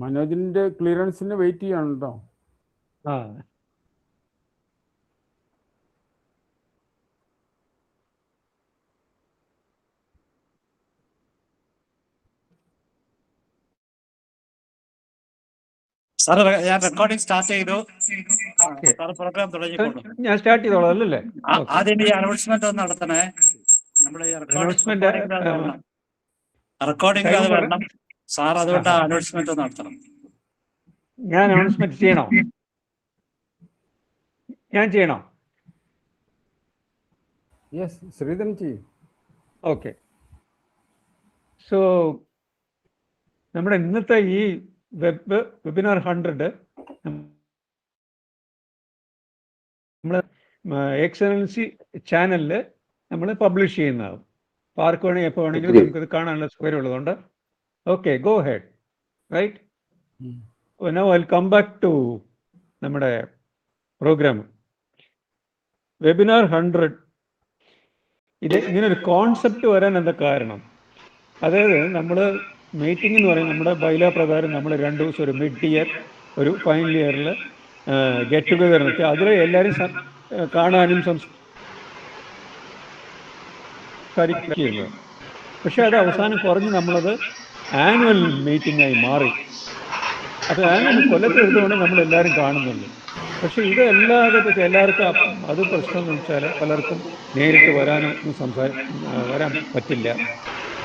മനോജിന്റെ ക്ലിയറൻസിന് wait ചെയ്യാണ് കേട്ടോ. ആ സാറ് ഞാൻ റെക്കോർഡിംഗ് സ്റ്റാർട്ട് ചെയ്തു. ഓക്കെ, സാറ് പ്രോഗ്രാം തുടങ്ങിക്കോളൂ. ഞാൻ സ്റ്റാർട്ട് ചെയ്തോളാം അല്ലല്ലേ? ആദ്യം ഈ അനൗൺസ്മെന്റ് ഒന്ന് നടത്തണേ. നമ്മുടെ ഈ അനൗൺസ്മെന്റ് റെക്കോർഡിംഗ് അത് വരണം സാർ, അതുകൊണ്ട് അനൗൺസ്മെന്റ് ഒന്ന് നടത്തണം. ഞാൻ അനൗൺസ്മെന്റ് ചെയ്യണോ? ഞാൻ ചെയ്യണോ? യെസ്, ശ്രീധരൻ ചെയ്യും. ഓക്കെ. സോ നമ്മുടെ ഇന്നത്തെ ഈ വെബിനാർ 100 നമ്മൾ എക്സലൻസി ചാനലിൽ നമ്മൾ പബ്ലിഷ് ചെയ്യുന്നതാണ്. അപ്പോൾ ആർക്ക് വേണമെങ്കിൽ എപ്പോൾ വേണമെങ്കിലും നമുക്കിത് കാണാനുള്ള സൗകര്യമുള്ളതുകൊണ്ട് okay, go ahead. Right, now I will come back to നമ്മുടെ പ്രോഗ്രാം. വെബിനാർ 100 ഇത് ഇങ്ങനൊരു കോൺസെപ്റ്റ് വരാൻ എന്താ കാരണം? അതായത് നമ്മൾ മീറ്റിംഗ് എന്ന് പറയുന്നത് നമ്മുടെ ബൈലാ പ്രകാരം നമ്മൾ 2 ദിവസം ഒരു മിഡ് ഇയർ, ഒരു ഫൈനൽ ഇയറിൽ ഗെറ്റ് ടുഗദർ വെച്ചാൽ അതിൽ എല്ലാവരും കാണാനും സംസാരിക്കുന്നത്. പക്ഷെ അത് അവസാനം കുറഞ്ഞ് നമ്മളത് ആനുവൽ മീറ്റിംഗായി മാറി. അപ്പോൾ ആനുവൽ കൊല്ലത്തിൽ എടുത്തുകൊണ്ട് നമ്മളെല്ലാവരും കാണുന്നുണ്ട്. പക്ഷെ ഇത് എല്ലാവർക്കും അത് പ്രശ്നം എന്ന് വെച്ചാൽ പലർക്കും നേരിട്ട് വരാനും വരാൻ പറ്റില്ല.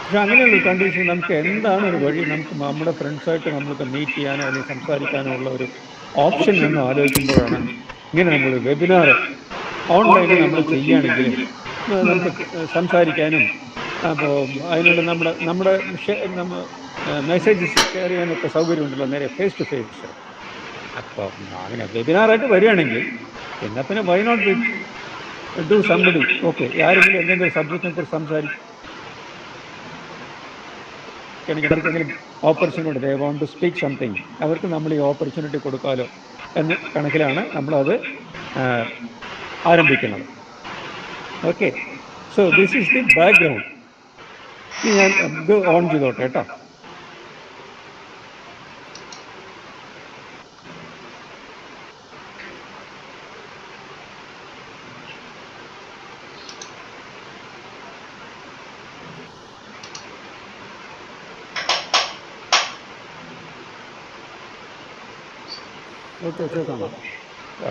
പക്ഷെ അങ്ങനെയുള്ള കണ്ടീഷൻ നമുക്ക് എന്താണ് ഒരു വഴി, നമുക്ക് നമ്മുടെ ഫ്രണ്ട്സായിട്ട് നമ്മൾക്ക് മീറ്റ് ചെയ്യാനോ അല്ലെങ്കിൽ സംസാരിക്കാനോ ഉള്ള ഒരു ഓപ്ഷൻ എന്ന് ആലോചിക്കുമ്പോഴാണ് ഇങ്ങനെ നമ്മൾ വെബിനാർ ഓൺലൈനിൽ നമ്മൾ ചെയ്യുകയാണെങ്കിൽ നമുക്ക് സംസാരിക്കാനും അപ്പോൾ അതിനുള്ള നമ്മുടെ മെസ്സേജസ് ഷെയർ ചെയ്യാനൊക്കെ സൗകര്യമുണ്ടല്ലോ നേരെ ഫേസ് ടു ഫേസ്. അപ്പോൾ അങ്ങനെ വെബിനാറായിട്ട് വരികയാണെങ്കിൽ എന്നാൽ പിന്നെ why not do somebody. Okay, ആരെങ്കിലും എന്തെങ്കിലും സബ്ജക്റ്റിനെ കുറിച്ച് സംസാരിക്കുകയാണെങ്കിൽ opportunity, they want to speak something, അവർക്ക് നമ്മൾ ഈ ഓപ്പർച്യൂണിറ്റി കൊടുക്കാമല്ലോ എന്ന കണക്കിലാണ് നമ്മളത് ആരംഭിക്കുന്നത്. Okay, so this is the background. ഞാൻ ഇത് ഓൺ ചെയ്തോട്ടെ കേട്ടോ.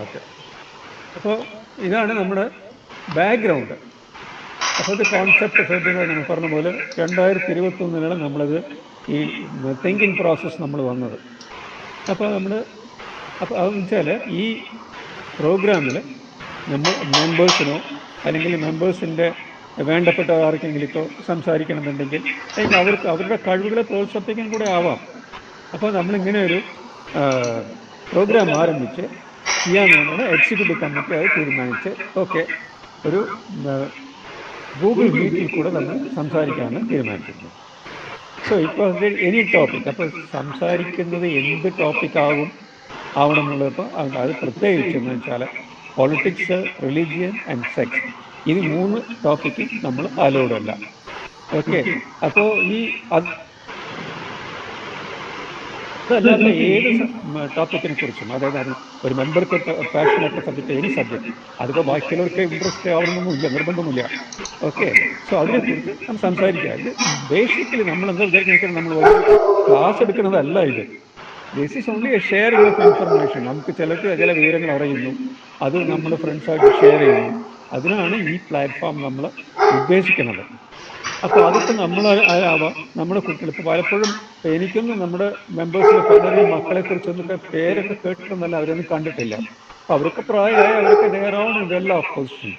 ഓക്കെ, അപ്പോൾ ഇതാണ് നമ്മുടെ ബാക്ക്ഗ്രൗണ്ട്. അപ്പോൾ ഇത് കോൺസെപ്റ്റ് നമ്മൾ പറഞ്ഞ പോലെ 2021 നമ്മളത് ഈ തിങ്കിങ് പ്രോസസ്സ് നമ്മൾ വന്നത്. അപ്പോൾ അതെന്ന് വെച്ചാൽ ഈ പ്രോഗ്രാമിൽ നമ്മൾ മെമ്പേഴ്സിനോ അല്ലെങ്കിൽ മെമ്പേഴ്സിൻ്റെ വേണ്ടപ്പെട്ട ആർക്കെങ്കിലിക്കോ സംസാരിക്കണമെന്നുണ്ടെങ്കിൽ അല്ലെങ്കിൽ അവരുടെ കഴിവുകളെ പ്രോത്സാഹിപ്പിക്കാൻ കൂടെ ആവാം. അപ്പോൾ നമ്മളിങ്ങനെ ഒരു പ്രോഗ്രാം ആരംഭിച്ച് ചെയ്യാമെന്നാണ് എക്സിക്യൂട്ടീവ് കമ്മിറ്റി അത് തീരുമാനിച്ച് ഓക്കെ ഒരു ഗൂഗിൾ മീറ്റിൽ കൂടെ നമ്മൾ സംസാരിക്കാമെന്ന് തീരുമാനിച്ചിരുന്നു. സോ ഇപ്പോൾ എനി ടോപ്പിക്, അപ്പോൾ സംസാരിക്കുന്നത് എന്ത് ടോപ്പിക്കാവും ആവണം എന്നുള്ളപ്പോൾ അത് പ്രത്യേകിച്ചെന്ന് വെച്ചാൽ പൊളിറ്റിക്സ്, റിലീജിയൻ ആൻഡ് സെക്സ്, ഇത് 3 ടോപ്പിക്ക് നമ്മൾ അലൗഡ് അല്ല. ഓക്കെ, അപ്പോൾ അതല്ലാത്ത ഏത് ടോപ്പിക്കിനെ കുറിച്ചും, അതായത് ഒരു മെമ്പർക്ക് പാഷനൊക്കെ സബ്ജക്റ്റ്, എനി സബ്ജക്റ്റ്, അതിപ്പോൾ ബാക്കിയുള്ളവർക്ക് ഇൻട്രസ്റ്റ് ആവണമെന്നൊന്നുമില്ല, നിർബന്ധമില്ല. ഓക്കെ, സോ അതിനെക്കുറിച്ച് നമ്മൾ സംസാരിക്കുക. ഇത് ബേസിക്കലി നമ്മൾ എന്താ വിചാരിച്ചാൽ നമ്മൾ ക്ലാസ് എടുക്കുന്നതല്ല ഇത്. This is only A sharing of information. നമുക്ക് ചില വിവരങ്ങൾ അറിയുന്നു, അത് നമ്മൾ ഫ്രണ്ട്സായിട്ട് ഷെയർ ചെയ്യുന്നു. അതിനാണ് ഈ പ്ലാറ്റ്ഫോം നമ്മൾ ഉദ്ദേശിക്കുന്നത്. അപ്പോൾ അതിപ്പോൾ നമ്മളാവാം, നമ്മുടെ കുട്ടികൾ. ഇപ്പോൾ പലപ്പോഴും എനിക്കൊന്നും നമ്മുടെ മെമ്പേഴ്സിലെ പലരെയും മക്കളെക്കുറിച്ചൊന്നും പേരൊക്കെ കേട്ടിട്ടൊന്നല്ല, അവരൊന്നും കണ്ടിട്ടില്ല. അപ്പോൾ അവരൊക്കെ പ്രായമായ അവരൊക്കെ നേരാണ് ഇതെല്ലാം ഓപ്പോസിഷൻ.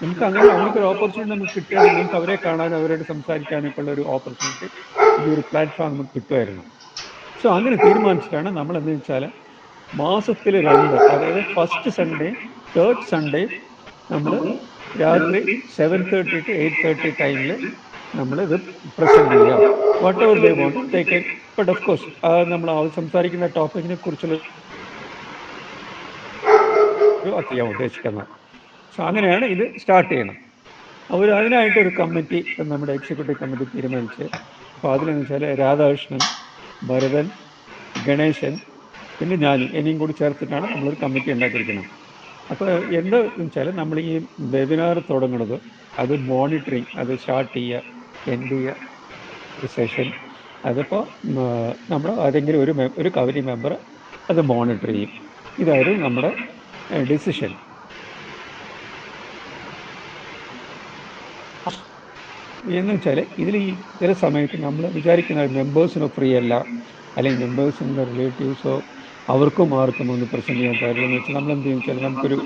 നമുക്ക് അങ്ങനെ അവർക്കൊരു ഓപ്പർച്യൂണിറ്റി നമുക്ക് കിട്ടുകയാണെങ്കിൽ നമുക്ക് അവരെ കാണാനും അവരോട് സംസാരിക്കാനൊക്കെ ഉള്ള ഒരു ഓപ്പർച്യൂണിറ്റി ഈ ഒരു പ്ലാറ്റ്ഫോം നമുക്ക് കിട്ടുമായിരുന്നു. സോ അങ്ങനെ തീരുമാനിച്ചിട്ടാണ് നമ്മൾ എന്ന് വെച്ചാൽ മാസത്തിൽ 2, അതായത് ഫസ്റ്റ് സൺഡേ, തേർഡ് സൺഡേ നമ്മൾ രാത്രി 7:30 to 8:30 ടൈമിൽ നമ്മളിത് പ്രസൻറ്റ് ചെയ്യാം. Whatever they want take it. But of course നമ്മൾ സംസാരിക്കുന്ന ടോപ്പിക്കിനെ കുറിച്ചുള്ള ചെയ്യാൻ ഉദ്ദേശിക്കുന്നത്. സോ അങ്ങനെയാണ് ഇത് സ്റ്റാർട്ട് ചെയ്യണം. അതിനായിട്ടൊരു കമ്മിറ്റി നമ്മുടെ എക്സിക്യൂട്ടീവ് കമ്മിറ്റി തീരുമാനിച്ച്, അപ്പോൾ അതിലെന്ന് വെച്ചാൽ രാധാകൃഷ്ണൻ, ഭരതൻ, ഗണേശൻ, പിന്നെ ഞാൻ, എന്നെയും കൂടി ചേർത്തിട്ടാണ് നമ്മളൊരു കമ്മിറ്റി ഉണ്ടാക്കിയിരിക്കുന്നത്. അപ്പോൾ എന്താ വെച്ചാൽ നമ്മൾ ഈ വെബിനാർ തുടങ്ങുന്നത് അത് മോണിറ്ററിങ്, അത് സ്റ്റാർട്ട് ചെയ്യുക, എൻഡ് ചെയ്യുക, ഒരു സെഷൻ, അതിപ്പോൾ നമ്മൾ ആരെങ്കിലും ഒരു കമ്മിറ്റി മെമ്പർ അത് മോണിറ്റർ ചെയ്യും. ഇതായിരുന്നു നമ്മുടെ ഡിസിഷൻ. എന്ന് വെച്ചാൽ ഇതിൽ ഈ ചില സമയത്ത് നമ്മൾ വിചാരിക്കുന്ന മെമ്പേഴ്സിനോ ഫ്രീ അല്ല, അല്ലെങ്കിൽ മെമ്പേഴ്സിൻ്റെ റിലേറ്റീവ്സോ അവർക്കും ആർക്കും ഒന്ന് പ്രസൻറ്റ് ചെയ്യാൻ കാര്യമെന്ന് വെച്ചാൽ നമ്മൾ എന്ത് ചെയ്യും വെച്ചാൽ നമുക്കൊരു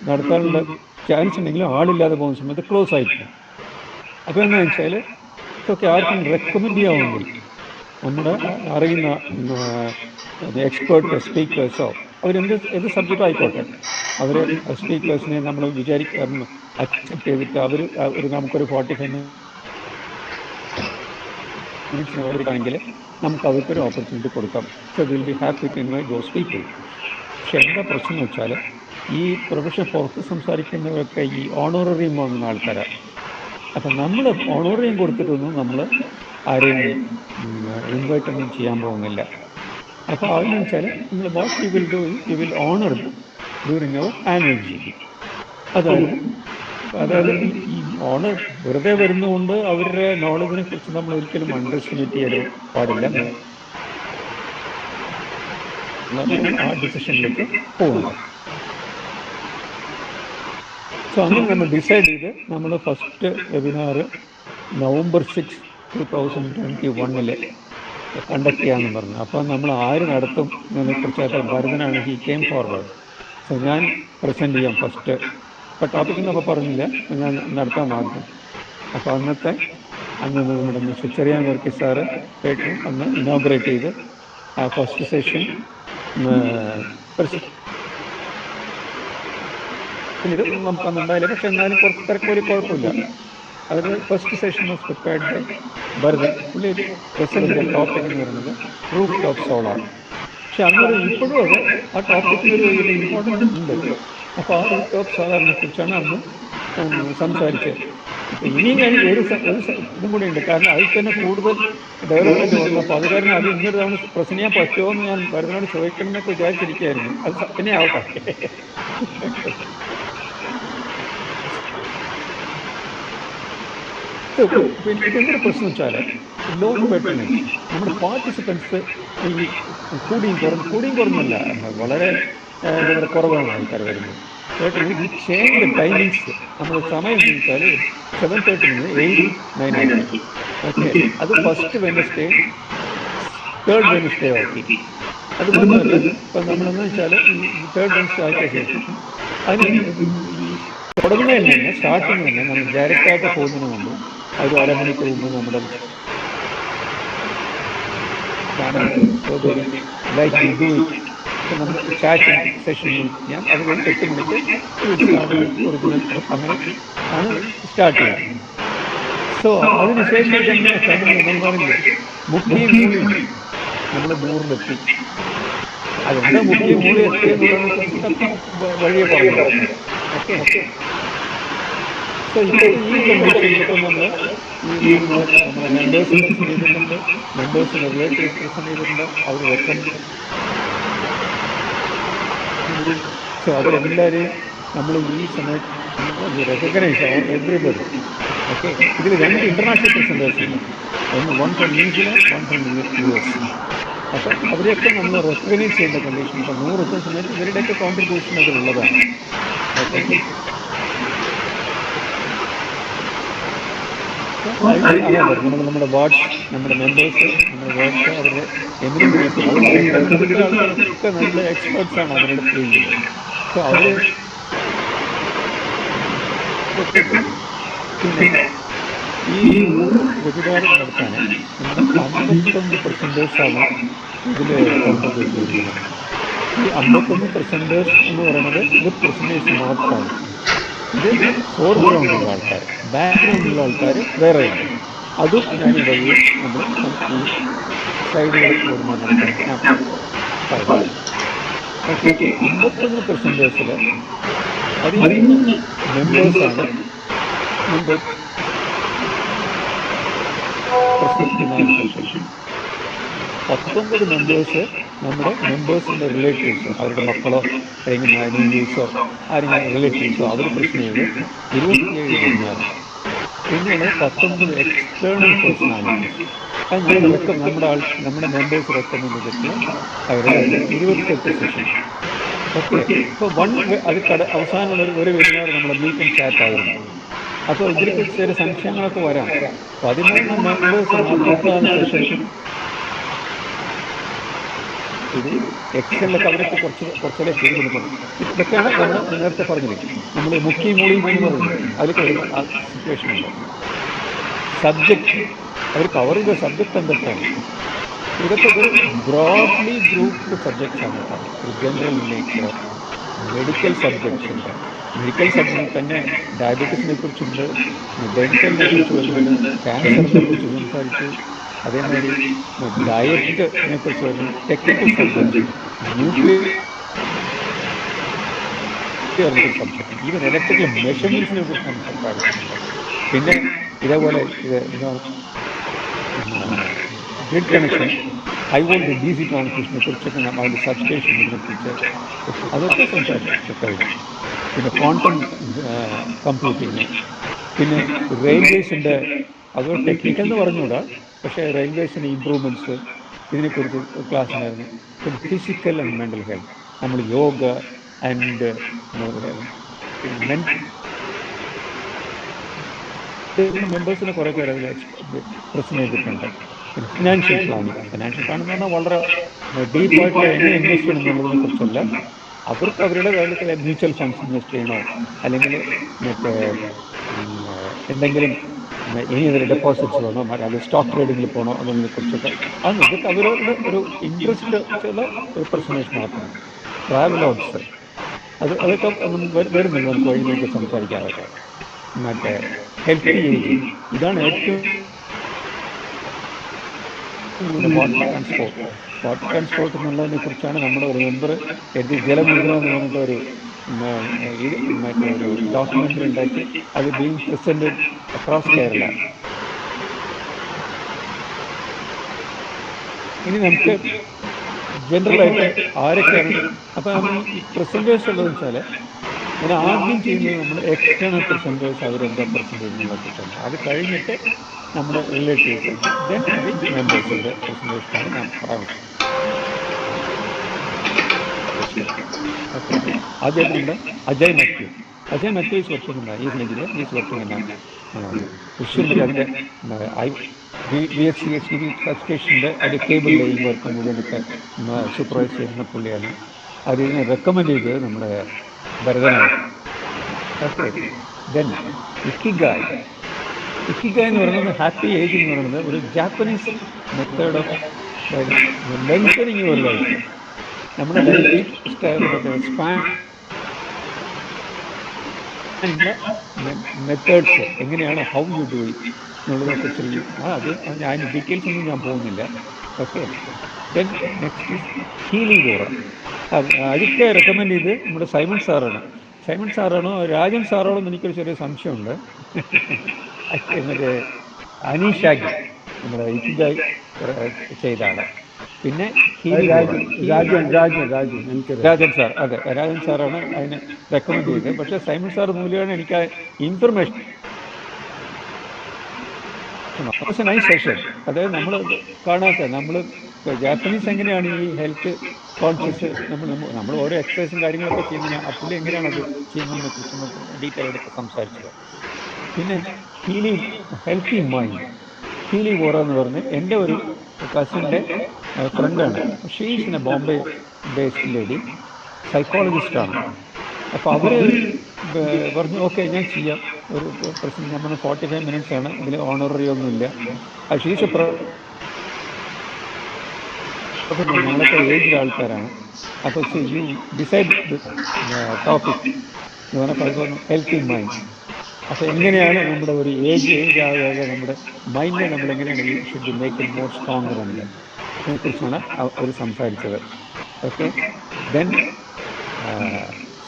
നടത്താനുള്ള ചാൻസ് ഉണ്ടെങ്കിലും ആളില്ലാതെ പോകുന്ന സമയത്ത് ക്ലോസ് ആയിരിക്കും. അപ്പോൾ എന്താണെന്ന് വെച്ചാൽ ഇതൊക്കെ ആർക്കും റെക്കമെൻഡ് ചെയ്യാവുമെങ്കിൽ നമ്മുടെ അറിയുന്ന എക്സ്പേർട്ട് സ്പീക്കേഴ്സോ ഏത് സബ്ജക്റ്റ് ആയിക്കോട്ടെ, അവർ സ്പീക്കേഴ്സിനെ നമ്മൾ അക്സെപ്റ്റ് ചെയ്തിട്ട് നമുക്കൊരു 45 മിനിറ്റ്സിനാണെങ്കിൽ നമുക്ക് അവർക്കൊരു ഓപ്പർച്യൂണിറ്റി കൊടുക്കാം. So will be happy to invite those people. പക്ഷെ എന്താ പ്രശ്നം എന്ന് വെച്ചാൽ ഈ പ്രൊഫഷൻ പുറത്ത് സംസാരിക്കുന്നവരൊക്കെ ഈ ഓണററിയം വാങ്ങുന്ന ആൾക്കാരാണ്. അപ്പം നമ്മൾ ഓണററിയം കൊടുത്തിട്ടൊന്നും നമ്മൾ ആരെയും ഇൻവൈറ്റ് ഒന്നും ചെയ്യാൻ പോകുന്നില്ല. അപ്പോൾ അതെന്ന് വെച്ചാൽ നിങ്ങൾ what you will do, you will honour during our annual GP. അതായത് ഈ ഓണർ വെറുതെ വരുന്നതുകൊണ്ട് അവരുടെ നോളജിനെ കുറിച്ച് നമ്മൾ ഒരിക്കലും അണ്ടർ എസ്റ്റിമേറ്റ് ചെയ്യാൻ പാടില്ല. ആ ഡിസിഷനിലേക്ക് പോകുന്നത്. സോ അങ്ങനെ നമ്മൾ ഡിസൈഡ് ചെയ്ത് നമ്മൾ ഫസ്റ്റ് വെബിനാർ November 6, 2021 കണ്ടക്ട് ചെയ്യാമെന്ന് പറഞ്ഞു. അപ്പോൾ നമ്മൾ ആര് നടത്തും എന്നതിനെക്കുറിച്ചൊക്കെ ഭരതനാണ്, ഹി കെയിം ഫോർവേഡ്. സോ ഞാൻ പ്രസൻറ്റ് ചെയ്യാം ഫസ്റ്റ്. ഇപ്പോൾ ടോപ്പിക്കൊന്നും പറഞ്ഞില്ല, ഞാൻ നടത്താൻ ആദ്യം. അപ്പോൾ അന്ന് നമ്മുടെ മിസ്റ്റർ ചെറിയാൻ വർഗീസ് സാറ് കേട്ടു അന്ന് ഇനോഗ്രേറ്റ് ചെയ്ത് ആ ഫസ്റ്റ് സെഷൻ ഇത് നമുക്കൊന്നും ഉണ്ടായില്ല. പക്ഷെ എന്നാലും കുറച്ച് തിരക്കൊരു കുഴപ്പമില്ല. അതിൽ first session was prepared by Bharathan. പുള്ളി പ്രസൻറ്റ് ചെയ്ത ടോപ്പിക് എന്ന് പറയുന്നത് റൂഫ് ടോപ്പ് സോളാർ. പക്ഷെ അന്നൊരു ഇപ്പോഴും അത് ആ ടോപ്പിക്കിനൊരു ഇമ്പോർട്ടൻസ് ഉണ്ട്. അപ്പോൾ ആ റൂഫ് ടോപ്പ് സോളാറിനെ കുറിച്ചാണ് അന്ന് സംസാരിച്ചത്. ഇനിയും ഞാൻ ഒരു ഇതും കൂടി ഉണ്ട്, കാരണം അതിൽ തന്നെ കൂടുതൽ ഡെവലപ്മെൻറ്റ് വന്നു. അപ്പോൾ അത് കാരണം അത് ഇന്നൊരു തവണ പ്രസന്റ് ചെയ്യാൻ പറ്റുമോ എന്ന് ഞാൻ ഭരതനോട് ചോദിക്കണമെന്നൊക്കെ വിചാരിച്ചിരിക്കുകയായിരുന്നു. അത് പിന്നെ ആവട്ടെ. പിന്നെ ഇതെന്തൊരു പ്രശ്നം വെച്ചാൽ ലോ പെട്ടെന്ന് നമ്മുടെ പാർട്ടിസിപ്പൻസ് ഈ കൂടിയും കുറഞ്ഞല്ല, വളരെ എന്താ പറയുക കുറവാണ് ആൾക്കാർ വരുന്നത്. ചേഞ്ച് ടൈമിങ്സ് നമ്മൾ സമയം എന്ന് വെച്ചാൽ 7:30 മുതൽ 8, 9 ഓക്കെ. അത് ഫസ്റ്റ് വെനസ്ഡേ, തേർഡ് വെനസ്ഡേ ആക്കി. അത് മാത്രമല്ല ഇപ്പം നമ്മളെന്ന് വെച്ചാൽ ഈ തേർഡ് വെനസ്ഡേ ആക്കിയ ശേഷം അതിന് തുടങ്ങുന്നതിന് തന്നെ സ്റ്റാർട്ടിങ് തന്നെ നമ്മൾ ഡയറക്റ്റായിട്ട് പോകുന്നതിന് മുമ്പ് ഒരു അരമണിക്കൂർ മുമ്പ് നമ്മുടെ നമ്മൾ ചാറ്റിംഗ് സെഷനിൽ ഞാൻ അത് കഴിഞ്ഞ് 8 മണിക്ക് ഒറിജിനൽ അങ്ങനെ ആണ് സ്റ്റാർട്ട് ചെയ്യുന്നത്. സോ അതിനുശേഷം തന്നെ നമ്മൾ പറഞ്ഞില്ലേ മുക്കിയും മൂളി നമ്മൾ 100-ലെത്തി. അതെന്താ മുക്കിയും മൂളി എത്തിയെന്നുള്ളതിനെ വഴിയെ പറഞ്ഞു. ഓക്കെ. സോ ഇപ്പോൾ ഈ കണ്ടീഷനിൽ ഇപ്പോൾ നമ്മൾ നമ്മുടെ മെമ്പേഴ്സിനെ പ്രസന്റ് ചെയ്തിട്ടുണ്ട്, മെമ്പേഴ്സിനെ റിലേറ്റീവ്സ് പ്രസന്റ് ചെയ്തിട്ടുണ്ട്, അവർ റെക്കമെൻഡ്. സോ അവരെല്ലാവരെയും നമ്മൾ ഈ സമയത്ത് റെക്കഗ്നൈസ് ആവും എവറിബഡി. ഓക്കെ. ഇതിൽ 2 ഇൻ്റർനാഷണൽ പ്രസൻറ്റേഴ്സ് ഉണ്ട്, one from New Zealand, one from US. അപ്പം അവരെയൊക്കെ നമ്മൾ റെക്കഗ്നൈസ് ചെയ്യേണ്ട കണ്ടീഷൻ. ഇപ്പോൾ 100 എത്തുന്ന സമയത്ത് ഇവരുടെയൊക്കെ കോൺട്രിബ്യൂഷൻ അതിലുള്ളതാണ്. ഓക്കെ. നമ്മുടെ വാർഡ്സ്, നമ്മുടെ മെമ്പേഴ്സ്, നമ്മുടെ വാർഡ്സ്, അവരുടെ ആൾക്കാരൊക്കെ നല്ല എക്സ്പേർട്സാണ് അവരുടെ ഫീൽഡിൽ. സോ അവർ പിന്നെ ഈ വെബിനാർ നടത്താൻ നമ്മുടെ 51 പ്രസൻറ്റേഴ്സാണ് ഇതിൽ കോൺട്രിബ്യൂട്ട് ചെയ്തിരിക്കുന്നത്. ഈ 51 പ്രസൻറ്റേഴ്സ് എന്ന് പറയുന്നത് ഇത് പ്രസൻറ്റേഴ്സ് മാത്രമാണ്. ഇത് ഫോർഗ്രൗണ്ടിലുള്ള ആൾക്കാർ, ബാക്ക്ഗ്രൗണ്ടിലുള്ള ആൾക്കാർ വേറെയാണ്. അതും ഞാനിവിടെ നമ്മൾ ഈ സൈഡുകളിൽ വരുന്നതാണ് ഞാൻ പറയുന്നത്. ഓക്കെ. 51 പ്രസൻറ്റേഴ്സിൽ 11 മെമ്പേഴ്സാണ് മുമ്പ് പ്രസംഗിക്കുന്നതിന് ശേഷം 19 മെമ്പേഴ്സ് നമ്മുടെ മെമ്പേഴ്സിൻ്റെ റിലേറ്റീവ്സ്, അവരുടെ മക്കളോ അല്ലെങ്കിൽ നെയ്യൂസോ ആരെങ്കിലും റിലേറ്റീവ്സോ അവർ പ്രശ്നം ചെയ്ത് 27 വെബിനാർ. പിന്നെയുള്ളത് 19 എക്സ്റ്റേണൽ പേഴ്സണാലിറ്റീസ്. അത് നമ്മുടെ മെമ്പേഴ്സ് റെക്കമെൻഡ് ചെയ്തിട്ടുള്ള അവരുടെ 28 സെഷൻ. ഓക്കെ. ഇപ്പോൾ അത് അവസാനമുള്ള ഒരു വെബിനാർ നമ്മുടെ മീറ്റ് ആൻഡ് ചാറ്റ് ആയിരുന്നു. അപ്പോൾ ഇതിലേക്ക് ചില സംശയങ്ങളൊക്കെ വരാം. 13 മെമ്പേഴ്സ് 44 സെഷൻ ചെയ്തു. എക്സലിലൊക്കെ അവരൊക്കെ കുറച്ചല്ലേ ചെയ്തിരുന്നു. ഇതൊക്കെയാണ് നമ്മൾ നേരത്തെ പറഞ്ഞത്. നമ്മൾ മുക്കി മൂളി എന്ന് പറയുന്നത് അതിലേക്ക് വരുന്ന ആ സിറ്റുവേഷൻ ഉണ്ട്. സബ്ജക്റ്റ് അവർ കവർ ചെയ്ത സബ്ജക്റ്റ് എന്തൊക്കെയാണ്? ഇതൊക്കെ ഒരു ബ്രോഡ്ലി ഗ്രൂപ്പ്ഡ് സബ്ജക്ട്സ് ആണ് കേട്ടോ. ഒരു ജനറൽ നേച്ചർ, മെഡിക്കൽ സബ്ജക്ട്സ് ഉണ്ട്. മെഡിക്കൽ സബ്ജക്റ്റ് തന്നെ ഡയബറ്റീസിനെ കുറിച്ചുണ്ട്, ഡെന്റലിനെ കുറിച്ച് വരുന്നുണ്ട്, ക്യാൻസറിനെ കുറിച്ച് സംസാരിച്ചു, അതേമാതിരി ഡയറ്റിനെ കുറിച്ച് വരുന്നു, technical subjects, nuclear subject, even electrical മെഷർമെന്റ്സിനെ കുറിച്ച് സംസാരിച്ചിട്ടുണ്ട്. പിന്നെ ഇതേപോലെ grid connection, high voltage DC ട്രാൻസ്മിഷനെ കുറിച്ചൊക്കെ അതിൻ്റെ സബ്സ്റ്റേഷനെ കുറിച്ച് അതൊക്കെ സംസാരിച്ചു കഴിഞ്ഞു. പിന്നെ ക്വാണ്ടം കമ്പ്യൂട്ടിങ്, പിന്നെ റെയിൽവേസിൻ്റെ അത് ടെക്നിക്കൽ എന്ന് പറഞ്ഞുകൂടാ, പക്ഷേ റെയിൽവേസിൻ്റെ ഇമ്പ്രൂവ്മെൻറ്റ്സ് ഇതിനെക്കുറിച്ച് ക്ലാസ് ഉണ്ടായിരുന്നു. പിന്നെ ഫിസിക്കൽ ആൻഡ് മെൻ്റൽ ഹെൽത്ത്, നമ്മൾ യോഗ ആൻഡ് മെമ്പേഴ്സിനെ കുറേ പേര് അതിൽ പ്രശ്നം ചെയ്തിട്ടുണ്ട്. പിന്നെ ഫിനാൻഷ്യൽ പ്ലാനിങ് എന്ന് പറഞ്ഞാൽ വളരെ ഡീപ്പായിട്ട് എങ്ങനെ ഇൻവെസ്റ്റ് ചെയ്യണം എന്നുള്ളതിനെ കുറിച്ചല്ല. അവർക്ക് അവരുടെ കാര്യത്തിൽ മ്യൂച്വൽ ഫണ്ട്സ് ഇൻവെസ്റ്റ് ചെയ്യണോ, അല്ലെങ്കിൽ മറ്റേ എന്തെങ്കിലും ഇനി അതിൽ ഡെപ്പോസിറ്റ്സ് വേണോ, അല്ലെങ്കിൽ സ്റ്റോക്ക് ട്രേഡിങ്ങിൽ പോകണോ എന്നതിനെ കുറിച്ചൊക്കെ ആണ്. ഇതൊക്കെ അവരുടെ ഒരു ഇൻട്രസ്റ്റ് ഉള്ള ഒരു പ്രസൻറ്റേഷൻ മാത്രമാണ്. ട്രാവലോഗ്സ് അതൊക്കെ വരുന്നില്ല, നമുക്ക് വഴി നോക്കി സംസാരിക്കാതൊക്കെ. മറ്റേ ഹെൽത്തി ഏജിങ്, ഇതാണ് ഏറ്റവും വാട്ടർ ട്രാൻസ്പോർട്ട് എന്നുള്ളതിനെ കുറിച്ചാണ് നമ്മുടെ ഒരു മെമ്പർ ജലമുദ്ര എന്ന് പറഞ്ഞിട്ട് ഒരു മറ്റേ ഒരു ഡോക്യുമെൻ്ററി ഉണ്ടാക്കി. അത് ബീങ് പ്രസൻറ്റഡ് അക്രോസ് കേരള. ഇനി നമുക്ക് ജനറലായിട്ട് ആരൊക്കെയാണ് അപ്പോൾ നമ്മൾ ഈ പ്രസൻറ്റേഴ്സ് ഉള്ളതെന്ന് വെച്ചാൽ, ഞാൻ ആദ്യം ചെയ്യുന്നത് നമ്മൾ എക്സ്റ്റേണൽ പ്രസൻറ്റേഴ്സ് അവരെന്താ പ്രസൻറ്റ് ചെയ്യുന്നതിനെ കുറിച്ചാണ്. അത് കഴിഞ്ഞിട്ട് നമ്മുടെ റിലേറ്റീവ്സ്, ദെൻ ദി മെമ്പേഴ്സിൻ്റെ പ്രസൻറ്റേഷനാണ് ഞാൻ പറയുന്നത്. ഓക്കെ. ആദ്യമായിട്ട് നമ്മുടെ Ajay Mathew is working in is engineer, is working in തൃശ്ശൂരിൽ അതിൻ്റെ VSCHDB സബ്സ്റ്റേഷൻ്റെ അതിൻ്റെ കേബിൾ ലേയിങ് വർക്ക് മുഴുവനൊക്കെ സൂപ്പർവൈസ് ചെയ്യുന്ന പുള്ളിയാണ്. അതിനെ റെക്കമെൻഡ് ചെയ്തത് നമ്മുടെ ഭരതനാണ്. ഓക്കെ. ദെൻ ഇക്കിഗായ് എന്ന് പറയുന്നത് ഹാപ്പി ഏജിങ് എന്ന് പറയുന്നത് ഒരു Japanese method of lengthening your life. നമ്മുടെ ലൈഫ് സ്പാൻ മെത്തേഡ്സ് എങ്ങനെയാണ്, ഹൗ യു ഡു ഇറ്റ് എന്നുള്ളതിനെ കുറിച്ച് അത് അതിൻ്റെ ഡീറ്റെയിൽസ് ഒന്നും ഞാൻ പോകുന്നില്ല. Okay. Then next is healing aura. അതൊക്കെ റെക്കമെൻഡ് ചെയ്ത് നമ്മുടെ സൈമൺ സാറാണോ രാജൻ സാറാണോ എന്ന് എനിക്കൊരു ചെറിയ സംശയമുണ്ട്. മറ്റേ അനീഷാഗി നമ്മുടെ ഇക്കിഗായ് ചെയ്ത ആള്. പിന്നെ രാജൻ സാർ, അതെ രാജൻ സാറാണ് അതിന് റെക്കമെൻഡ് ചെയ്തത്. പക്ഷേ സൈമൺ സാർ മൂലമാണ് എനിക്ക് ഇൻഫർമേഷൻ. Nice session. അതായത് നമ്മൾ കാണാത്ത നമ്മൾ ജാപ്പനീസ് എങ്ങനെയാണ് ഈ ഹെൽത്ത് കോൺഷ്യസ്, നമ്മൾ ഓരോ എക്സസൈസും കാര്യങ്ങളൊക്കെ ചെയ്യുന്നതിന് ആ പുള്ളി എങ്ങനെയാണ് അത് ചെയ്യുന്നതിനെ കുറിച്ച് ഡീറ്റെയിൽ ആയിട്ട് സംസാരിച്ചത്. പിന്നെ ഹെൽത്തി മൈൻഡ്, ഹീലി വോറ എന്ന് പറഞ്ഞ് എൻ്റെ ഒരു കസിൻ്റെ ഫ്രണ്ടാണ്. She's in a Bombay based lady, സൈക്കോളജിസ്റ്റാണ്. അപ്പോൾ അവർ പറഞ്ഞു ഓക്കെ ഞാൻ ചെയ്യാം, ഒരു പ്രശ്നം. നമ്മൾ 45 minutes ആണ്, ഇതിൽ ഓണററി ഒന്നുമില്ല. ഷീസ് എ ഞങ്ങളൊക്കെ ഏജ്ഡ് ആൾക്കാരാണ്. അപ്പോൾ യു ഡിസൈഡ് ടോപ്പിക് എന്ന് പറഞ്ഞപ്പോൾ ഹെൽത്തി മൈൻഡ്. അപ്പോൾ എങ്ങനെയാണ് നമ്മുടെ ഒരു ഏജ് ആകാതെ നമ്മുടെ മൈൻഡിനെ നമ്മളെങ്ങനെയാണ് ഈ should make it more stronger എന്നതിനെക്കുറിച്ചാണ് അവർ സംസാരിച്ചത്. ഓക്കെ. ദെൻ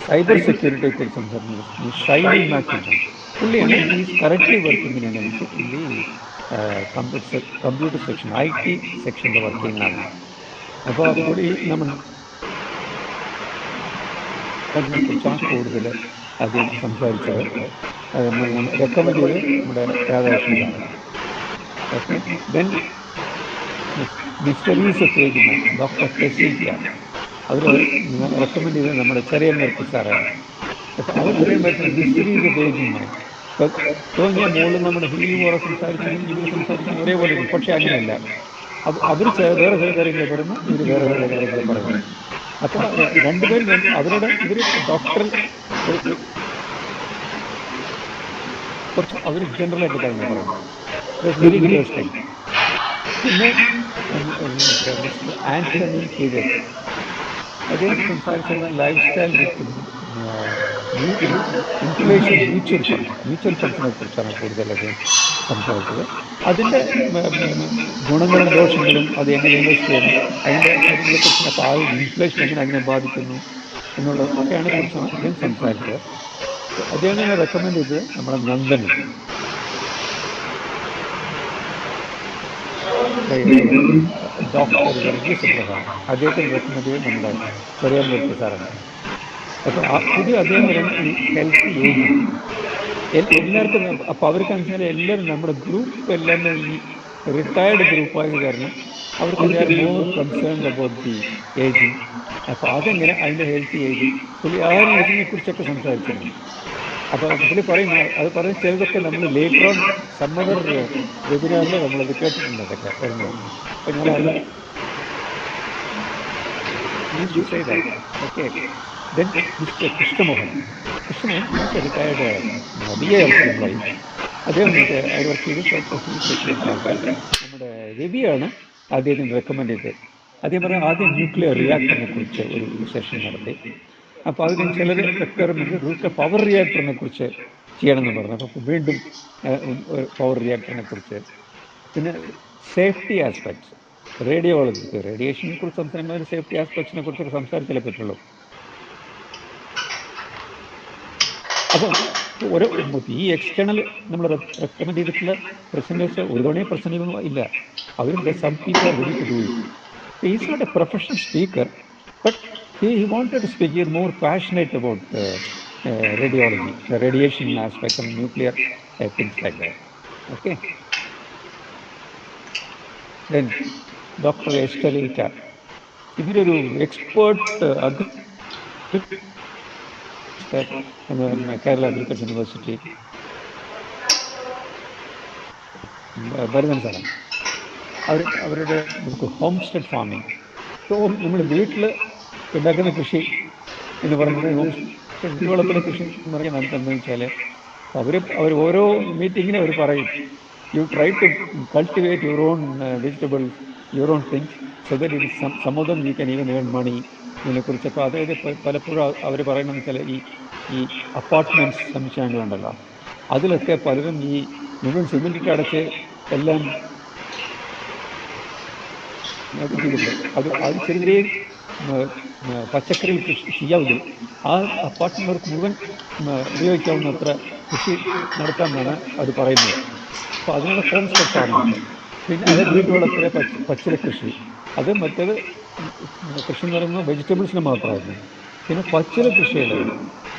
സൈബർ സെക്യൂരിറ്റിയെ കുറിച്ച് സംസാരിക്കുന്നത് ഷൈനി മാത്യു പുള്ളിയാണ്. Is correctly working in the computer section IT സെക്ഷനിൽ വർക്ക് ചെയ്യുന്ന ആളാണ്. അപ്പോൾ പുള്ളി നമ്മൾ കുറിച്ചാണ് കൂടുതൽ ആദ്യം സംസാരിച്ചത്. റെക്കമെൻഡ് ചെയ്ത് നമ്മുടെ രാധാകൃഷ്ണനാണ്. Okay, then mysteries of age man doctor ടെസീറ്റ, അവർ റെക്കമെൻഡ് ചെയ്തത് നമ്മുടെ ചെറിയ നിർത്തി സാറാണ്. അപ്പോൾ അവർ പറയാൻ പറ്റുന്നത് മിസ്റ്ററീസ് ഓഫ് ഏജിങ് മാൻ. ഇപ്പം തോന്നിയാൽ മുകളിൽ നമ്മുടെ ഹീലി പോറ സംസാരിച്ചതും ഇവർ സംസാരിക്കുന്നത് ഒരേപോലെ ഇരിക്കും. പക്ഷേ അങ്ങനെയല്ല, അവർ വേറെ ചില കാര്യങ്ങൾ പറയുന്നു, ഇവർ വേറെ ചില കാര്യങ്ങൾ പറയുന്നു. അപ്പോൾ രണ്ടുപേരും അവരുടെ ഇവർ ഡോക്ടർ കുറച്ച് അവർ ജനറലായിട്ട് കാര്യങ്ങൾ പറയുന്നു. Very interesting. പിന്നെ മിസ്റ്റർ ആന്റണി പീറ്റേഴ്സ്, അദ്ദേഹം സംസാരിച്ചിരുന്ന life style with inflation mutual ഫണ്ട്സിനെ കുറിച്ചാണ് കൂടുതൽ അദ്ദേഹം സംസാരിച്ചത്. അതിൻ്റെ ഗുണങ്ങളും ദോഷങ്ങളും, അത് എങ്ങനെ ഇൻവെസ്റ്റ് ചെയ്യണം, അതിൻ്റെ കാര്യങ്ങളെക്കുറിച്ച്, അപ്പോൾ ആ ഇൻഫ്ലേഷൻ എങ്ങനെ ബാധിക്കുന്നു എന്നുള്ളതൊക്കെയാണ് കുറിച്ചാണ് അദ്ദേഹം സംസാരിച്ചത്. അദ്ദേഹം തന്നെ റെക്കമെൻഡ് ചെയ്തത് നമ്മുടെ നന്ദനും ഡോക്ടർ വർഗീസ് അബ്രഹാം, അദ്ദേഹത്തിന് റെക്കമെൻഡ് ചെയ്ത് നമ്മുടെ ചെറിയ നിർത്തി സാറാണ്. അപ്പോൾ പുതിയ അദ്ദേഹം പറയുന്നത് ഈ ഹെൽത്തി ഏജിങ് എല്ലാവർക്കും. അപ്പോൾ അവർക്ക് വെച്ചാൽ എല്ലാവരും നമ്മുടെ ഗ്രൂപ്പ് എല്ലാം ഈ റിട്ടയർഡ് ഗ്രൂപ്പായത് കാരണം അവർക്ക് they are more concerned about the ageing. അപ്പോൾ അതെങ്ങനെ അതിൻ്റെ ഹെൽത്തി ഏജിങ് പുള്ളി ആരും ഇതിനെക്കുറിച്ചൊക്കെ സംസാരിച്ചിരുന്നു. അപ്പോൾ പുള്ളി പറയുന്ന അത് പറഞ്ഞ ചിലതൊക്കെ നമ്മൾ ലേറ്റർ ഓൺ സമ്മദർ വെബിനാറിൽ നമ്മളത് കേട്ടിട്ടുണ്ട്, അതൊക്കെ വരുന്നത്. അപ്പോൾ ഞാനത് okay. Then mister Krishnamohan retired BALC employee. അദ്ദേഹം അത് വർക്ക് ചെയ്ത് നമ്മുടെ രവിയാണ് അദ്ദേഹത്തിന് റെക്കമെൻഡ് ചെയ്തത്. അദ്ദേഹം പറഞ്ഞാൽ ആദ്യം ന്യൂക്ലിയർ റിയാക്ടറിനെ കുറിച്ച് ഒരു സെഷൻ നടത്തി. അപ്പോൾ അതിന് ചിലർ റിക്വയർമെൻറ്റ് പവർ റിയാക്ടറിനെ കുറിച്ച് ചെയ്യണമെന്ന് പറഞ്ഞു. അപ്പോൾ വീണ്ടും പവർ റിയാക്ടറിനെ കുറിച്ച്, പിന്നെ സേഫ്റ്റി ആസ്പെക്ട്സ്, റേഡിയേഷനെ കുറിച്ച് സംസാരിക്കുമ്പോൾ സേഫ്റ്റി ആസ്പെക്ട്സിനെ കുറിച്ചൊക്കെ സംസാരിച്ചാലേ പറ്റുള്ളൂ. അപ്പം ഈ എക്സ്റ്റേണൽ നമ്മൾ റെക്കമെൻഡ് ചെയ്തിട്ടുള്ള പ്രസൻറ്റേഴ്സ് ഒരു തവണയും പ്രസൻറ്റ് ചെയ്യുമ്പോൾ ഇല്ല, അവരും some people are ready to do it. Is not a professional speaker, but he wanted to speak. He is more passionate about radiology, the radiation aspect of nuclear things like that. Okay. Then Dr. Estelita, ഇവരൊരു expert Kerala agriculture university വരുന്ന സ്ഥലം. അവരുടെ home stay farming. ഇപ്പോൾ നമ്മൾ വീട്ടിൽ ഉണ്ടാക്കുന്ന കൃഷി എന്ന് പറയുന്നത് വീട്ടുവളപ്പിലെ കൃഷി എന്ന് പറഞ്ഞാൽ എന്താണെന്ന് വെച്ചാൽ അവർ ഓരോ മീറ്റിങ്ങിനും അവർ പറയും, you try to cultivate your own vegetables, your own things, so that it is some of them you can even earn money ഇതിനെക്കുറിച്ച്. അപ്പോൾ അതായത് പലപ്പോഴും അവർ പറയണമെന്ന് വെച്ചാൽ ഈ അപ്പാർട്ട്മെൻറ്റ്സ് സമുച്ചയങ്ങളുണ്ടല്ലോ, അതിലൊക്കെ പലരും ഈ മുഴുവൻ സിമെൻറ്റിട്ട് അടച്ച് എല്ലാം ചെയ്തിട്ടുണ്ട്. അത് ചെറിയ ചെറിയ പച്ചക്കറികൾ കൃഷി ചെയ്യാമെങ്കിൽ ആ അപ്പാർട്ട്മെൻറ്റുകൾക്ക് മുഴുവൻ ഉപയോഗിക്കാവുന്നത്ര കൃഷി നടത്താമെന്നാണ് അത് പറയുന്നത്. അപ്പോൾ അതിനുള്ള ഹോം സ്റ്റേ ഫാമിംഗ്. പിന്നെ അത് വീട്ടുവളപ്പിലെ പച്ചില കൃഷി, അത് മറ്റേത് കൃഷി എന്ന് പറയുമ്പോൾ വെജിറ്റബിൾസിന് മാത്രമായിരുന്നു. പിന്നെ പച്ചില കൃഷികൾ,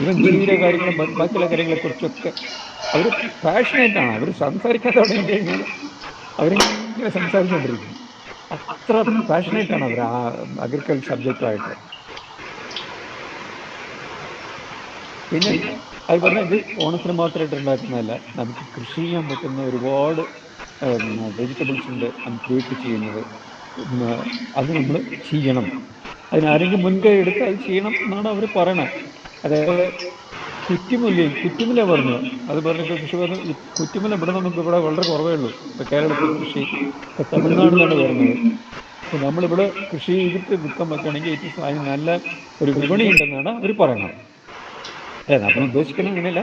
ഇവൻ ജീവിത കാര്യങ്ങളും ബാക്കിയുള്ള കാര്യങ്ങളെക്കുറിച്ചൊക്കെ അവർ പാഷനേറ്റാണ്. അവർ സംസാരിക്കാതെ തുടങ്ങി കഴിഞ്ഞാൽ അവരിങ്ങനെ സംസാരിച്ചുകൊണ്ടിരിക്കും. അത്ര പാഷനേറ്റാണ് അവർ ആ അഗ്രികൾച്ചർ സബ്ജക്റ്റുമായിട്ട്. പിന്നെ അത് പറഞ്ഞാൽ ഇത് ഓണത്തിന് മാത്രമായിട്ട് ഉണ്ടാക്കുന്നതല്ല, നമുക്ക് കൃഷി ചെയ്യാൻ പറ്റുന്ന ഒരുപാട് വെജിറ്റബിൾസ് ഉണ്ട് നമുക്ക് വീട്ടിൽ ചെയ്യുന്നത്. അത് നമ്മൾ ചെയ്യണം, അതിനാരെങ്കിലും മുൻകൈ എടുത്ത് അത് ചെയ്യണം എന്നാണ് അവർ പറയണത്. അതേപോലെ കുറ്റിമുല്ല പറഞ്ഞു, അത് പറഞ്ഞിട്ട് കൃഷി പറഞ്ഞു. ഈ കുറ്റിമുല്ല ഇവിടെ നമുക്ക് ഇവിടെ വളരെ കുറവേ ഉള്ളൂ. ഇപ്പോൾ കേരളത്തിൽ കൃഷി ഇപ്പോൾ തമിഴ്നാട്ടിലാണ് വരുന്നത്. അപ്പോൾ നമ്മളിവിടെ കൃഷി ചെയ്തിട്ട് വിൽക്കാൻ പറ്റുകയാണെങ്കിൽ അതിന് നല്ല ഒരു വിപണി ഉണ്ടെന്നാണ് അവർ പറയുന്നത്. അതെ, നമ്മൾ ഉദ്ദേശിക്കുന്നത് അങ്ങനെയല്ല.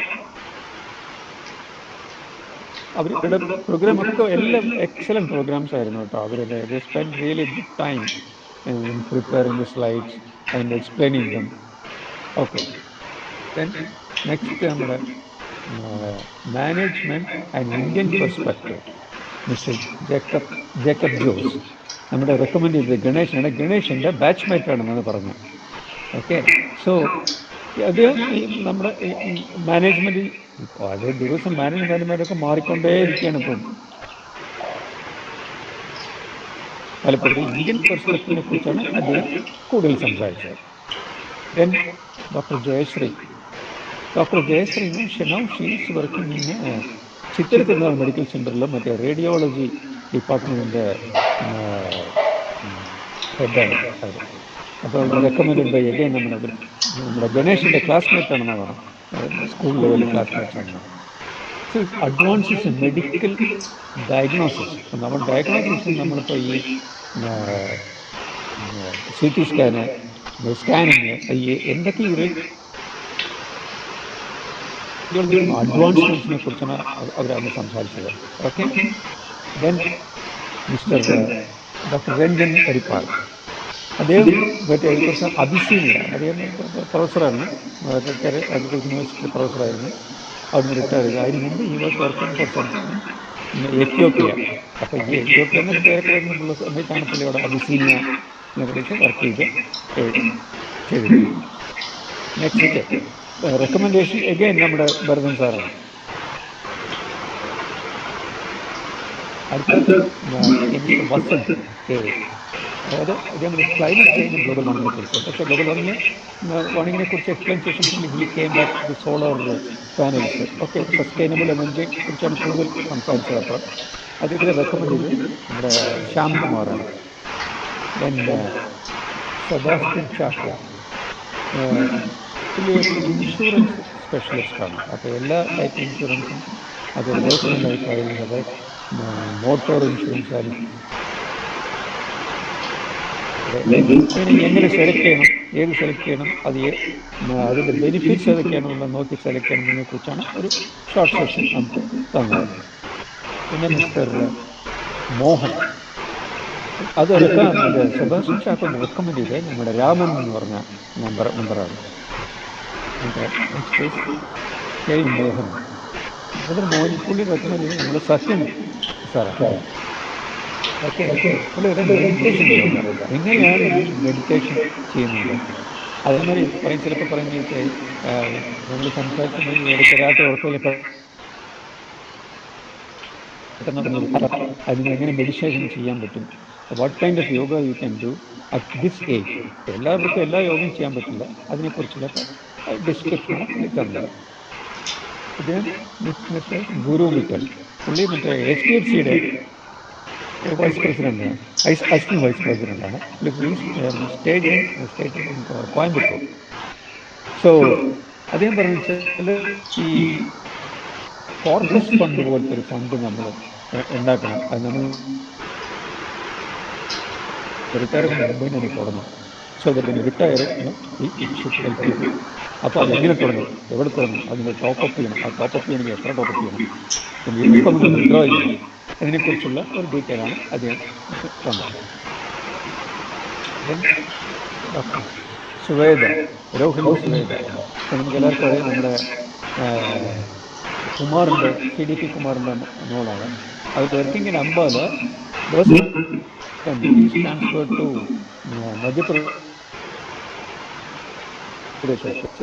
അവരുടെ പ്രോഗ്രാമൊക്കെ എല്ലാം എക്സലൻറ്റ് പ്രോഗ്രാംസ് ആയിരുന്നു കേട്ടോ. അവരുടെ spend really good time in preparing the slides and explaining them. Okay, then next നമ്മുടെ management and Indian perspective. Mister Jacob Jose നമ്മുടെ റെക്കമെൻഡ് ചെയ്തത് ഗണേഷിൻ്റെ ബാച്ച്മേറ്റ് ആണെന്നാണ് പറഞ്ഞത്. ഓക്കെ, സോ അദ്ദേഹം ഈ നമ്മുടെ മാനേജ്മെൻറ്റിൽ അതേ ദിവസം മാനേജ്മെൻറ്റുമാരൊക്കെ മാറിക്കൊണ്ടേയിരിക്കുകയാണ് ഇപ്പം. പലപ്പോഴും ഇന്ത്യൻ പെർസ്പെക്റ്റീവിനെ കുറിച്ചാണ് അദ്ദേഹം കൂടുതൽ സംസാരിച്ചത്. Then doctor Jayashree now she's working in Chithira Thirunal medical സെൻ്ററിൽ മറ്റേ റേഡിയോളജി ഡിപ്പാർട്ട്മെൻറ്റിൻ്റെ ഹെഡാണ് അവർ. അപ്പോൾ റെക്കമെൻഡ് ബൈ അഗൈൻ നമ്മുടെ ഗണേഷിൻ്റെ ക്ലാസ്മേറ്റ് ആണെന്നാണ് പറഞ്ഞത്, സ്കൂൾ ലെവലിൽ ക്ലാസ്മേറ്റ്സ് ആണ്. So advances in medical diagnosis. നമ്മൾ ഡയഗ്നോസിസ് നമ്മളിപ്പോൾ ഈ CT സ്കാനിങ് എന്തൊക്കെ അഡ്വാൻസ്മെൻറ്റ്സിനെ കുറിച്ചാണ് അവരന്ന് സംസാരിച്ചത്. Okay, then mister doctor Ranjan Parippal, അദ്ദേഹം മറ്റേ അബിസീനിയ, അദ്ദേഹം പ്രൊഫസറായിരുന്നു, അഗ്രികൾച്ചർ യൂണിവേഴ്സിറ്റി പ്രൊഫസറായിരുന്നു. അവിടുന്ന് റിട്ടയർ ചെയ്തു. അതിന് മുമ്പ് ഈ was working for something Ethiopia. അപ്പോൾ ഈ എത്യോപ്യ എന്നൊരു പേരൊക്കെ വരുന്നുള്ള സമയത്താണ് പുള്ളിയോടെ അബിസീനിയ കുറിച്ച് വർക്ക് ചെയ്തിരുന്നത്. നെക്സ്റ്റ് റെക്കമെൻഡേഷൻ എഗൈൻ നമ്മുടെ ഭരതൻ സാറാണ്. അടുത്തത് വസന്ത് കെ. അതായത് ഇതേപോലെ ക്ലൈമറ്റ് ചേഞ്ച് ഗ്ലോബൽ വാർമിങ്ങിനെ കുറിച്ച്. പക്ഷേ ഗ്ലോബൽ വാർമിങ്ങിനെ കുറിച്ച് എക്സ്പ്ലെയിൻ ചെയ്തിട്ടുണ്ടെങ്കിൽ he came back to solar panels. Okay, sustainable എനർജിയെ കുറിച്ചാണ് കൂടുതൽ സംസാരിച്ചത്. അപ്പോൾ അദ്ദേഹത്തെ റെക്കമെൻഡ് ചെയ്ത് നമ്മുടെ ശ്യാം കുമാറാണ്. ദെൻ സെബാസ്റ്റ്യൻ ചാക്കോ, പുള്ളി ഒരു ഇൻഷുറൻസ് സ്പെഷ്യലിസ്റ്റാണ്. അപ്പോൾ എല്ലാ ടൈപ്പ് ഇൻഷുറൻസും, അത് പേഴ്സണൽ ലൈഫായാലും അത് മോട്ടോർ ഇൻഷുറൻസ് ആയാലും എങ്ങനെ സെലക്ട് ചെയ്യണം, ഏത് സെലക്ട് ചെയ്യണം, അതിൻ്റെ ബെനിഫിറ്റ്സ് ഏതൊക്കെയാണെന്നുള്ള നോക്കി സെലക്ട് ചെയ്യണമെന്നതിനെ കുറിച്ചാണ് ഒരു ഷോർട്ട് സെഷൻ നമുക്ക് തന്നത്. പിന്നെ മിസ്റ്റർ മോഹൻ, അത് സെബാസ്റ്റ്യൻ ചാക്കോ റെക്കമെൻഡ് ചെയ്ത് നമ്മുടെ രാമൻ എന്ന് പറഞ്ഞ മെമ്പറാണ്. നെക്സ്റ്റ് കെ മോഹൻ, പുള്ളി റെക്കമെൻഡ് ചെയ്ത് നമ്മുടെ സത്യൻ സാറാണ്. ഓക്കെ, പുള്ളിയുടെ മെഡിറ്റേഷൻ ചെയ്യുന്നുണ്ട്. എങ്ങനെയാണ് മെഡിറ്റേഷൻ ചെയ്യുന്നത് അതേമാതിരി ചിലപ്പോൾ പറയുന്നത് നമ്മൾ സംസാരിച്ചിട്ടുണ്ടെങ്കിൽ ഇടയ്ക്ക് രാത്രി ഉറക്കമില്ല അതിന് എങ്ങനെ മെഡിറ്റേഷൻ ചെയ്യാൻ പറ്റും, what kind of yoga you can do at this age. എല്ലാവർക്കും എല്ലാ യോഗയും ചെയ്യാൻ പറ്റില്ല, അതിനെക്കുറിച്ചുള്ള ഡിസ്ക്രിപ്ഷനാണ് പുള്ളി തന്നത്. ഇത് മിസ്റ്റർ ഗുരു മിറ്റൽ, പുള്ളി മറ്റേ HDFCയുടെ വൈസ് പ്രസിഡൻ്റാണ്, അസിസ്റ്റന്റ് വൈസ് പ്രസിഡൻ്റാണ്. സ്റ്റേറ്റ് കോയമ്പത്തൂർ. സോ അദ്ദേഹം പറഞ്ഞു വെച്ചാൽ ഈ കോർപ്പസ് ഫണ്ട് പോലത്തെ ഒരു ഫണ്ട് നമ്മൾ ഉണ്ടാക്കണം. അത് നമ്മൾ റിട്ടയർമെൻറ്റ് മുമ്പ് തന്നെ തുടങ്ങും. സോ ദാറ്റ് റിട്ടയർ അപ്പോൾ അതെങ്ങനെ തുടങ്ങും, എവിടെ തുടങ്ങും, അതിന് ടോപ്പപ്പ് ചെയ്യണം. ആ ടോപ്പപ്പ് ചെയ്യണമെങ്കിൽ എത്ര ടോപ്പപ്പ് ചെയ്യണം, എപ്പോൾ നമുക്ക് വിഡ്രോ ചെയ്യണം, അതിനെക്കുറിച്ചുള്ള ഒരു ഡീറ്റെയിലാണ് അദ്ദേഹം തന്നത്. ഡോക്ടർ സുവേദ, രോഹിണി സുവേദ, നമുക്ക് എല്ലാവർക്കും അറിയാം, നമ്മുടെ കുമാറിൻ്റെ CDP കുമാറിൻ്റെ മോളാണ്. അത് working in Ambala, transfer to Madhya Pradesh.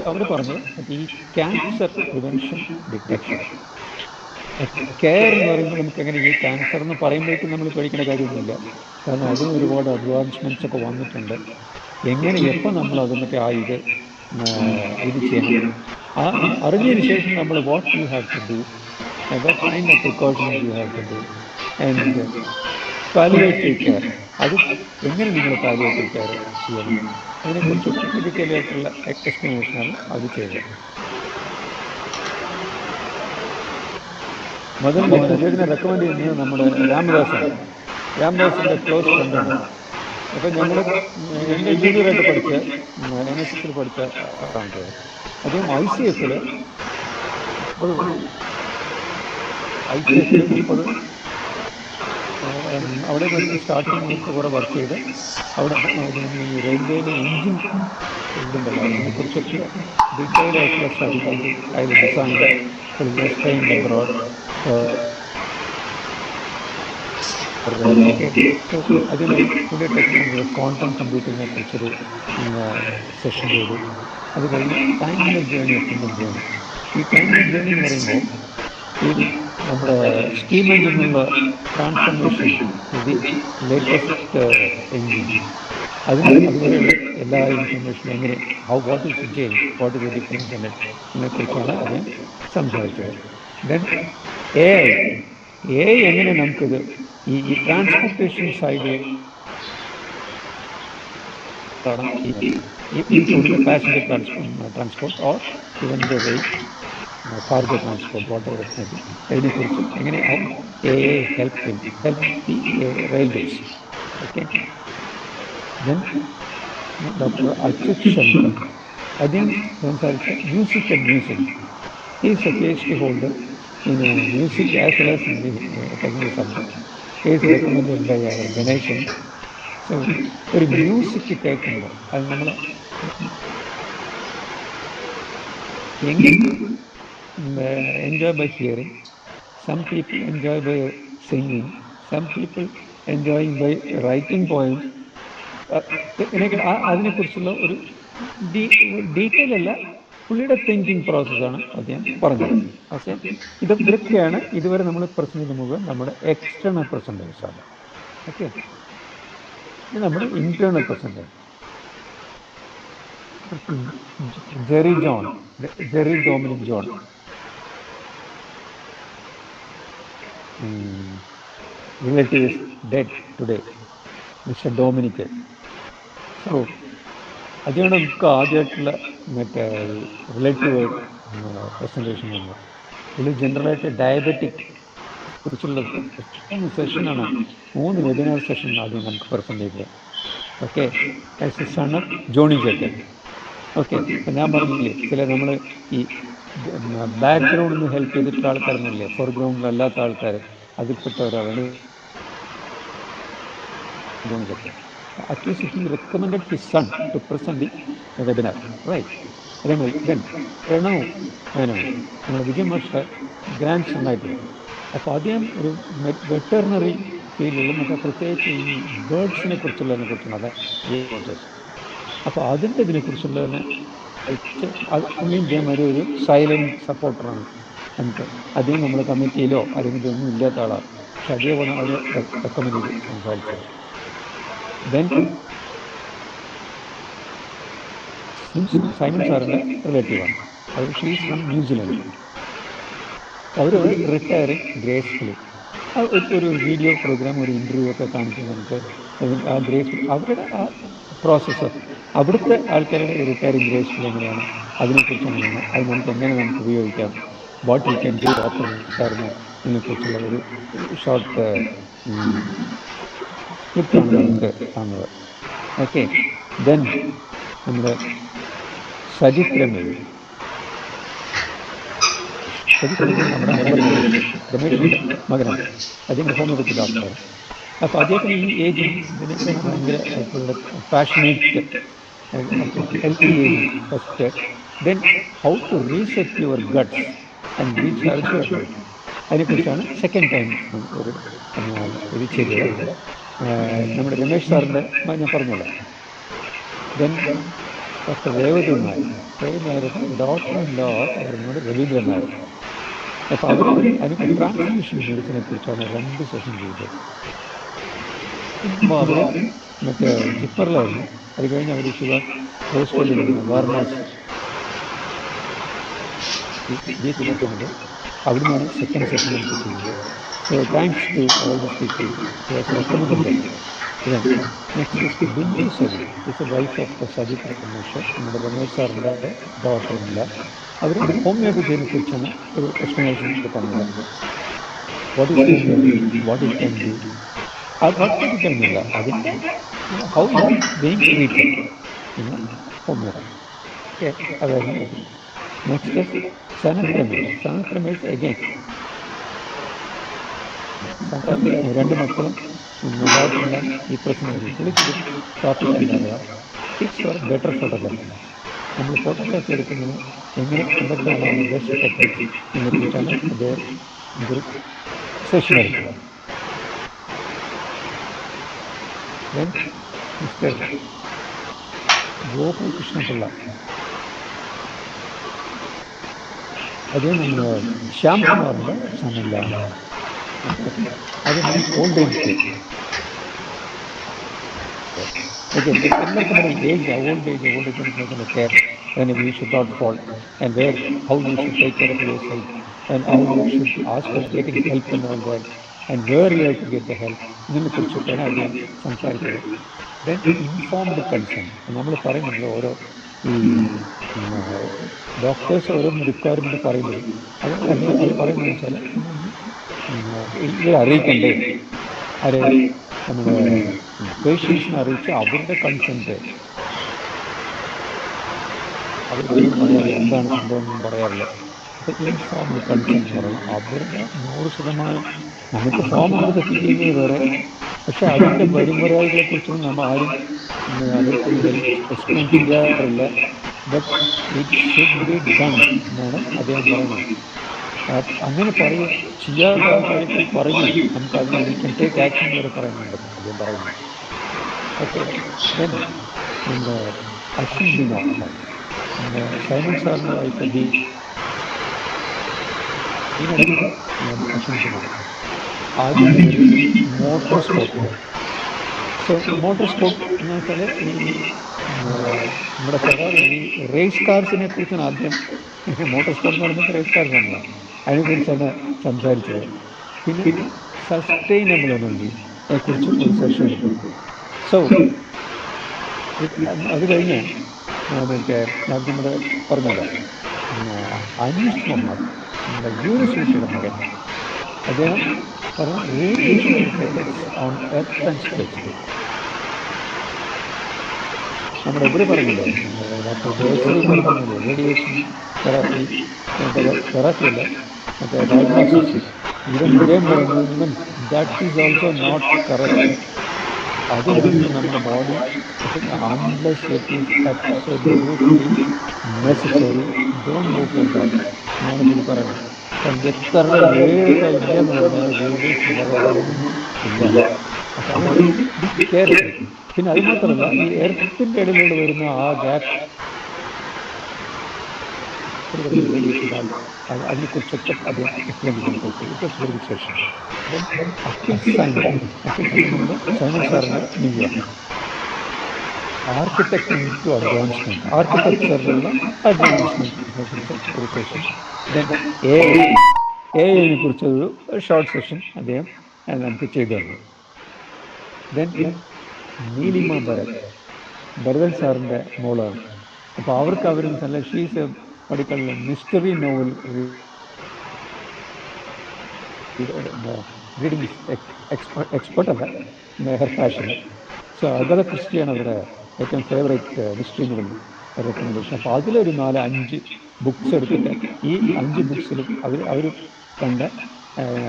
അവർ പറഞ്ഞത് ഈ ക്യാൻസർ പ്രിവെൻഷൻ ഡിറ്റക്ഷൻ കെയർ എന്ന് പറയുമ്പോൾ നമുക്ക് എങ്ങനെ ഈ ക്യാൻസർ എന്ന് പറയുമ്പോഴേക്കും നമ്മൾ പേടിക്കേണ്ട കാര്യമൊന്നുമില്ല. കാരണം അതിന് ഒരുപാട് അഡ്വാൻസ്മെൻറ്റ്സ് ഒക്കെ വന്നിട്ടുണ്ട്. എങ്ങനെ എപ്പോൾ നമ്മൾ അത് മറ്റേ ഇത് ചെയ്യണം, അറിഞ്ഞതിന് ശേഷം നമ്മൾ what you have to do, what kind of precautions you have to do, and palliative care, അത് എങ്ങനെ നിങ്ങൾ പാലിയേറ്റീവ് കെയർ ചെയ്യണം, അതിനെക്കുറിച്ചുള്ള ഡീറ്റെയിൽ ആയിട്ടുള്ള എക്സ്പ്ലനേഷനാണ് അത് ചെയ്തത്. മദൻ മോഹൻ, അദ്ദേഹത്തിനെ റെക്കമെൻഡ് ചെയ്യുന്നത് നമ്മുടെ രാംദാസിൻ്റെ ക്ലോസ് ഫ്രണ്ടാണ്. അപ്പം ഞങ്ങൾ എൻ്റെ ജൂനിയറായിട്ട് പഠിച്ച NSSൽ പഠിച്ച ആളാണ്. അദ്ദേഹം ICFൽ 30 അവിടെ സ്റ്റാർട്ടിങ് കുറേ വർക്ക് ചെയ്ത് അവിടെ ഈ റെയിൽവേയിലെ എൻജിൻ ഇതുണ്ടല്ലോ അതിനെക്കുറിച്ചൊക്കെ ഡീറ്റെയിൽഡ് ആയിട്ടുള്ള സ്റ്റഡി അതിൽ design trained abroad. Okay. So അതിൽ പുതിയ ടെക്നോളജി ക്വാണ്ടം കമ്പ്യൂട്ടിങ്ങിനെ കുറിച്ചൊരു സെഷൻ ചെയ്തു. അത് കഴിഞ്ഞ് timeless journey of human journey. ഈ ടൈംലെസ് ജേണി എന്ന് പറയുമ്പോൾ ഈ നമ്മുടെ സ്റ്റീം എഞ്ചിനുള്ള ട്രാൻസ്ഫോർമേഷൻ ദി ലേറ്റസ്റ്റ് എഞ്ചിൻ, അതുവരെയുള്ള എല്ലാ ഇൻഫർമേഷനും എങ്ങനെ what is change, what is the difference ഇതിനെ കുറിച്ചാണ് അദ്ദേഹം സംസാരിച്ചത്. ദെൻ എ ഐ എങ്ങനെ നമുക്കിത് ഈ ട്രാൻസ്പോർട്ടേഷൻ സൈഡിൽ including the passenger transport or even the rail, cargo transport, whatever it may be. അതിനെക്കുറിച്ചും എങ്ങനെ how AI help the railways. Okay. Then Dr. Achyut Shankar, അദ്ദേഹം സംസാരിച്ച music and museum. He is a PhD holder in music as well as in the technical subject. He is recommended by Ganeshan. So ഒരു music കേൾക്കുമ്പോൾ അത് നമ്മൾ enjoy by hearing, some people enjoy by singing, some people enjoying by writing poems. അതിനെക്കുറിച്ചുള്ള ഒരു detail അല്ല, പുള്ളിയുടെ thinking പ്രോസസ്സാണ് അദ്ദേഹം പറഞ്ഞത്. ഓക്കെ. ഇതൊക്കെയാണ് ഇതുവരെ നമ്മൾ പ്രസൻറ്റ് മുഴുവൻ നമ്മുടെ എക്സ്റ്റേണൽ പ്രസൻറ്റേഴ്സാണ്. ഓക്കെ. ഇത് നമ്മുടെ internal പ്രസൻറ്റേഴ്സ്. Jerry Dominic John. Relative is dead today, Mr. Dominic. So അതിനാണ് നമുക്ക് ആദ്യമായിട്ടുള്ള മറ്റേ റിലേറ്റീവ് പ്രസൻറ്റേഷൻ വന്നത്. ഇതിൽ ജനറലായിട്ട് ഡയബറ്റിക് കുറിച്ചുള്ള സെഷനാണ്. 3 വെബിനാർ സെഷൻ ആദ്യം നമുക്ക് പ്രസൻറ്റ് ചെയ്തത്. Okay. As a son of Johnny ജേക്കൻ. ഓക്കെ. അപ്പം ഞാൻ പറഞ്ഞില്ലേ, ചില നമ്മൾ ഈ ബാക്ക്ഗ്രൗണ്ടിൽ നിന്ന് ഹെൽപ്പ് ചെയ്തിട്ടുള്ള ആൾക്കാരൊന്നുമില്ലേ, ഫോർഗ്രൗണ്ടിലല്ലാത്ത ആൾക്കാർ, അതിൽപ്പെട്ട ഒരാളാണ് Johnny ജേക്കൻ. At least he recommended his son to present the webinar, right? Then Pranav Menon, നമ്മുടെ വിജയ് മാസ്റ്റർ ഗ്രാൻഡ് സൺ ആയിട്ടുള്ള. അപ്പോൾ അദ്ദേഹം ഒരു വെറ്ററിനറി ഫീൽഡിലും ഒക്കെ പ്രത്യേകിച്ച് ഈ ബേർഡ്സിനെ കുറിച്ചുള്ളതിനെ കുറിച്ചാണ് അത്. അപ്പോൾ അതിൻ്റെ ഇതിനെക്കുറിച്ചുള്ളതിനെ പുള്ളിയും ഇതേമാതിരി ഒരു സൈലൻറ്റ് സപ്പോർട്ടറാണ് നമുക്ക്. അദ്ദേഹം നമ്മുടെ കമ്മിറ്റിയിലോ അല്ലെങ്കിൽ ഒന്നും ഇല്ലാത്ത ആളാണ്, പക്ഷെ അതേപോലെ അവർ റെക്കമെൻഡ് ചെയ്ത് സംസാരിച്ചത്. ദെൻ സൈമൺ സാറിൻ്റെ റിലേറ്റീവാണ്, അവർ ഷീസ് ഫ്രം ന്യൂസിലൻഡ്. അവർ റിട്ടയറിങ് ഗ്രേസ്ഫുള്ളി ഒരു വീഡിയോ പ്രോഗ്രാം, ഒരു ഇൻ്റർവ്യൂ ഒക്കെ കാണിച്ച് നമുക്ക് ആ ഗ്രേസ്ഫുൾ അവരുടെ ആ പ്രോസസ്സ്, അവിടുത്തെ ആൾക്കാരുടെ റിട്ടയറിങ് ഗ്രേസ്ഫുൾ എങ്ങനെയാണ്, അതിനെക്കുറിച്ച് എങ്ങനെയാണ്, അത് നമുക്ക് ഉപയോഗിക്കാം, what you can do after retirement, ഇതിനെക്കുറിച്ചുള്ള ഒരു ഷോർട്ട് ക്ലിപ്പാണ് നമുക്ക് കാണുന്നത്. ഓക്കെ. ദെൻ നമ്മുടെ സജിത് രമേശ് നമ്മുടെ മെമ്പർ രമേഷിൻ്റെ മകനാണ്. അദ്ദേഹം ഹോമിയോപ്പതി ഡോക്ടറാണ്. അപ്പോൾ അദ്ദേഹത്തിന് ഈ ഏജിങ് ഇതിനൊക്കെ ഭയങ്കര passionate, healthy ageing first. Then how to reset your guts and recharge your health, അതിനെക്കുറിച്ചാണ് സെക്കൻഡ് ടൈം ഒരു ഇത് ചെയ്തത്. നമ്മുടെ രമേശ് സാറിൻ്റെ ഞാൻ പറഞ്ഞല്ലോ. ദെൻ doctor Revathi Nair, doctor in law അവരുടെ രവീന്ദ്രൻ നായർ. അപ്പോൾ അവർ അതിന് ട്രാൻസ്മിഷൻ മെഡിസിനെ കുറിച്ചാണ് 2 സെഷൻ ചെയ്തത്. അപ്പോൾ അവർ മറ്റേ ജിപ്പറിലായിരുന്നു. അത് കഴിഞ്ഞ് അവർ ഓസ്ട്രേലിയയിൽ വാർമാസ് ണ്ട്, അവിടെ നിന്നാണ് സെക്കൻഡ് സെഷൻ നമുക്ക് ചെയ്തത്. So thanks to all the people who has recommended. Next is Bindu Saji, is a wife of Sajith Ramesh, നമ്മുടെ രമേശ് സാറിൻ്റെ ഡോക്ടറില്ല. അവർ ഹോമിയോപ്പതിയെ കുറിച്ചാണ് ഒരു എക്സ്പ്ലനേഷൻ തന്നത്. What is homoeopathy, what it can do, അതൊക്കെയില്ല, അതിൻ്റെ how being treated homoeopathy. Okay. അതായത് നെക്സ്റ്റ് സനത് രമേശ് അഗൈൻ. 2 മക്കളും ഡോക്ടറെല്ലാം ഈ പ്രശ്നം വിളിച്ചത് ടോപ്പിക് എന്താ ടിപ്സ് ഫോർ ബെറ്റർ ഫോട്ടോഗ്രാഫി. നമ്മൾ ഫോട്ടോഗ്രാഫി എടുക്കുന്നതിന് എങ്ങനെ എന്തൊക്കെയാണ് ബെസ്റ്റ് ടെക്നിക്സ് ഇതിനെക്കുറിച്ചാണ് അദ്ദേഹം ഒരു സെഷൻ എടുത്തത്. ദെൻ മിസ്റ്റർ ഗോപാലകൃഷ്ണപിള്ള, അത് നമ്മുടെ ശ്യാം കുമാറിൻ്റെ സണ്ണിലാണ്. അത് ഓൾഡ് ഏജ് കെയർ. ഓക്കെ, എല്ലാവർക്കും പറയും age old age care, and we should not fall, and where how you should take care of yourself, and how you should ask for getting help and all that, and where you have to get the help. ഇതിനെ കുറിച്ചൊക്കെയാണ് അദ്ദേഹം സംസാരിച്ചത്. Then informed consent, നമ്മൾ പറയുന്നുണ്ടല്ലോ ഓരോ ഈ doctors ഓരോ requirement പറയുമ്പോൾ അത് പറയുന്നത് വെച്ചാൽ ഇവരെ അറിയിക്കണ്ടേ, അത് നമ്മുടെ പേഷ്യൻസിനെ അറിയിച്ച് അവരുടെ കൺസെൻറ്റ് അവർ പറയാറില്ല, എന്താണ് സംഭവം എന്നും പറയാറില്ല. അപ്പോൾ ഇൻഫോംഡ് കൺസെൻറ്റ് എന്ന് പറയും. അവരുടെ 100% നമുക്ക് ഫോം കൊടുത്ത് ഫിൽ ചെയ്യുന്നത് വേറെ, പക്ഷെ അതിൻ്റെ വരുംവരായികളെക്കുറിച്ചൊന്നും നമ്മൾ ആരും അവർക്ക് എക്സ്പ്ലെയിൻ ചെയ്യാറില്ല. But it should be done എന്നാണ് അദ്ദേഹം പറയുന്നത്. അങ്ങനെ ചെയ്യാത്ത ആൾക്കാർക്ക് പറയും, നമുക്ക് അതിന് വി ക്യാൻ ടേക്ക് ആക്ഷൻ വരെ പറയുന്നുണ്ടെന്ന് അദ്ദേഹം പറയുന്നുണ്ട്. ഓക്കെ, ദെൻ നമ്മുടെ അശ്വിൻ ബിനോയ്, നമ്മുടെ സൈമൺ സാറിൻ്റെ വൈഫ് അശ്വിൻ കുമാർ, ആദ്യം motor sport. So motor sport എന്ന് വെച്ചാൽ ഈ നമ്മുടെ ഫെറാറി ഈ റേസ് കാർസിനെ കുറിച്ചാണ് ആദ്യം. മോട്ടോർ സ്പോർട്ട് എന്ന് പറയുമ്പോൾ റേസ് കാർസ് ആണല്ലോ, അതിനെക്കുറിച്ചാണ് സംസാരിച്ചത്. പിന്നെ സസ്റ്റൈനബിൾ എനർജിയെ കുറിച്ചും ഒരു സെഷൻ എടുത്തു. സോ അത് കഴിഞ്ഞ് മറ്റേ നമ്മുടെ പറഞ്ഞല്ലോ അനീഷ് മുഹമ്മദ്, നമ്മുടെ യൂണിവേഴ്സിറ്റിയുടെ മകൻ, അദ്ദേഹം പറഞ്ഞു radiation effects on earth and space. നമ്മുടെ ഇവർ പറഞ്ഞല്ലോ, ഡോക്ടർ ജയശ്രീ പറഞ്ഞല്ലോ, റേഡിയേഷൻ തെറാപ്പി അല്ല, മറ്റേ ഡയഗ്നോസിസ്. ഇദ്ദേഹം പറയുന്നത് even that is also not correct. അതിനകത്ത് നമ്മുടെ body unless it is absolutely necessary don't go for that എന്നാണ് പുള്ളി പറയുന്നത്. കാരണം എത്ര ഏതൊക്കെ ഇല്ലെന്ന് പറഞ്ഞാൽ റേഡിയേഷൻ ഇല്ലാതെ ഒന്നും ഇല്ല. അപ്പം അതുകൊണ്ട് ബി കെയർഫുൾ. പിന്നെ അത് മാത്രമല്ല, ഈ എർത്തിൻ്റെ ഇടയിലൂടെ വരുന്ന ആ ഗ്യാപ്പ് റേഡിയേഷൻ അതിനെക്കുറിച്ചൊക്കെ അദ്ദേഹം എക്സ്പ്ലെയിൻ ചെയ്ത് കൊടുത്തു. It was very good session. Akhil Simon നമ്മുടെ സൈമൺ സാറിൻ്റെ ന്യൂയോർക്ക്, ആർക്കിടെക്ട് ടു അഡ്വാൻസ്മെൻറ്റ്, ആർക്കിടെക്ചറിലുള്ള അഡ്വാൻസ്മെൻറ്റിനെ കുറിച്ച് ഒരു സെഷൻ. ദെൻ എഐനെ കുറിച്ചൊരു ഷോർട്ട് സെഷൻ അദ്ദേഹം നമുക്ക് ചെയ്തു തന്നു. ദെൻ നീലിമ ഭരതൻ സാറിൻ്റെ മോളാണ്. അപ്പോൾ അവർ നല്ല ഷീസ് പഠിക്കൽ മിസ്റ്ററി നോവൽ റീഡിങ് എക്സ്പെർട്ട് അല്ല, ഹെർ പാഷൻ. സോ അഗത ക്രിസ്റ്റിയാണ് അവരുടെ ഏറ്റവും ഫേവറേറ്റ് മിസ്റ്ററി നോവൽ റെക്കമെൻഡേഷൻ. അപ്പോൾ അതിലൊരു 4-5 ബുക്സ് എടുത്തിട്ട് ഈ 5 ബുക്സിലും അവർ കണ്ട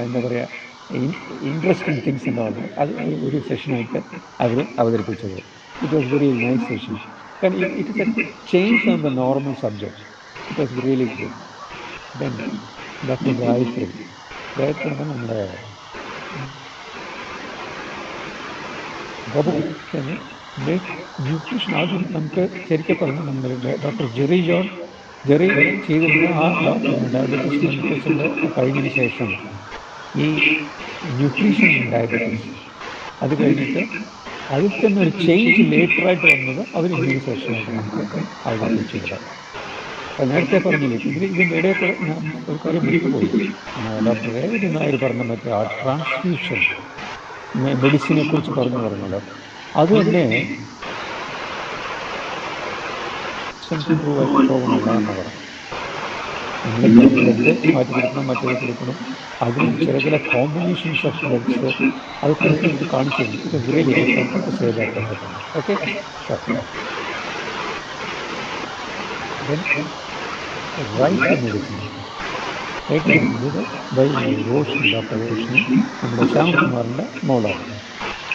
എന്താ പറയുക ഇൻട്രസ്റ്റിംഗ് തിങ്സ് ഉണ്ടാവുന്നത് അത് ഒരു സെഷനായിട്ട് അവർ അവതരിപ്പിച്ചത്. It was very nice session. കാരണം it is a change on the normal subject. It was really good. Then doctor Gayathri നമ്മുടെ ഗോപകൃഷ്ണന് ന്യൂട്രീഷൻ ആദ്യം നമുക്ക് ശരിക്കും പറഞ്ഞു നമ്മളുടെ ഡോക്ടർ ജെറി ചെയ്തിരുന്ന ആ ഡയബറ്റീസ് മെഡിക്കേഷൻ്റെ കഴിഞ്ഞതിന് ശേഷം ഈ ന്യൂട്രീഷൻ ഡയബറ്റീസ് അത് കഴിഞ്ഞിട്ട് അതിൽ തന്നെ ഒരു ചേഞ്ച് ലേറ്ററായിട്ട് വന്നത് അവർ ഇന്നൊരു സെഷനായിട്ട് നമുക്ക് അവതരിപ്പിച്ചിട്ടുണ്ട്. അപ്പോൾ നേരത്തെ പറഞ്ഞില്ലേ, ഇതിൻ്റെ ഇടയിൽ കൂടെ ഞാൻ ഒരു കാര്യം വിട്ടുപോയി. ഡോക്ടർ രേവതി നായർ പറഞ്ഞ മറ്റേ ആ ട്രാൻസ്ഫ്യൂഷൻ മെഡിസിനെ കുറിച്ച് പറഞ്ഞല്ലോ, അത് തന്നെ പോകുന്നില്ല എന്ന് പറഞ്ഞു. നമ്മൾ ബ്ലഡ് മാറ്റി കൊടുക്കണം, മറ്റേത് കൊടുക്കണം, അതിന് ചില കോമ്പിനേഷൻസ് ഓഫ് ബ്ലഡ്സ് അതൊക്കെ നമുക്ക് കാണിച്ചു തരും. ഇത് really I to say that. Okay, right medicine by Roshini, doctor Roshini, നമ്മുടെ ശ്യാംകുമാറിൻ്റെ മോളാണ്.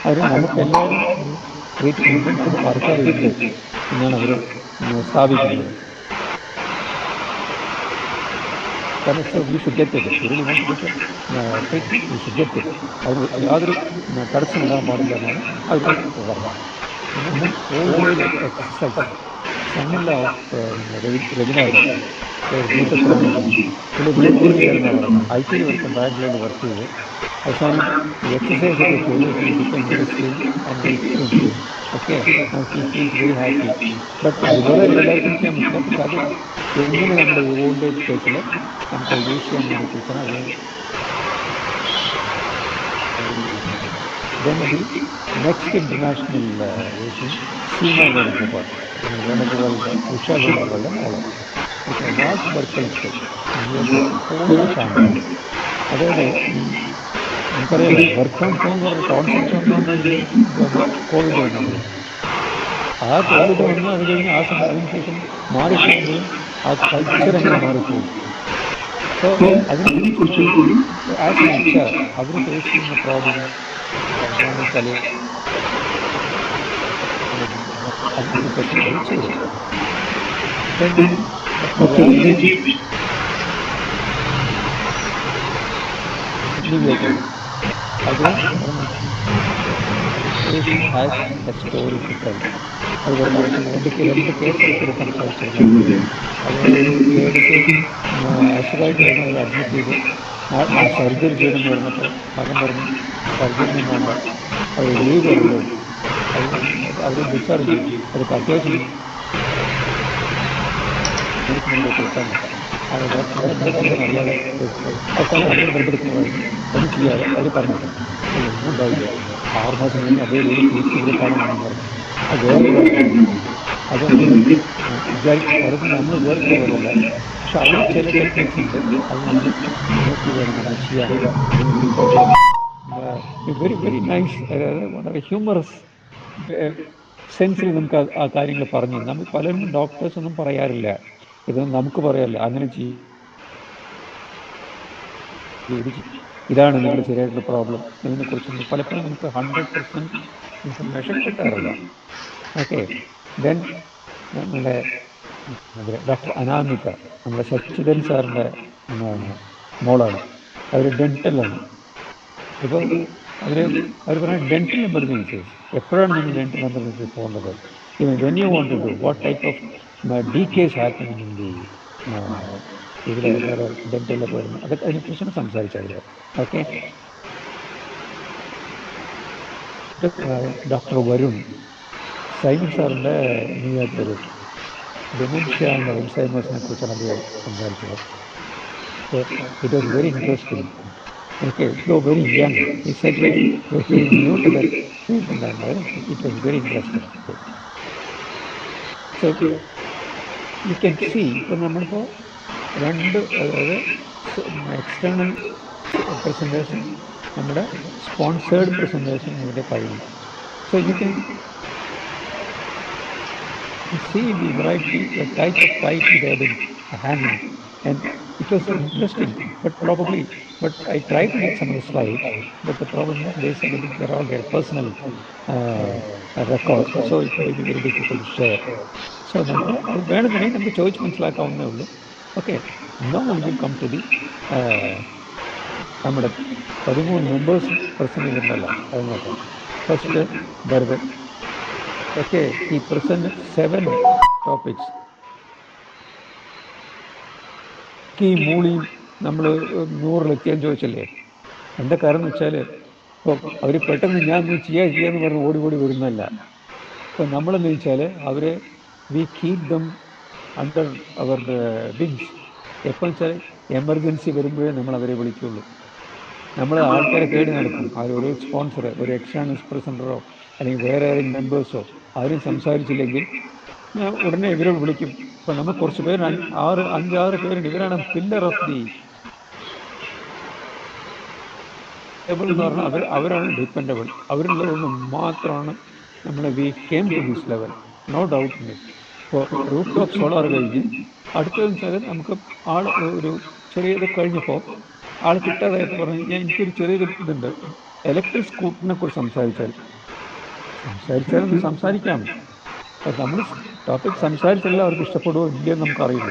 അവർ നമുക്കെല്ലാവരും ട്രീറ്റ്മെൻറ്റും ആൾക്കാരുണ്ട് എന്നാണ് അവർ സ്ഥാപിക്കുന്നത്. കാരണം so you should get it. You really want to get treatment, you should get it. അതിന് യാതൊരു തടസ്സം ഉണ്ടാകാൻ പാടില്ല എന്നാണ് അവർ പറഞ്ഞത്. പിന്നെ ഓൾ ഡേ എക്സസൈസ്. സണ്ണില്ല രഘുനാഥൻ, ബ്യൂട്ടോക്രാനജി, പുള്ളി വെയിറ്റ് ചെയ്യാനെന്നാണ് പറയുന്നത്. IT വർഷം ബാംഗ്ലൂരിൽ വർക്ക് ചെയ്ത് അവസാനം ഈ എക്സസൈസ് ഒക്കെ ചെയ്ത് he become very slim and very thin. Okay, he feels very happy. But അതുപോലെ എല്ലാവർക്കും ചെയ്യാൻ പറ്റില്ല. പക്ഷെ അത് എങ്ങനെ നമ്മുടെ ഈ ഓൾഡ് ഏജ് കേസിൽ നമുക്കത് യൂസ് ചെയ്യാമെന്നതിനെ കുറിച്ചാണ് അത്. Then the next international Asian, Seema Venugopal, വേണുഗോപാലിൻ്റെ Usha വേണുഗോപാലിൻ്റെ മോള്. വാട്ട് ബർക്കിൾസ് ഹോൾ ഫാമിലി. അതായത് ഈ നമുക്കറിയാലോ വർക്ക് ഫ്രം ഹോം എന്ന് പറഞ്ഞ കോൺസെപ്റ്റ് വന്നാണ് കോവിഡ് വന്നത്. ആ കോവിഡ് വന്ന് അത് കഴിഞ്ഞ് അതിനുശേഷം മാറിപ്പോകുമ്പോഴും ആ കൾച്ചർ എങ്ങനെ മാറിപ്പോകും. സോ അതിനെക്കുറിച്ച് ആസ് എൻ HR അവർ ഫേസ് ചെയ്യുന്ന പ്രോബ്ലം എന്താണെന്ന് വെച്ചാൽ അതിനെക്കുറിച്ചൊക്കെ അവർ ചെയ്തു. അത് has a story to tell. അത് പറഞ്ഞു രണ്ട് കേസുകൾ സംസാരിച്ചിരുന്നു. അത് ഒരു ലേഡിക്ക് അസുഖമായിട്ട് അവർ അഡ്മിറ്റ് ചെയ്ത് സർജറി ചെയ്തെന്ന് പറഞ്ഞപ്പോൾ മകൻ പറഞ്ഞു സർജറി വേണ്ട, അവർ ലീവ് തരല്ലോ, അവർ ഡിസ്ചാർജ് ചെയ്യും, അതൊക്കെ അത്യാവശ്യം മെഡിസിനൊക്കെ കൊടുത്താൽ അത് ഡോക്ടർ എന്താ ചെയ്യുന്ന അറിയാതെ അവസാനം അവരുടെ നിർബന്ധമായി ഒന്നും ചെയ്യാതെ അവർ പറഞ്ഞിട്ടുണ്ട്. ഒന്നും ഉണ്ടാവില്ല, 6 മാസം കഴിഞ്ഞ് അതേ ലേഡി തിരിച്ച് ഇവിടെ കാണുമെന്ന് പറഞ്ഞു. അത് വേറെ അത് പലതും നമ്മൾ വിചാരിക്കുന്ന പോലെയല്ല. പക്ഷെ അവർ ചില ടെക്നിക്സ് ഉണ്ട്, അത് നമ്മൾ നോക്കി വേണം നമ്മൾ ചെയ്യാൻ. അതിനെക്കുറിച്ച് അദ്ദേഹം വെരി വെരി നൈസ്, അതായത് വളരെ ഹ്യൂമറസ് സെൻസിൽ നമുക്ക് ആ കാര്യങ്ങൾ പറഞ്ഞു. നമ്മൾ പലരും ഡോക്ടേഴ്സ് ഒന്നും പറയാറില്ല, ഇത് നമുക്ക് പറയാറില്ല അങ്ങനെ ചെയ്യും, ഇതാണ് നിങ്ങളുടെ ശരിയായിട്ടുള്ള പ്രോബ്ലം. ഇതിനെക്കുറിച്ചൊന്നും പലപ്പോഴും നമുക്ക് 100% ഇൻഫർമേഷൻ കിട്ടാറില്ല. ഓക്കെ, ദെൻ നമ്മുടെ ഡോക്ടർ അനാമിക, നമ്മുടെ ശശിധരൻ സാറിൻ്റെ മോളാണ്. അവർ ഡെൻറ്റലാണ്. ഇപ്പോൾ അവർ പറയുന്നത് ഡെൻറ്റൽ എമർജൻസീസ് എപ്പോഴാണ് നിങ്ങൾ ഡെൻറ്റൽ എമർജൻസീസ് പോകേണ്ടത്, when you want to do what type of decays happening in the ഇവിടെ വേറെ ഡെൻറ്റലിലൊക്കെ വരുന്നു, അതൊക്കെ അതിനെക്കുറിച്ചാണ് സംസാരിച്ചത്. ഓക്കെ, ഡോക്ടർ വരുൺ, സൈമൺ സാറിൻ്റെ ന്യൂയോർക്കിൽ ഡിമെൻഷ്യ ആൻഡ് അൽസൈമേഴ്സിനെ കുറിച്ചാണ് അദ്ദേഹം സംസാരിച്ചത്. So it was very interesting. Okay, though very young, he said he is new to that field, and it was very interesting. So you can see, ഇപ്പോൾ നമ്മളിപ്പോൾ അതായത് external presentation, നമ്മുടെ sponsored presentation ഇവിടെ കഴിഞ്ഞു. So you can see the variety, the type of title they have been handling, and it was interesting. But I tried to get some of the slides, but the problem is they said they're all their personal records, so it will be very difficult to share. So അത് വേണമെന്നുണ്ടെങ്കിൽ നമുക്ക് ചോദിച്ച് മനസ്സിലാക്കാവുന്നേ ഉള്ളൂ. Okay, now we will come to the നമ്മുടെ 13 members present ചെയ്തിട്ടുണ്ടല്ലോ, അത് നോക്കാം. First Bharathan. Okay, he presented 7 topics. ഈ മൂളിയും നമ്മൾ 100 ചോദിച്ചല്ലേ, എന്താ കാരണം എന്ന് വെച്ചാൽ ഇപ്പോൾ അവർ പെട്ടെന്ന് ഞാൻ ചെയ്യാന്ന് പറഞ്ഞ് ഓടി വരുന്നതല്ല. ഇപ്പോൾ നമ്മളെന്ന് വെച്ചാൽ അവരെ we keep them under our wings. എപ്പോൾ വെച്ചാൽ എമർജൻസി വരുമ്പോഴേ നമ്മൾ അവരെ വിളിക്കുള്ളൂ. നമ്മൾ ആൾക്കാരെ തേടി നടക്കും. ഒരു സ്പോൺസർ, ഒരു എക്സ്റ്റേണൽ പ്രസൻറ്ററോ അല്ലെങ്കിൽ വേറെ ഏതെങ്കിലും മെമ്പേഴ്സോ ആരും സംസാരിച്ചില്ലെങ്കിൽ ഞാൻ ഉടനെ ഇവരെ വിളിക്കും. ഇപ്പം നമ്മൾ കുറച്ച് പേര് 5-6 പേരുണ്ട്, ഇവരാണ് പില്ലർ ഓഫ് ദി ടേബിൾ എന്ന് പറഞ്ഞാൽ അവരാണ് ഡിപ്പെൻഡബിൾ. അവരുള്ളതുകൊണ്ട് മാത്രമാണ് നമ്മൾ we came to this level, no doubt in it. ഇപ്പോൾ റൂഫ് ടോപ്പ് സോളാർ കഴിഞ്ഞ് അടുത്തതെന്ന് വെച്ചാൽ നമുക്ക് ഒരു ചെറിയത് കഴിഞ്ഞപ്പോൾ ആൾ കിട്ടാതായിട്ട് പറഞ്ഞു, എനിക്കൊരു ചെറിയൊരു ഇതുണ്ട്, ഇലക്ട്രിക് സ്കൂട്ടറിനെ കുറിച്ച് സംസാരിച്ചാലും സംസാരിക്കാം. നമ്മൾ ടോപ്പിക് സംസാരിച്ചെല്ലാം അവർക്ക് ഇഷ്ടപ്പെടുമോ ഇല്ലയെന്ന് നമുക്കറിയില്ല.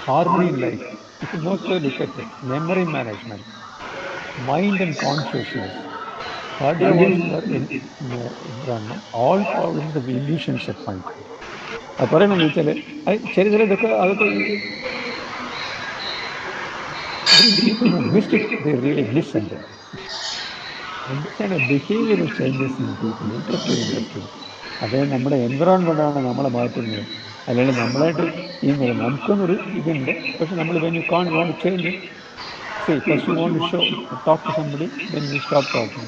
harmony in life. If you look at it, memory management, mind and consciousness, cardiovascular environment, all problems of illusions at mind. അത് പറയണമെന്ന് വെച്ചാൽ ചില അതൊക്കെ people who missed it, they really missed something. Understand the behavioral changes in people. Interesting. അത് നമ്മുടെ എൻവറോൺമെൻ്റാണ് നമ്മളെ മാറ്റുന്നത്, അല്ലെങ്കിൽ നമ്മളായിട്ട് ചെയ്യുന്നത്. നമുക്കൊന്നൊരു ഇതുണ്ട്, പക്ഷെ നമ്മൾ when you can't want to change it, say first you want to talk to somebody, then you stop talking,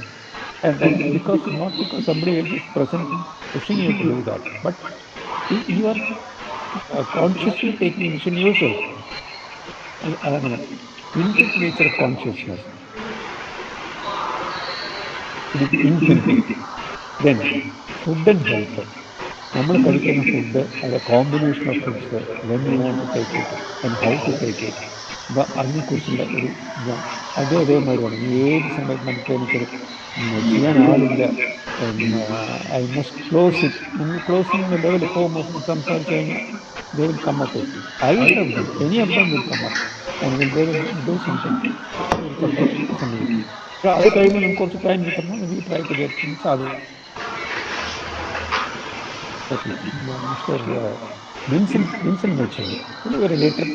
and that is because not because somebody else is present pushing you to do that, but you are consciously taking initiative yourself. അതങ്ങനെ infinite nature of consciousness. It is infinity. Then food and health. നമ്മൾ കഴിക്കുന്ന food, അത് combination of foods, when you want to take it and how to take it, അപ്പോൾ അതിനെക്കുറിച്ചുള്ള ഒരു ഇതാണ്. അതേമാതിരിയാണ് ഏത് സമയത്ത് എനിക്കൊരു ചെയ്യാൻ ആളില്ല, ഐ മസ്റ്റ് ക്ലോസ് ഇറ്റ്. നിങ്ങൾ ക്ലോസിംഗ് ലെവൽ പോകുമ്പോൾ സംസാരിച്ച് കഴിഞ്ഞാൽ they will come up with either of them, any of them will come up and they will do something. അത് കഴിയുമ്പോൾ നമുക്ക് കുറച്ച് ടൈം കിട്ടുമ്പോൾ we try to get things അത് മിസ്റ്റർ വിൻസെൻ്റ് മെച്ചൽ പുള്ളി ഒരു ലേറ്റർ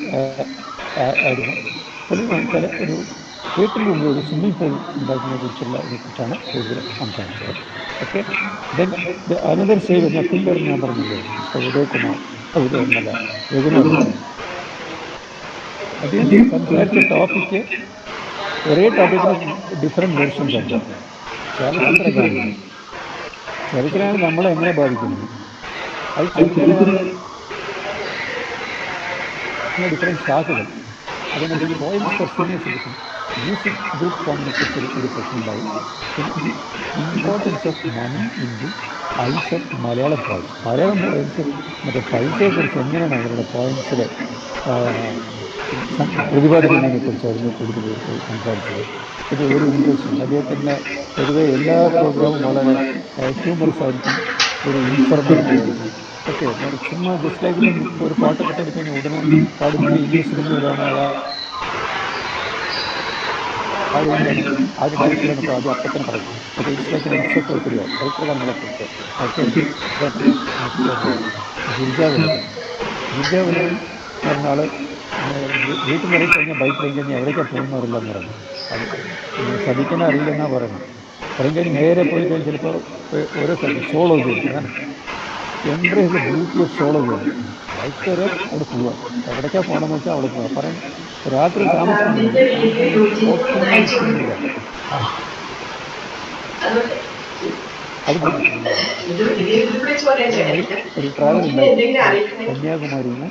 ആയിരുന്നു. പുള്ളി വെച്ചാൽ ഒരു വീട്ടിൻ്റെ മുമ്പ് ഒരു സ്വിമ്മിംഗ് പൂൾ ഉണ്ടാക്കുന്നതിനെ കുറിച്ചാണ് കൂടുതൽ സംസാരിച്ചത്. Okay, then another save pillar ഞാൻ പറഞ്ഞില്ലേ, മിസ്റ്റർ ഉദയകുമാർ രഘുനാഥ്, അദ്ദേഹം സംസാരിച്ച ടോപ്പിക്ക് ഒരേ ടോപ്പിക്കിന് ഡിഫറെൻറ്റ് വേർഷൻസ് ഉണ്ട്. ചരിത്രമാണ് നമ്മളെ എങ്ങനെ ബാധിക്കുന്നത്, അത് ഡിഫറെൻറ്റ് ശാഖകൾ. അതിനകത്ത് points for senior citizen, music group ഫോമിനെ കുറിച്ച് ഒരു സെഷൻ ഉണ്ടായി. പിന്നെ importance of money in the eyes of Malayalam points. Malayalam points മറ്റേ പൈസയെക്കുറിച്ച് എങ്ങനെയാണ് അവരുടെ പോയിന്റ്സിൽ പ്രതിപാദിക്കുന്നതിനെ കുറിച്ചായിരുന്നു കൂടുതൽ സംസാരിച്ചത്. ഇത് ഒരു ഇൻട്രസ്റ്റിംഗ്. അദ്ദേഹത്തിൻ്റെ പൊതുവെ എല്ലാ പ്രോഗ്രാമും വളരെ ഹ്യൂമറസ് ആയിരിക്കും, ഒരു ഇൻഫോർമേറ്റീവ് ആയിരിക്കും. ഓക്കെ, ചുമ്മാ ജസ്റ്റ് ലൈക്ക് ഒരു പാട്ടൊക്കെ പാടിക്കഴിഞ്ഞാൽ ഉടനെ പാടുന്നത് ഇംഗ്ലീഷ് സിനിമയിലാണ്, ആദ്യ ഡയറക്ടറിനൊക്കെ ആദ്യം അപ്പത്തന്നെ പറയും. ഓക്കെ, ഇറ്റ്സ് ലൈക്ക് എൻസൈക്ലോപീഡിയ ചരിത്രകാരങ്ങളെക്കുറിച്ച്. ഓക്കെ, ഗിരിജാവല്ലഭൻ പറഞ്ഞ ആൾ വീട്ടിൽ ഇറങ്ങി കഴിഞ്ഞാൽ ബൈക്കിൽ ഇറങ്ങി കഴിഞ്ഞാൽ എവിടേക്കാണ് പോകുന്ന അറിയില്ല എന്ന് പറഞ്ഞു. അത് സദിക്കാൻ അറിയില്ലെന്നാണ് പറയുന്നത്. ഇറങ്ങി കഴിഞ്ഞ് നേരെ പോയി കഴിഞ്ഞാൽ ചിലപ്പോൾ ഓരോ സ്ഥലത്ത് സോളോ ജേണി. അതാണ് entry the beauty of solo journey. Bike കയറുക, അവിടെ പോവുക, എവിടേക്കാണ് പോകണമെന്ന് വെച്ചാൽ അവിടെ പോവുക. പറയുന്നത് രാത്രി താമസിക്കുന്നില്ല, അത് ഒരു ട്രാവൽ ഉണ്ടായി. കന്യാകുമാരിയിൽ നിന്ന്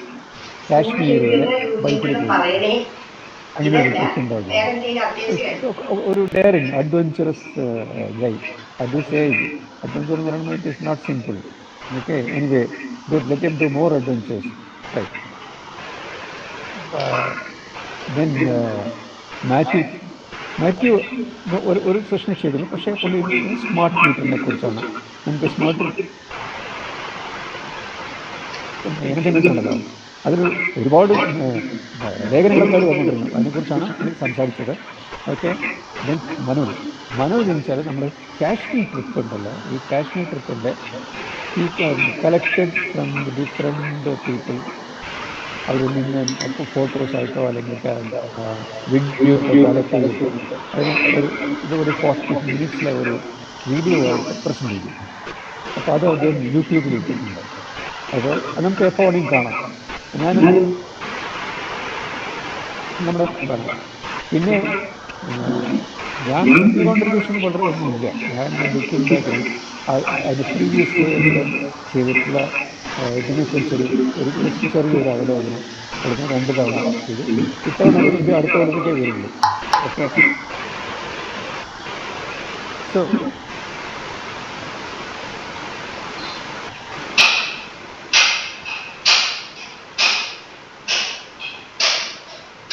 കാശ്മീർ വരെ ബൈക്കിൽ പോയി. അങ്ങനെ ഒരു ട്രിപ്പ് ഉണ്ടായിരുന്നു. ഒരു daring adventurous guide. At this age adventure എന്ന് പറയുമ്പോൾ it is not simple. Okay, anyway let him do more adventures. Right. Then Mathew ഒരു സെഷൻ ചെയ്തിരുന്നു. പക്ഷേ പുള്ളി സ്മാർട്ട് മീറ്ററിനെ കുറിച്ചാണ്. നമുക്ക് സ്മാർട്ട് എനർജി മീറ്റർ ഉണ്ടല്ലോ, അതിൽ ഒരുപാട് ലേഖനങ്ങളൊക്കെ വന്നിട്ടുണ്ട്. അതിനെക്കുറിച്ചാണ് സംസാരിച്ചത്. ഓക്കെ, ദെൻ മനോജ് എന്ന് വെച്ചാൽ നമ്മൾ കാശ്മീർ ട്രിപ്പ് ഉണ്ടല്ലോ, ഈ കാശ്മീർ ട്രിപ്പിൻ്റെ ഈ കളക്റ്റഡ് ഫ്രം ഡിഫറെൻറ്റ് പീപ്പിൾ, അവരിൽ നിന്ന് ഫോട്ടോസായിട്ടോ അല്ലെങ്കിൽ വീഡിയോ കളക്ട് ചെയ്തിട്ട് അതിന് ഒരു 40 മിനിറ്റ്സിലെ ഒരു വീഡിയോ ആയിട്ട് പ്രസൻറ്റ് ചെയ്തു. അപ്പോൾ അത് അദ്ദേഹം യൂട്യൂബിൽ ഇട്ടിട്ടുണ്ട്. അപ്പോൾ അത് നമുക്ക് എപ്പോൾ വേണമെങ്കിൽ കാണാം. നമ്മുടെ പിന്നെ ഞാൻ കോൺട്രിബ്യൂഷൻ വളരെ ഒന്നുമില്ല. ഞാൻ ലുക്കിംഗ് ബാക്ക് അതിന് പ്രീവിയസ് ചെയ്തിട്ടുള്ള ഇതിനെക്കുറിച്ചൊരു ചെറിയൊരു അവലോകനം കൊടുക്കാൻ 2 തവണ ചെയ്തു. ഇത്തവണ ഇത് അടുത്ത കൊല്ലത്തേക്കേ വരുള്ളൂ. Okay, so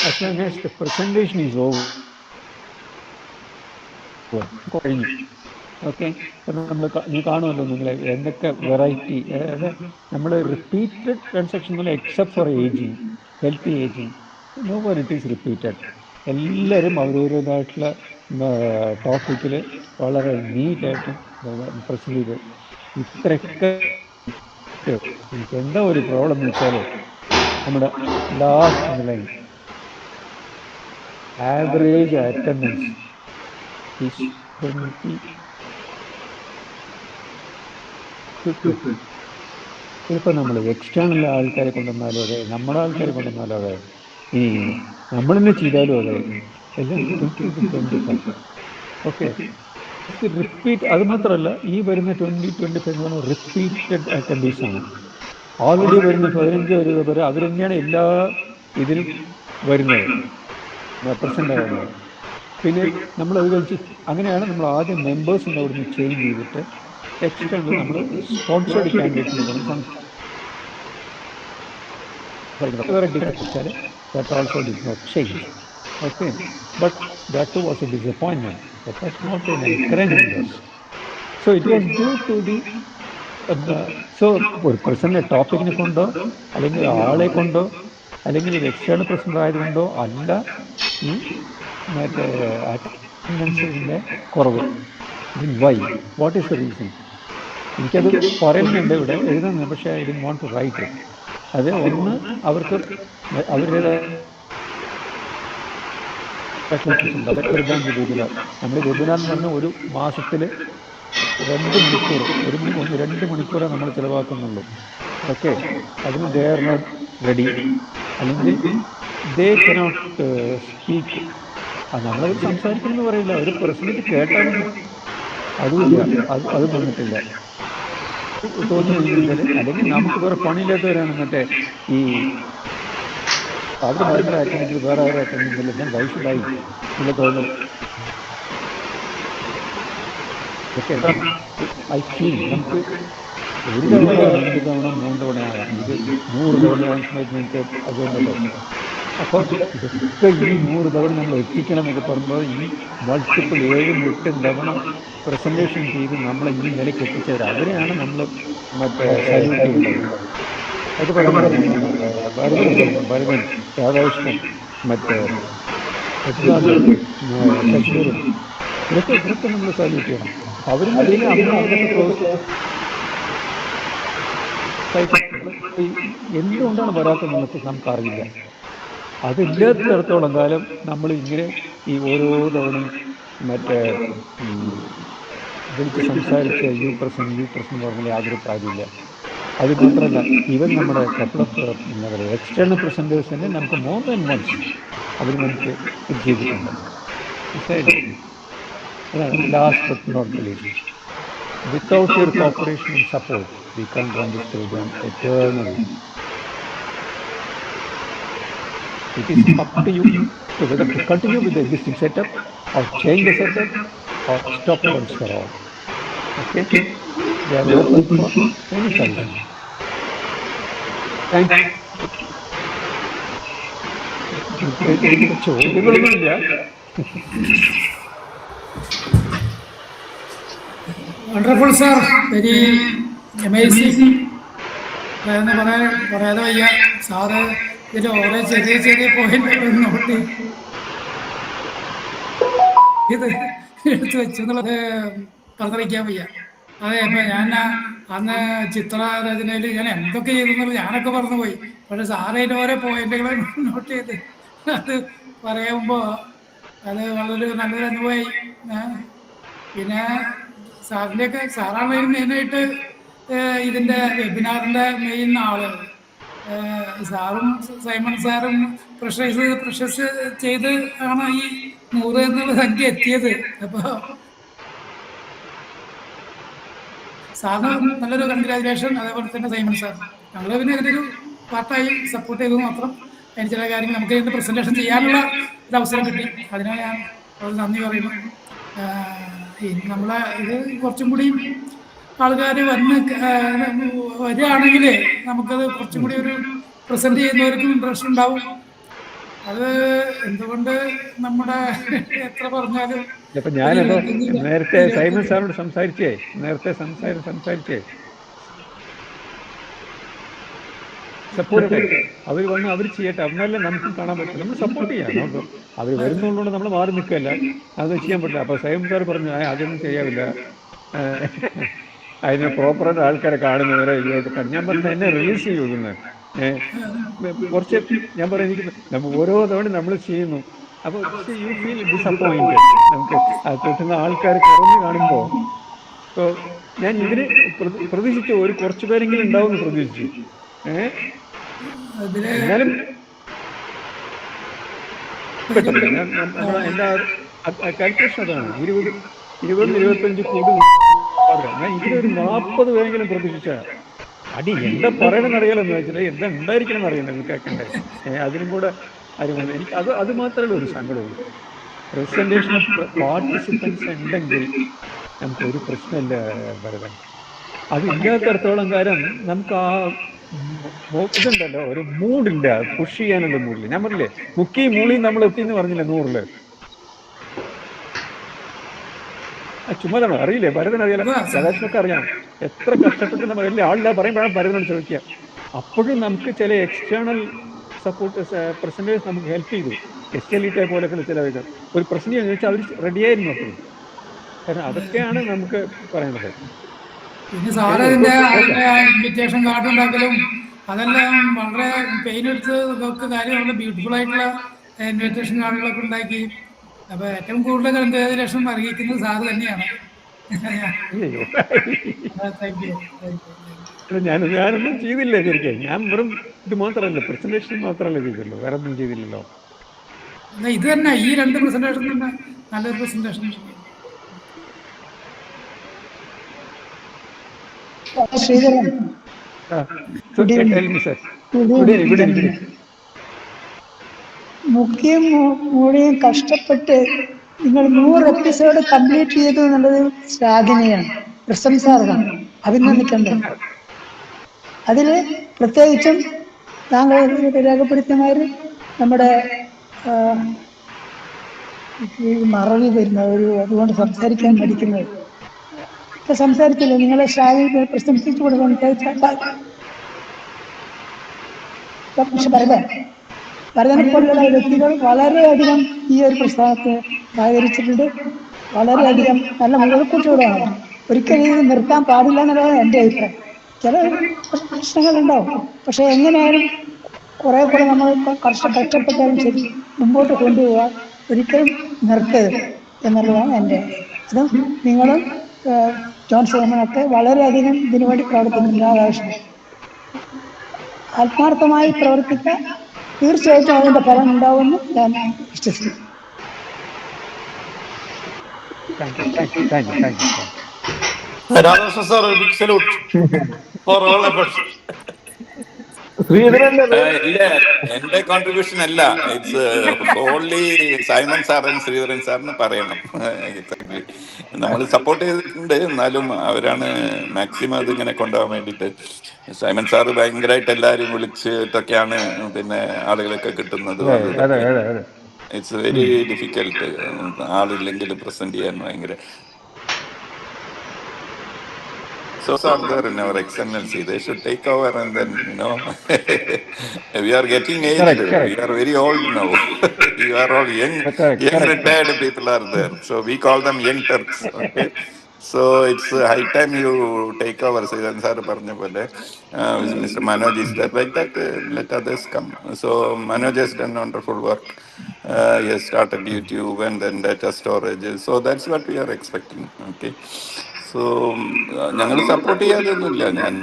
as long as the presentation is over, കഴിഞ്ഞു. ഓക്കെ. നമ്മൾ കാണുമല്ലോ നിങ്ങൾ എന്തൊക്കെ വെറൈറ്റി, അതായത് നമ്മൾ റിപ്പീറ്റഡ് ട്രാൻസാക്ഷൻ പോലെ except for ageing, healthy ageing, no one it is repeated. എല്ലാവരും അവരവരുടേതായിട്ടുള്ള ടോപ്പിക്കിൽ വളരെ നീറ്റായിട്ട് പ്രസന്റ് ചെയ്ത് ഇത്രയൊക്കെ. എനിക്ക് എന്താ ഒരു പ്രോബ്ലം എന്ന് വെച്ചാൽ നമ്മുടെ last line average attendance is 20. ഇപ്പം നമ്മൾ എക്സ്റ്റേണൽ ആൾക്കാരെ കൊണ്ടുവന്നാലും അതെ, നമ്മുടെ ആൾക്കാരെ കൊണ്ടുവന്നാലും അതെ, ഈ നമ്മൾ തന്നെ ചെയ്താലും അതെ, എല്ലാം 20-25. Okay, repeat. അത് മാത്രമല്ല, ഈ വരുന്ന 20-25 റിപ്പീറ്റഡ് അറ്റൻഡീസ് ആണ്. ഓൾറെഡി വരുന്ന 15-20 പേര് അവർ തന്നെയാണ് എല്ലാ ഇതിലും വരുന്നത്, പ്രസൻ്റ് ആകുന്നത്. പിന്നെ നമ്മളത് കഴിച്ച് അങ്ങനെയാണ് നമ്മൾ ആദ്യം മെമ്പേഴ്സിൻ്റെ അവിടുന്ന് ചേഞ്ച് ചെയ്തിട്ട് എക്സ്റ്റേണൽ നമ്മൾ സ്പോൺസേർഡ് കാൻഡിഡേറ്റ്സിനെ കൊണ്ട് സംസാരിക്കുന്നത്. That also did not change. Okay, but that too was a disappointment. That was not an encouragement. So it was due to the so ഒരു പ്രസന്റ് ടോപ്പിക്കിനെ കൊണ്ടോ അല്ലെങ്കിൽ ആളെ കൊണ്ടോ അല്ലെങ്കിൽ ഒരു എക്സ്റ്റേണൽ പ്രസന്റ് ആയതുകൊണ്ടോ അല്ല ഈ മറ്റേ അറ്റൻഡൻസിൻ്റെ കുറവ്. Why, what is the reason? എനിക്കത് പറയുന്നുണ്ട്, ഇവിടെ എഴുതുന്നുണ്ട്, പക്ഷേ I didn't want to write it. അത് ഒന്ന്, അവർക്ക് അവരുടേതായ വെബിനാർ. നമ്മൾ വെബിനാർ എന്ന് പറഞ്ഞാൽ ഒരു മാസത്തിൽ 2 മണിക്കൂർ, 2 മണിക്കൂറേ നമ്മൾ ചിലവാക്കുന്നുള്ളൂ. ഓക്കെ, അതിന് ദേ ആർ നോട്ട് റെഡി, അല്ലെങ്കിൽ ദേ കനോട്ട് സ്പീക്ക്. നമ്മളത് സംസാരിക്കണമെന്ന് പറയില്ല, ഒരു പ്രസിഡന്റ് കേട്ടാൽ അതുമില്ല, അത് വന്നിട്ടില്ല. തോന്നിയത് അല്ലെങ്കിൽ നമുക്ക് വേറെ പണിയില്ലാത്തവരാണ് മറ്റേ ഈ അവർ ഭയങ്കര അറ്റൻഡിൽ വേറെ ആരും അറ്റൻഡില്ല വൈഷുണ്ടായി എന്നുള്ള തോന്നൽ. ഓക്കെ, ഐ ഫീൽ നമുക്ക് 1 തവണ 2 തവണ 3 തവണ ആകാം, ഇത് 100 തവണ നിങ്ങൾക്ക് അതുകൊണ്ടല്ലോ. അപ്പോൾ ഇതൊക്കെ ഈ 100 തവണ നമ്മൾ എത്തിക്കണം എന്നൊക്കെ പറയുമ്പോൾ ഈ മൾട്ടിപ്പിൾ 7-8 തവണ പ്രസൻറ്റേഷൻ ചെയ്ത് നമ്മളെ ഈ നിലയ്ക്ക് എത്തിച്ചവർ, അവരെയാണ് നമ്മൾ മറ്റേ സല്യൂട്ട് ചെയ്യേണ്ടത്. അത് പറയുന്നത് ഭരതൻ, രാധാകൃഷ്ണൻ, മറ്റേ ശശിധരൻ, ഇവരൊക്കെ നമ്മൾ സല്യൂട്ട് ചെയ്യണം. അവരും എന്തുകൊണ്ടാണ് വരാത്തതെന്ന് നമുക്കറിയില്ല. അതില്ലാത്തിടത്തോളം കാലം നമ്മൾ ഇങ്ങനെ ഈ ഓരോ തവണയും മറ്റേ വിളിച്ച് സംസാരിച്ച് യു പ്രസന്റ് പറഞ്ഞാൽ യാതൊരു കാര്യമില്ല. അത് മാത്രമല്ല, ഈവൻ നമ്മുടെ കപ്പിൾ ഓഫ് എന്താ പറയുക എക്സ്റ്റേണൽ പ്രസൻറ്റേഴ്സ് തന്നെ നമുക്ക് മോർ ദാൻ വൺസ് അവർ നമുക്ക് ഇത് ചെയ്തിട്ടുണ്ട്. Last but not least, without your cooperation and support we can run this programme eternally. It is up to you to whether to continue with the existing setup or change the setup or stop it once for all. Okay? They are open for any solution. Thank you. ചോദ്യങ്ങളൊന്നുമില്ല. Wonderful sir, very amazing. പറയാതെ വയ്യ. Sir ഇതിൽ ഓരോ ചെറിയ പോയിന്റുകൾ not ഇത് എടുത്തു വെച്ചു എന്നുള്ളത് പറഞ്ഞറിയിക്കാൻ വയ്യ. അതെ, ഇപ്പം ഞാൻ അന്ന് ചിത്രരചനയിൽ ഞാൻ എന്തൊക്കെ ചെയ്തെന്നുള്ളത് ഞാനൊക്കെ മറന്നുപോയി. പക്ഷെ സാറതിൻ്റെ ഓരോ പോയിന്റുകൾ നോട്ട് ചെയ്ത് അത് പറയുമ്പോൾ അത് വളരെ നല്ലൊരു അനുഭവമായി. പിന്നെ സാറാണ് മെയിനായിട്ട് ഇതിൻ്റെ വെബിനാറിൻ്റെ മെയിൻ ആള്. സാറും സൈമൺ സാറും പ്രഷസ് ചെയ്ത് ആണ് ഈ 100 എന്നുള്ള സംഖ്യ എത്തിയത്. അപ്പോൾ സാറിന് നല്ലൊരു കൺഗ്രാജുലേഷൻ. അതേപോലെ തന്നെ സൈമൺ സാർ, ഞങ്ങൾ പിന്നെ ഇതിനൊരു പാർട്ടായി സപ്പോർട്ട് ചെയ്തത് മാത്രം. അതിന് ചില കാര്യങ്ങൾ നമുക്ക് ഇതിൻ്റെ പ്രസൻറ്റേഷൻ ചെയ്യാനുള്ള ഒരു അവസരം കിട്ടി, അതിനാണ് ഞാൻ വളരെ നന്ദി പറയുന്നു. നമ്മളെ ഇത് കുറച്ചും കൂടി ആൾക്കാർ വരികയാണെങ്കിൽ നമുക്കത് കുറച്ചും കൂടി ഒരു പ്രസൻറ്റ് ചെയ്യുന്നവർക്കും ഇൻട്രസ്റ്റ് ഉണ്ടാവും. അത് എന്തുകൊണ്ട് നമ്മുടെ എത്ര പറഞ്ഞാലും ഇപ്പൊ ഞാനപ്പോ നേരത്തെ സൈമൺ സാറിനോട് സംസാരിച്ചേ സപ്പോർട്ട് അവർ വന്ന് അവർ ചെയ്യട്ടെ, അവനല്ലേ നമുക്കും കാണാൻ പറ്റും. നമ്മൾ സപ്പോർട്ട് ചെയ്യാം. നമുക്ക് അവർ വരുന്നുള്ളതുകൊണ്ട് നമ്മൾ മാറി നിൽക്കല്ല, അത് ചെയ്യാൻ പറ്റില്ല. അപ്പോൾ സൈമൺ സാർ പറഞ്ഞു അതൊന്നും ചെയ്യാവില്ല, അതിന് പ്രോപ്പറായിട്ട് ആൾക്കാരെ കാണുന്നവരെ ഇങ്ങോട്ട് ഞാൻ പറഞ്ഞു എന്നെ റിലീസ് ചെയ്യുന്നത് കുറച്ച് ഞാൻ പറയാം എനിക്ക് നമ്മൾ ഓരോ തവണ നമ്മൾ ചെയ്യുന്നു. അപ്പോൾ യു ഫീൽ ഡിസപ്പോയിൻറ്റഡ്. നമുക്ക് കിട്ടുന്ന ആൾക്കാർ കുറഞ്ഞു കാണുമ്പോൾ ഇപ്പോൾ ഞാൻ ഇതിന് പ്രതീക്ഷിച്ചു ഒരു കുറച്ച് പേരെങ്കിലും ഉണ്ടാവുമെന്ന് പ്രതീക്ഷിച്ചു. എന്നാലും പെട്ടെന്ന് എൻ്റെ കാൽക്കുലേഷൻ അതാണ്. 20-25 കോടി ഞാൻ ഇതിലൊരു 40 പേരെങ്കിലും പ്രതീക്ഷിച്ച അടി എന്താ പറയണമെന്ന് അറിയാലെന്ന് വെച്ചാൽ എന്താ ഉണ്ടായിരിക്കണം അറിയണം കേൾക്കണ്ടേ. അതിനും കൂടെ ആരും എനിക്ക് അത് മാത്രമേ ഒരു സങ്കടമുള്ളൂ. പ്രസന്റേഷൻ പാർട്ടിസിപ്പൻസ് ഉണ്ടെങ്കിൽ നമുക്കൊരു പ്രശ്നമില്ല ഭരതൻ. അതില്ലാത്തടത്തോളം കാലം നമുക്ക് ആ ഇതുണ്ടല്ലോ, ഒരു മൂഡില്ല, പുഷ് ചെയ്യാനുള്ള മൂഡില്ല. ഞാൻ പറഞ്ഞില്ലേ മുക്കിയും മൂളിയും നമ്മൾ എത്തിയെന്ന് പറഞ്ഞില്ലേ 100-ല്. ചുമ്മാതാണോ അറിയില്ലേ? ഭരതൻ അറിയാലോ, സദാശിവൊക്കെ അറിയാം എത്ര കഷ്ടപ്പെട്ട് നമ്മൾ എല്ലാ ആളില്ല പറയുമ്പോഴാണ് ഭരതനോട് ചോദിക്കുക. അപ്പോഴും നമുക്ക് ചില എക്സ്റ്റേണൽ സപ്പോർട്ട് പ്രസന്റേഴ്സ് നമുക്ക് ഹെൽപ്പ് ചെയ്തു. SLET പോലെയൊക്കെ ചില ഒരു പ്രശ്നം ചോദിച്ചാൽ അവർ റെഡിയായിരുന്നു അപ്പോഴും. കാരണം അതൊക്കെയാണ് നമുക്ക് പറയുന്നത്. പിന്നെ സാറ് ഇതിന്റെ ഇൻവിറ്റേഷൻ കാർഡ് ഉണ്ടാക്കലും അതെല്ലാം വളരെ പെയിൻ എടുത്ത് ഒക്കെ കാര്യം വളരെ ബ്യൂട്ടിഫുൾ ആയിട്ടുള്ള ഇൻവിറ്റേഷൻ കാർഡുകളൊക്കെ ഉണ്ടാക്കി. അപ്പൊ ഏറ്റവും കൂടുതൽ കൺഗ്രാജുലേഷൻ അറിയിക്കുന്നത് സാറ് തന്നെയാണ്. ഞാനൊന്നും ചെയ്തില്ല ശരിക്കും. ഞാൻ വെറും ഇത് മാത്രമല്ല, പ്രസന്റേഷൻ മാത്രമല്ല ചെയ്തുള്ളൂ, വേറെ ഒന്നും ചെയ്തില്ലല്ലോ. ഇത് തന്നെ ഈ 2 പ്രസന്റേഷൻ തന്നെ നല്ലൊരു പ്രസന്റേഷൻ. ശ്രീധരൻ, മുഖ്യം മൂടിയും കഷ്ടപ്പെട്ട് നിങ്ങൾ 100 എപ്പിസോഡ് കംപ്ലീറ്റ് ചെയ്തു എന്നുള്ളത് ശ്ലാഘനീയാണ്, പ്രശംസാർഹമാണ്, അഭിനന്ദിക്കേണ്ടത്. അതിൽ പ്രത്യേകിച്ചും താങ്കൾ രേഖപ്പെടുത്തിയമാര് നമ്മുടെ മറവി വരുന്നത് അതുകൊണ്ട് സംസാരിക്കാൻ പഠിക്കുന്നത് ഇപ്പൊ സംസാരിച്ചില്ലേ, നിങ്ങളെ ശ്രാവി പ്രശംസിച്ചു കൊടുക്കാൻ. പക്ഷെ ഭരതനെ പോലുള്ള വ്യക്തികൾ വളരെയധികം ഈ ഒരു പ്രസ്ഥാനത്തെ സഹകരിച്ചിട്ടുണ്ട്. വളരെയധികം നല്ല മുതൽക്കൂട്ടുകൂടെയാണ്. ഒരിക്കലും ഇത് നിർത്താൻ പാടില്ല എന്നുള്ളതാണ് എൻ്റെ അഭിപ്രായം. ചില പ്രശ്നങ്ങളുണ്ടാവും, പക്ഷെ എങ്ങനെയായാലും കുറെ കൂടെ നമ്മൾ കഷ്ടപ്പെട്ടാലും ശരി മുമ്പോട്ട് കൊണ്ടുപോകാൻ ഒരിക്കലും നിർത്തരുത് എന്നുള്ളതാണ് എൻ്റെ. അതും നിങ്ങളും ജോൺ സൈമണൊക്കെ വളരെയധികം ഇതിനു വേണ്ടി പ്രവർത്തിക്കുന്നുണ്ട്. ആവശ്യം ആത്മാർത്ഥമായി പ്രവർത്തിക്കാൻ തീർച്ചയായിട്ടും അതിന്റെ ഫലം ഉണ്ടാവുമെന്ന് ഞാൻ വിശ്വസിക്കുന്നു. Radhakrishnan sir, big salute for all efforts. ഇല്ല, എന്റെ കോൺട്രിബ്യൂഷൻ അല്ല, it's only Simon sir and Sreedharan സാറിന് പറയണം. നമ്മൾ സപ്പോർട്ട് ചെയ്തിട്ടുണ്ട്, എന്നാലും അവരാണ് മാക്സിമം അതിങ്ങനെ കൊണ്ടുപോകാൻ വേണ്ടിയിട്ട്. സൈമൺ സാറ് ഭയങ്കരമായിട്ട് എല്ലാവരും വിളിച്ചിട്ടൊക്കെയാണ് പിന്നെ ആളുകളൊക്കെ കിട്ടുന്നത്. ഇറ്റ്സ് വെരി ഡിഫിക്കൽട്ട്, ആളില്ലെങ്കിൽ പ്രസന്റ് ചെയ്യാൻ ഭയങ്കര. So are there in our excellency. They should take over and then, we are getting aged. We are very old now. You are all young retired people are there. So we call them young Turks. Okay. So it's high time you take over. Siddhan sir parne pole, Mr. Manoj is there. Like that, let others come. So Manoj has done wonderful work. He has started YouTube and then data storage. So that's what we are expecting. Okay. So ഞങ്ങൾ support ചെയ്യാതൊന്നുമില്ല. ഞാൻ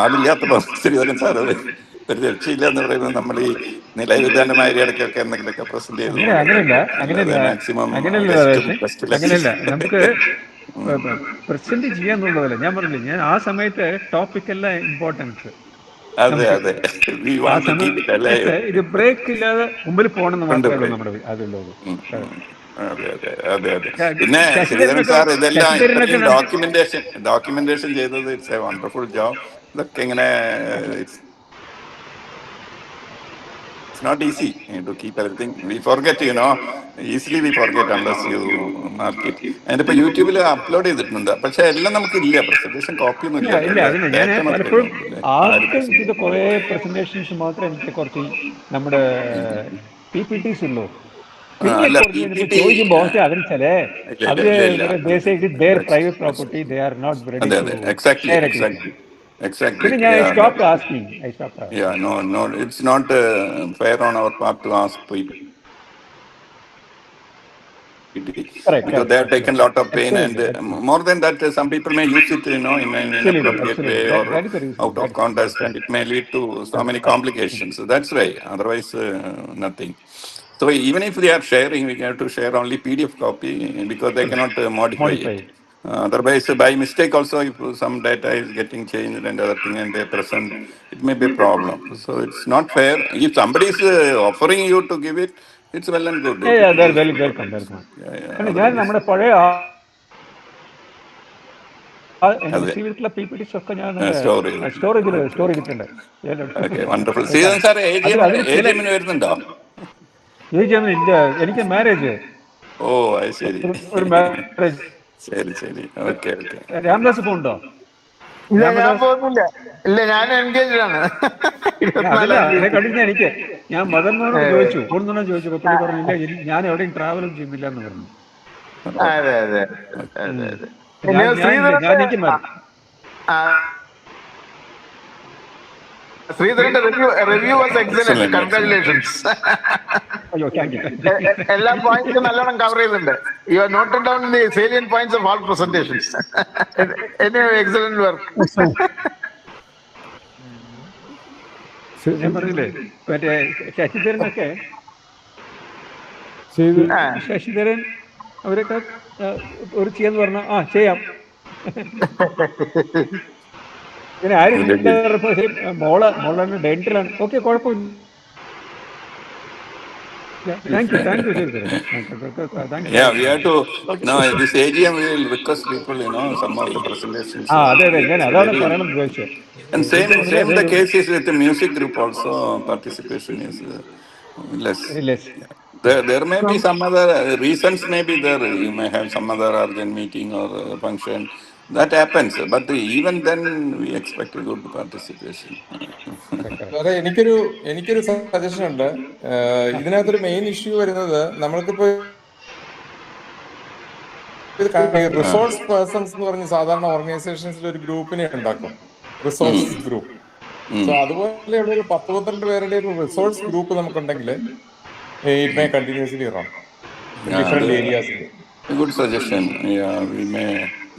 ആളില്ലാത്ത Sreedharan sir ഒരു രക്ഷയില്ല എന്ന് പറയുന്നത് നമ്മൾ ഈ നിലവിധാനമായ ഇടയ്ക്കൊക്കെ എന്തെങ്കിലുമൊക്കെ പ്രസന്റ് ചെയ്തു. മാക്സിമം നമുക്ക് പ്രസന്റ് ചെയ്യാന്നുള്ളതല്ല. ഞാൻ പറഞ്ഞില്ലേ, ഞാൻ ആ സമയത്ത് ടോപ്പിക് അല്ല ഇമ്പോർട്ടൻസ്. അതെ അതെ, ഇത് ബ്രേക്ക് ഇല്ലാതെ മുമ്പിൽ പോകണം മാത്രമേ നമ്മുടെ അതുള്ളത്. അതെ അതെ അതെ അതെ. പിന്നെ ശ്രീധരൻ സാർ ഇതെല്ലാം ഡോക്യുമെന്റേഷൻ ചെയ്തത് ഇറ്റ്സ് എ വണ്ടർഫുൾ ജോബ്. ഇതൊക്കെ ഇങ്ങനെ It's not easy to keep everything. We forget, easily we forget unless you mark it. And ഇപ്പോൾ യൂട്യൂബിൽ അപ്ലോഡ് ചെയ്തിട്ടുണ്ട്, പക്ഷെ എല്ലാം നമുക്കില്ല, പ്രസന്റേഷൻ കോപ്പി ഒന്നും ഇല്ല ഇല്ല, അതിന് ഞാൻ ഡാറ്റ മാത്രമേ പലപ്പോഴും ഉള്ളൂ. ആദ്യം ചെയ്ത കുറേ പ്രസന്റേഷൻസ് മാത്രമേ എനിക്ക് കുറച്ച് നമ്മുടെ PPTs ഉള്ളൂ. പിന്നെ അല്ല കുറച്ച് എനിക്ക് ചോദിക്കുമ്പോൾ അതിന് ചില അവര് private property they are not ready to share it. Exactly. പിന്നെ ഞാൻ I stop asking. Yeah, no, it's not fair on our part to ask people. Because they have taken a lot of pain, and more than that, some people may use it, in an inappropriate way or out of context, and it may lead to so many complications. So that's why. Otherwise, nothing. So even if they are sharing, we have to share only PDF copy because they cannot modify it. Otherwise, by mistake also, if some data is getting changed and other thing and they present, it may be a problem. So it's not fair. If somebody is offering you to give it, it's well and good. Welcome. ഞാൻ നമ്മുടെ പഴയ വീട്ടിലെ PPTs ഒക്കെ ഞാൻ store ചെയ്തിട്ടുണ്ട്. Wonderful. Season sir AGM വരുന്നുണ്ടോ? ഇല്ല, എനിക്ക് മാരേജ്. ഓ അത് ശരി, ഒരു മാരേജ്. ശരി. ഓക്കെ. രാംദാസ് പോണ്ടോ? ഇല്ല, ഞാൻ പോകുന്നില്ല. ഇല്ല, ഞാൻ എൻഗേജ്ഡ് ആണ്. എനിക്ക് ഞാൻ മദനോട് ചോദിച്ചു, ചോദിച്ചപ്പോ പുള്ളി പറഞ്ഞില്ല, ഞാൻ എവിടെയും ട്രാവലും ചെയ്യുന്നില്ല എന്ന് പറഞ്ഞു. അതെ. ശ്രീധരന്റെ റിവ്യൂ വാസ് എക്സലന്റ്. കൺഗ്രാറ്റുലേഷൻസ്. എല്ലാ പോയിന്റ്സും നല്ലോണം കവർ ചെയ്തിട്ടുണ്ട്. You are noted down the salient points of all presentations. Excellent work. ഞാൻ പറഞ്ഞില്ലേ, മറ്റേ ശശിധരൻ അവരൊക്കെ ഒരു ചെയ്യാന്ന് പറഞ്ഞ ചെയ്യാം. പിന്നെ ആരും മോളാണ് ഡെന്റലാണ്. ഓക്കെ, കുഴപ്പമില്ല. Thank you. Yeah, we have to. No, this AGM we will request people, some of the presentations. അതെ, ഞാൻ അതാണ് പറയണം ഉദ്ദേശിച്ചത്. And same the case is with the music group also. Participation is less. There may be some other reasons. Maybe you may have some other urgent meeting or function. That happens, but even then we expect a good participation. അതെ, എനിക്കൊരു suggestion ഉണ്ട്. ഇതിനകത്തൊരു main issue വരുന്നത്, നമ്മൾക്കിപ്പോ resource persons എന്ന് പറഞ്ഞ് സാധാരണ ഓർഗനൈസേഷൻസിൽ ഒരു ഗ്രൂപ്പിനെ ഉണ്ടാക്കും, റിസോഴ്സ് ഗ്രൂപ്പ്. സോ അതുപോലെ ഇവിടെ ഒരു 10-12 പേരുടെ ഒരു റിസോഴ്സ് ഗ്രൂപ്പ് നമുക്കുണ്ടെങ്കിൽ it may continuously run different ഏരിയാസിൽ. Good suggestion. Yeah, we may.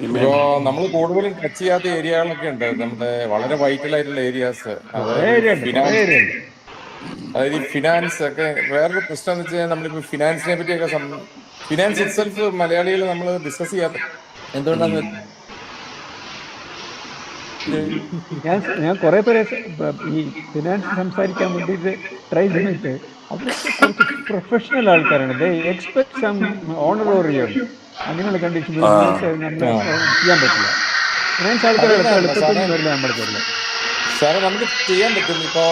ഇപ്പോ നമ്മൾ കൂടുതലും ടച്ച് ചെയ്യാത്ത ഏരിയകളൊക്കെ ഉണ്ട്, നമ്മുടെ വളരെ വൈറ്റൽ ആയിട്ടുള്ള ഏരിയാസ്. അതായത് ഈ ഫിനാൻസ് ഒക്കെ വേറൊരു പ്രശ്നം എന്ന് വെച്ച് കഴിഞ്ഞാൽ, നമ്മളിപ്പോ ഫിനാൻസിനെ പറ്റിയൊക്കെ ഫിനാൻസ് ഇറ്റ്സെൽഫ് മലയാളികൾ നമ്മൾ ഡിസ്കസ് ചെയ്യാത്ത എന്തുകൊണ്ടാന്ന് ഞാൻ കുറെ പേരെ ഈ ഫിനാൻസ് സംസാരിക്കാൻ വേണ്ടിയിട്ട് ട്രൈ ചെയ്തിട്ട് അവരൊക്കെ കുറച്ച് പ്രൊഫഷണൽ ആൾക്കാരാണ്. ദേ എക്സ്പെക്ട് സം ഓണറോറിയം, അങ്ങനെയുള്ള കണ്ടീഷൻ ചെയ്യാൻ പറ്റില്ല. ഫിനാൻസ് ആൾക്കാർ എളുപ്പത്തിൽ വരില്ല നമ്മുടെ പേരിൽ. സാറേ, നമുക്ക് ചെയ്യാൻ പറ്റും. ഇപ്പൊ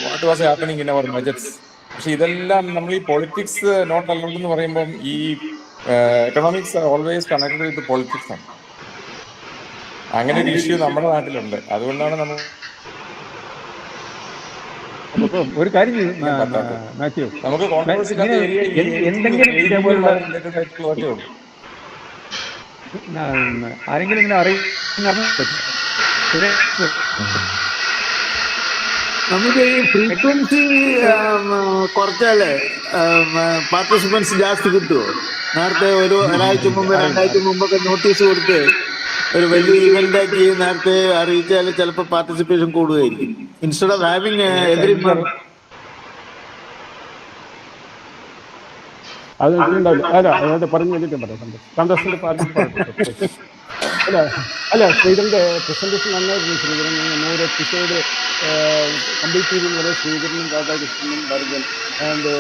what was happening in our budgets. പക്ഷെ ഇതെല്ലാം നമ്മൾ ഈ പൊളിറ്റിക്സ് നോട്ട് അലൗഡ് എന്ന് പറയുമ്പോൾ, ഈ economics always connected with politics ആണ്. അങ്ങനെ ഒരു ഇഷ്യൂ നമ്മുടെ നാട്ടിലുണ്ട്. അതുകൊണ്ടാണ് നമ്മൾ ഒരു കാര്യം മാത്യു, നമുക്ക് കോൺട്രവേഴ്സി എന്തെങ്കിലും ഇതേപോലുള്ള ആരെങ്കിലും ഇങ്ങനെ അറിയാൻ പറ്റും. നമുക്ക് ഈ ഫ്രീക്വൻസി കുറച്ചാലേ പാർട്ടിസിപ്പൻസ് ജാസ്തി കിട്ടുമോ? നേരത്തെ ഒരാഴ്ച മുമ്പ് 2 ആഴ്ച മുമ്പൊക്കെ നോട്ടീസ് കൊടുത്ത് ഒരു വലിയ ഇവന്റ് ആക്കി നേരത്തെ അറിയിച്ചാൽ ചിലപ്പോൾ പാർട്ടിസിപ്പേഷൻ കൂടുകയായിരിക്കും. Instead of having every month. അത് ഉണ്ടാവില്ല. അല്ല പറഞ്ഞു കഴിഞ്ഞിട്ട് പറയാം. സന്തോഷത്തിന്റെ അല്ല ശ്രീധരന്റെ പ്രസന്റേഷൻ നന്നായിരുന്നു. ശ്രീധരൻ 100 എപ്പിസോഡ് കംപ്ലീറ്റ് ചെയ്തെന്ന് പറയാം. ശ്രീധരനും രാധാകൃഷ്ണനും ഭരതൻ ആൻഡ്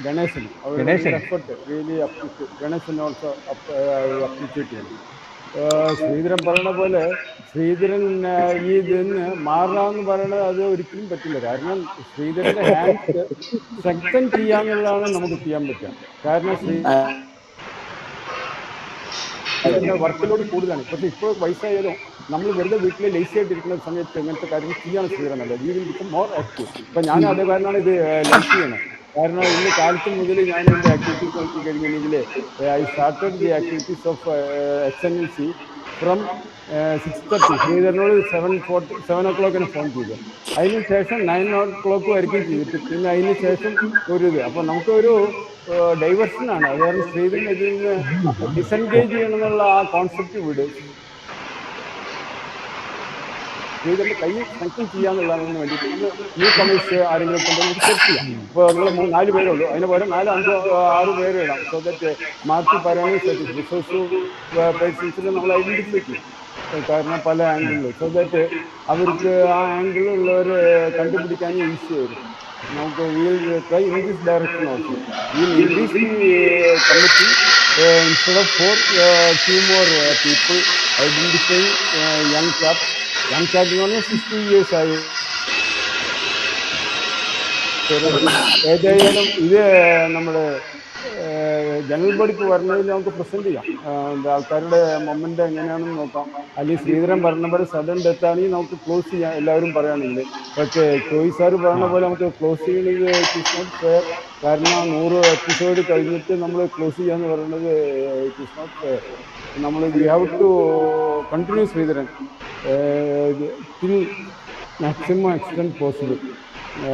ഗണേശനും effort really appreciate. Ganesan also appreciate ചെയ്യുന്നു. ശ്രീധരൻ പറയുന്ന പോലെ ശ്രീധരൻ ഈ ഇതിന്ന് മാറാന്ന് പറയണത് അത് ഒരിക്കലും പറ്റില്ല. കാരണം ശ്രീധരന്റെ ഹാൻഡ്സ് സ്ട്രെങ്തൻ ചെയ്യാന്നുള്ളതാണ് നമുക്ക് ചെയ്യാൻ പറ്റുക. കാരണം ഇതിന്റെ വർക്കിലോട് കൂടുതലാണ്. പക്ഷെ ഇപ്പോൾ വയസ്സായാലും നമ്മൾ വെറുതെ വീട്ടിൽ ലേസി ആയിട്ടിരിക്കുന്ന സമയത്ത് ഇങ്ങനത്തെ കാര്യങ്ങൾ ചെയ്യാൻ ശ്രീധരനല്ല. We will become more active. ഇപ്പം ഞാൻ അതേ കാരണമാണ് ഇത് ലൈക്ക് ചെയ്യണം. കാരണം ഇന്ന് കാലത്ത് മുതൽ ഞാൻ എൻ്റെ ആക്ടിവിറ്റീസ് നോക്കി കഴിഞ്ഞെങ്കിൽ I started the activities of XNLC from 6:30. ശ്രീധരനോട് 7 o'clock phone ചെയ്തു. അതിന് ശേഷം 9 o'clock ആയിരിക്കും ചെയ്തിട്ട് പിന്നെ അതിന് ശേഷം ഒരു ഇത്. അപ്പം നമുക്കൊരു ഡൈവേർഷനാണ്. അത് കാരണം ശ്രീധരൻ ഇതിൽ നിന്ന് ഡിസെൻഗേജ് ചെയ്യണമെന്നുള്ള ആ കോൺസെപ്റ്റ് വിട്. ശ്രീധരൻ്റെ കൈ സ്ട്രെങ്തൻ ചെയ്യാന്നുള്ളതിന് വേണ്ടിയിട്ട് നമ്മൾ ന്യൂ കമേഴ്സ് ആരെങ്കിലും കൊണ്ട് നമുക്ക് സെറ്റ് ചെയ്യാം. ഇപ്പോൾ നിങ്ങൾ 4 പേരേ ഉള്ളൂ, അതിന് പകരം 4, 5, 6 പേര് ഇടാം. സോ ദറ്റ് മാർക്ക് പറയാനും റിസോഴ്സ് പേഴ്സൺസിൽ നമ്മൾ ഐഡൻറ്റിഫൈ ചെയ്യും. കാരണം പല ആംഗിളിൽ, സോ ദറ്റ് അവർക്ക് ആ ആംഗിളുള്ളവരെ കണ്ടുപിടിക്കാനും ഈസി ആയിരിക്കും. നമുക്ക് wheel try in this direction also. Wheel increase the committee instead of 4, 2 more people identifying young chap എന്ന് പറഞ്ഞാൽ 60 years ആയി. ഏതായാലും ഇത് നമ്മുടെ ജനറൽ ബോഡിക്ക് വരുന്നതിൽ നമുക്ക് പ്രസന്റ് ചെയ്യാം. ആൾക്കാരുടെ മൊമെന്റ് എങ്ങനെയാണെന്ന് നോക്കാം. അല്ലെങ്കിൽ ശ്രീധരൻ പറഞ്ഞ പോലെ സഡൻ ഡെത്ത് ആണെങ്കിൽ നമുക്ക് ക്ലോസ് ചെയ്യാം എല്ലാവരും പറയുകയാണെങ്കിൽ. പക്ഷേ ചോയ്സ് സാർ പറഞ്ഞ പോലെ നമുക്ക് ക്ലോസ് ചെയ്യണമെങ്കിൽ ഇറ്റ് ഈസ് നോട്ട് ഫെയർ. കാരണം 100 എപ്പിസോഡ് കഴിഞ്ഞിട്ട് നമ്മൾ ക്ലോസ് ചെയ്യാന്ന് പറയുന്നത് ഇറ്റ് ഈസ് നോട്ട് ഫെയർ. നമ്മൾ we have to continue Sreedharan till maximum extend possible.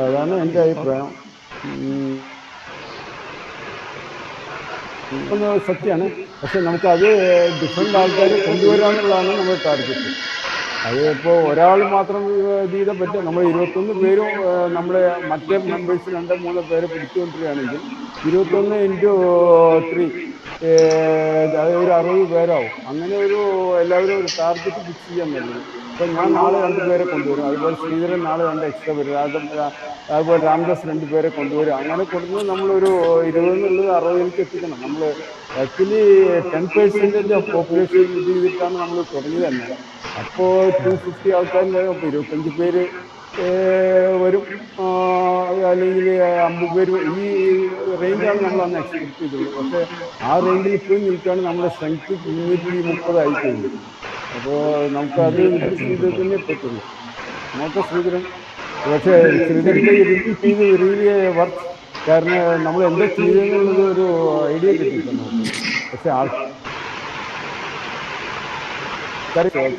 അതാണ് എൻ്റെ അഭിപ്രായം. സത്യമാണ്. പക്ഷെ നമുക്കത് ഡിഫറെൻ്റ് ആൾക്കാരെ കൊണ്ടുവരാന്നുള്ളതാണ് നമ്മുടെ ടാർഗറ്റ്. അത് ഇപ്പോൾ ഒരാൾ മാത്രം ഇത് ചെയ്താൽ പറ്റും. നമ്മൾ 21 പേരും നമ്മുടെ മറ്റേ മെമ്പേഴ്സ് 2-3 പേരെ പിടിച്ചുകൊണ്ടിരിക്കുകയാണെങ്കിൽ 21 × 3 അതായത് ഒരു 60 പേരാവും. അങ്ങനെ ഒരു എല്ലാവരും ഒരു ടാർഗറ്റ് ഫിക്സ് ചെയ്യാൻ പറ്റും. ഇപ്പം ഞാൻ നാളെ 2 പേരെ കൊണ്ടുവരും, അതുപോലെ ശ്രീധരൻ നാളെ 2 എക്സ്ട്രാ വരും, അതുപോലെ രാംദാസ് 2 പേരെ കൊണ്ടുവരും. അങ്ങനെ കൊടുക്കുന്നത് നമ്മളൊരു 20 എന്നുള്ളത് 60 എത്തിക്കണം. നമ്മൾ ആക്ച്വലി 10% ഓഫ് പോപ്പുലേഷൻ ഇത് ചെയ്തിട്ടാണ് നമ്മൾ തുടങ്ങിയത് തന്നെ. അപ്പോൾ 250 ആൾക്കാരുണ്ടാകും. അപ്പോൾ 25 പേര് വരും, അല്ലെങ്കിൽ 50 പേര്. ഈ റേഞ്ചാണ് നമ്മൾ അന്ന് എക്സ്പെക്ട് ചെയ്തത്. പക്ഷേ ആ റേഞ്ചിൽ ഇപ്പോഴും നിൽക്കുകയാണ്. നമ്മുടെ സ്ട്രെങ്ത് 330 ആയിക്കഴിഞ്ഞു. അപ്പോൾ നമുക്കത് ഇത് തന്നെ പറ്റുള്ളൂ. നമുക്ക് ശ്രീധരൻ, പക്ഷേ ശ്രീധരൻ്റെ റിയലി വർക്ക്. കാരണം നമ്മൾ എന്താ ചെയ്യുന്നത് ഒരു ഐഡിയ കിട്ടിയിട്ടുണ്ട്. പക്ഷെ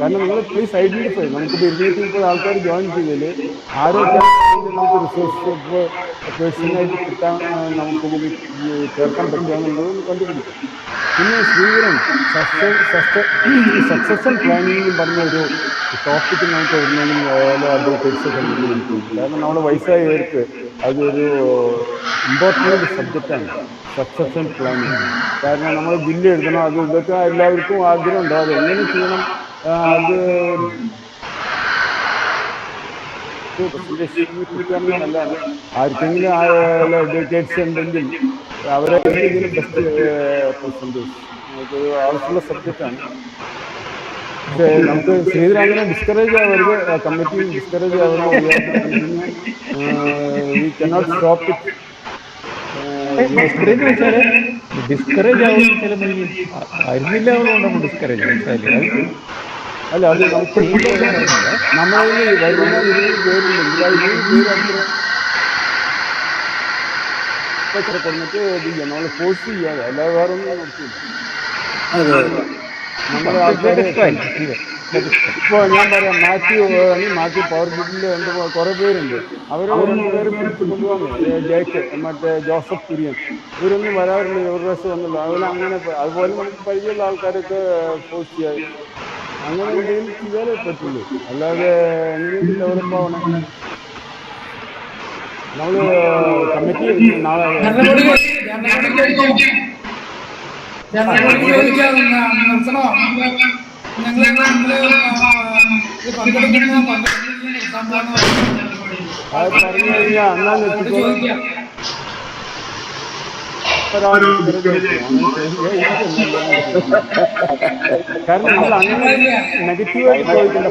കാരണം നിങ്ങൾ പ്ലീസ് ഐഡന്റിഫൈ. നമുക്കിപ്പോൾ 230 ആൾക്കാർ ജോയിൻ ചെയ്തതിൽ ആരൊക്കെയാണ് നമുക്ക് റിസോഴ്സ് പേഴ്സണായിട്ട് കിട്ടാൻ നമുക്കിതിൽ ചേർക്കാൻ പറ്റുക എന്നുള്ളത് കണ്ടുപിടിക്കും. പിന്നെ ശ്രീധരൻ സക്സഷൻ പ്ലാനിങ് പറഞ്ഞൊരു ടോപ്പിക്ക് നമുക്ക് വരുന്നെങ്കിൽ അഡ്വക്കേറ്റ്സ് കണ്ടുപിടിക്കും. കാരണം നമ്മുടെ വയസ്സായവർക്ക് അതൊരു ഇമ്പോർട്ടൻ്റ് സബ്ജക്റ്റാണ് സക്സഷൻ പ്ലാനിങ്. കാരണം നമ്മൾ ബില്ല് എഴുതണം, അത് ഇതൊക്കെ എല്ലാവർക്കും ആഗ്രഹം ഉണ്ടാവും. അത് എങ്ങനെ ചെയ്യണം, അത് നല്ലതാണ്. ആർക്കെങ്കിലും അഡ്വക്കേറ്റ്സ് ഉണ്ടെങ്കിൽ അവരെ ഇതിന് ബെസ്റ്റ് പെർസെൻറ്റേജ് നമുക്ക് ആവശ്യമുള്ള സബ്ജക്റ്റാണ്. പക്ഷേ നമുക്ക് ശ്രീധരൻ അങ്ങനെ ഡിസ്കറേജ് ആവരുത്, കമ്മിറ്റി ഡിസ്കറേജ് ആവരുത്. We cannot stop it. Discourage വെച്ചാല് ഡിസ്കറേജ് ആവുന്നില്ല അതുകൊണ്ടാണ് ഡിസ്കറേജ് വെച്ചാല്. അല്ല, അത് നമുക്ക് നമ്മളിൽ വരുന്ന 20 പേരുണ്ടെങ്കിൽ ആ 20 പേര് അത്ര കൊണ്ടിട്ട് ചെയ്യാം. നമ്മൾ ഫോഴ്സ് ചെയ്യാതെ, അല്ലാതെ വേറെ ഒന്നും നോക്കിയില്ല. നമ്മുടെ ആൾക്കാർ ഇപ്പോൾ ഞാൻ പറയാം, മാത്യു പവർ ഗ്രിഡിൽ കുറേ പേരുണ്ട്. അവർ 2 പേര് പിടിച്ചു കൊണ്ടുവന്നു. ജേക്ക്, മറ്റേ ജോസഫ് കുര്യൻ, ഇവരൊന്നും വരാറില്ല. ഒരു പ്രാവശ്യം വന്നില്ല. അങ്ങനെ അതുപോലെ നമുക്ക് പരിചയമുള്ള ആൾക്കാരൊക്കെ ഫോഴ്സ് ചെയ്യാതെ അങ്ങനെ എന്തെങ്കിലും ചെയ്താലേ പറ്റുള്ളൂ. അല്ലാതെ എങ്ങനെയും ഡെവലപ്പ് ആവണം. നമ്മള് കമ്മിറ്റി നാളെ അത് പറഞ്ഞു കഴിഞ്ഞാൽ അന്നാ നിർത്തിക്കോളാം. ഒരാൾ ഡിസ്കറേജ് ആയി പോകും. അങ്ങനെ ചെയ്യാതിരിക്കുന്നല്ലേ നല്ലത്. കാരണം നമ്മൾ അങ്ങനെ നെഗറ്റീവായിട്ട് ചോദിക്കണ്ട,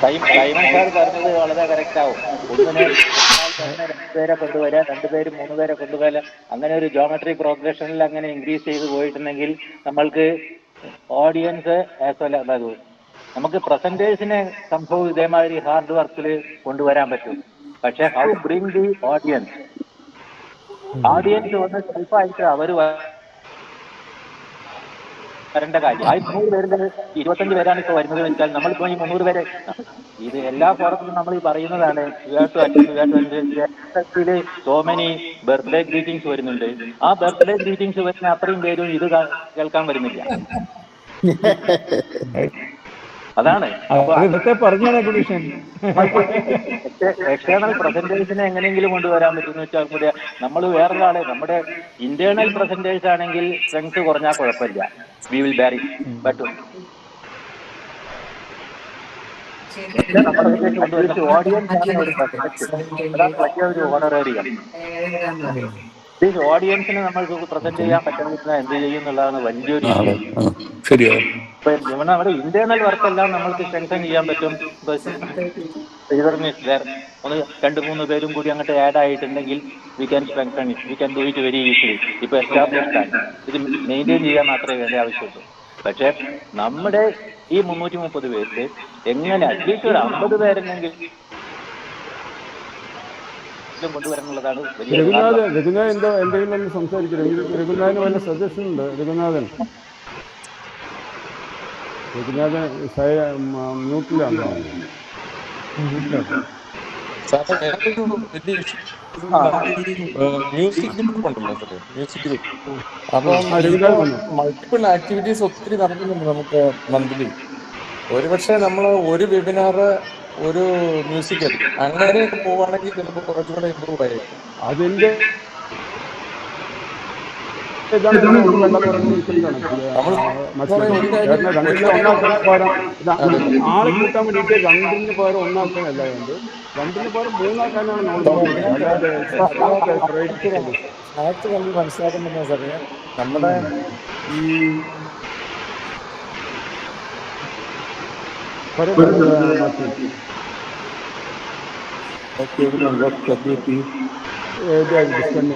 സൈമൺ സാർ പറഞ്ഞത് വളരെ കറക്റ്റ് ആവും. ഒന്നിനെ തന്നെ രണ്ടുപേരെ കൊണ്ടുവരാം, രണ്ടുപേരും മൂന്നുപേരെ കൊണ്ടുവരാം. അങ്ങനെ ഒരു ജോമെട്രി പ്രോഗ്രഷനിൽ അങ്ങനെ ഇൻക്രീസ് ചെയ്ത് പോയിട്ടുണ്ടെങ്കിൽ നമ്മൾക്ക് ഓഡിയൻസ് ആസ് വെൽ അതായത് നമുക്ക് പ്രസന്റേഴ്സിനെ സംഭവം ഇതേമാതിരി ഹാർഡ് വർക്കിൽ കൊണ്ടുവരാൻ പറ്റും. പക്ഷെ ഹൗ ബ്രിങ് ദി ഓഡിയൻസ് വന്ന് സെൽഫായിട്ട് അവർ വരേണ്ട കാര്യം. 100 പേരിൽ 25 പേരാണ് ഇപ്പോൾ വരുന്നത് വെച്ചാൽ നമ്മളിപ്പോൾ ഈ 300 പേരെ ഇത് എല്ലാ ഫോറത്തിലും നമ്മൾ ഈ പറയുന്നതാണ്. സോ മെനി ബർത്ത്ഡേ ഗ്രീറ്റിംഗ്സ് വരുന്നുണ്ട്. ആ ബർത്ത്ഡേ ഗ്രീറ്റിംഗ്സ് വരുന്ന അത്രയും പേരും ഇത് കേൾക്കാൻ വരുന്നില്ല. അതാണ് എക്സ്റ്റേണൽ പ്രസന്റേഴ്സിനെ എങ്ങനെയെങ്കിലും കൊണ്ടുവരാൻ പറ്റുമെന്ന് വെച്ചാൽ കൂടെ നമ്മൾ വേറൊരാളെ നമ്മുടെ ഇന്റേണൽ പ്രസന്റേഴ്സ് ആണെങ്കിൽ സ്ട്രെങ്ത് കുറഞ്ഞാൽ കുഴപ്പമില്ല, വി വിൽ ബാരി പറ്റും. നമ്മുടെ ഓഡിയൻസ് ആണ് ഒരു വലിയൊരു ഓണറേറിയം. ഓഡിയൻസിന് നമ്മൾക്ക് പ്രസന്റ് ചെയ്യാൻ പറ്റുന്ന എന്ത് ചെയ്യും എന്നുള്ളതാണ് വലിയൊരു ശരിയാണ്. ഇപ്പൊ നമ്മുടെ ഇന്റേണൽ വർക്കെല്ലാം നമ്മൾക്ക് സ്ട്രെങ്തൻ ചെയ്യാൻ പറ്റും. ഒന്ന് 2-3 പേരും കൂടി അങ്ങോട്ട് ആഡ് ആയിട്ടുണ്ടെങ്കിൽ we can strengthen it, we can do it very easily. ഇപ്പൊ എസ്റ്റാബ്ലിഷ്ഡ് ആണ്, ഇത് മെയിൻറ്റെയിൻ ചെയ്യാൻ മാത്രമേ വേണ്ട ആവശ്യമുള്ളൂ. പക്ഷെ നമ്മുടെ ഈ 330 പേരിൽ എങ്ങനെ അറ്റ്ലീസ്റ്റ് ഒരു 50 പേരെന്നെങ്കിൽ കൊണ്ടുവരാനുള്ളതാണ്. രഘുനാഥൻ എന്തെങ്കിലും ഒന്ന് സംസാരിക്കും. രഘുനാഥന് വല്ല സജഷൻ ഉണ്ട്? രഘുനാഥൻ മ്യൂട്ടിലാണ്. മ്യൂസിക് ഗ്രൂപ്പ് ഉണ്ടല്ലോ സാർ, മ്യൂസിക് ഗ്രൂപ്പ്. അപ്പം മൾട്ടിപ്പിൾ ആക്ടിവിറ്റീസ് ഒത്തിരി നടക്കുന്നുണ്ട് നമുക്ക് മന്ത്ലി. ഒരുപക്ഷെ നമ്മൾ ഒരു വെബിനാറ് ഒരു മ്യൂസിക്കൽ അങ്ങനെയൊക്കെ പോവുകയാണെങ്കിൽ ചിലപ്പോൾ കുറച്ചുകൂടെ ഇമ്പ്രൂവ് ആയിരിക്കും. അതിന്റെ ആളെ കൂട്ടാൻ വേണ്ടിയിട്ട് 2ന് പകരം 1ആക്കാനല്ല വേണ്ടത്, 2ന് പകരം 3ആക്കാനാണ് നമ്മൾ മനസ്സിലാക്കുന്നത് സാറേ. നമ്മുടെ ഈ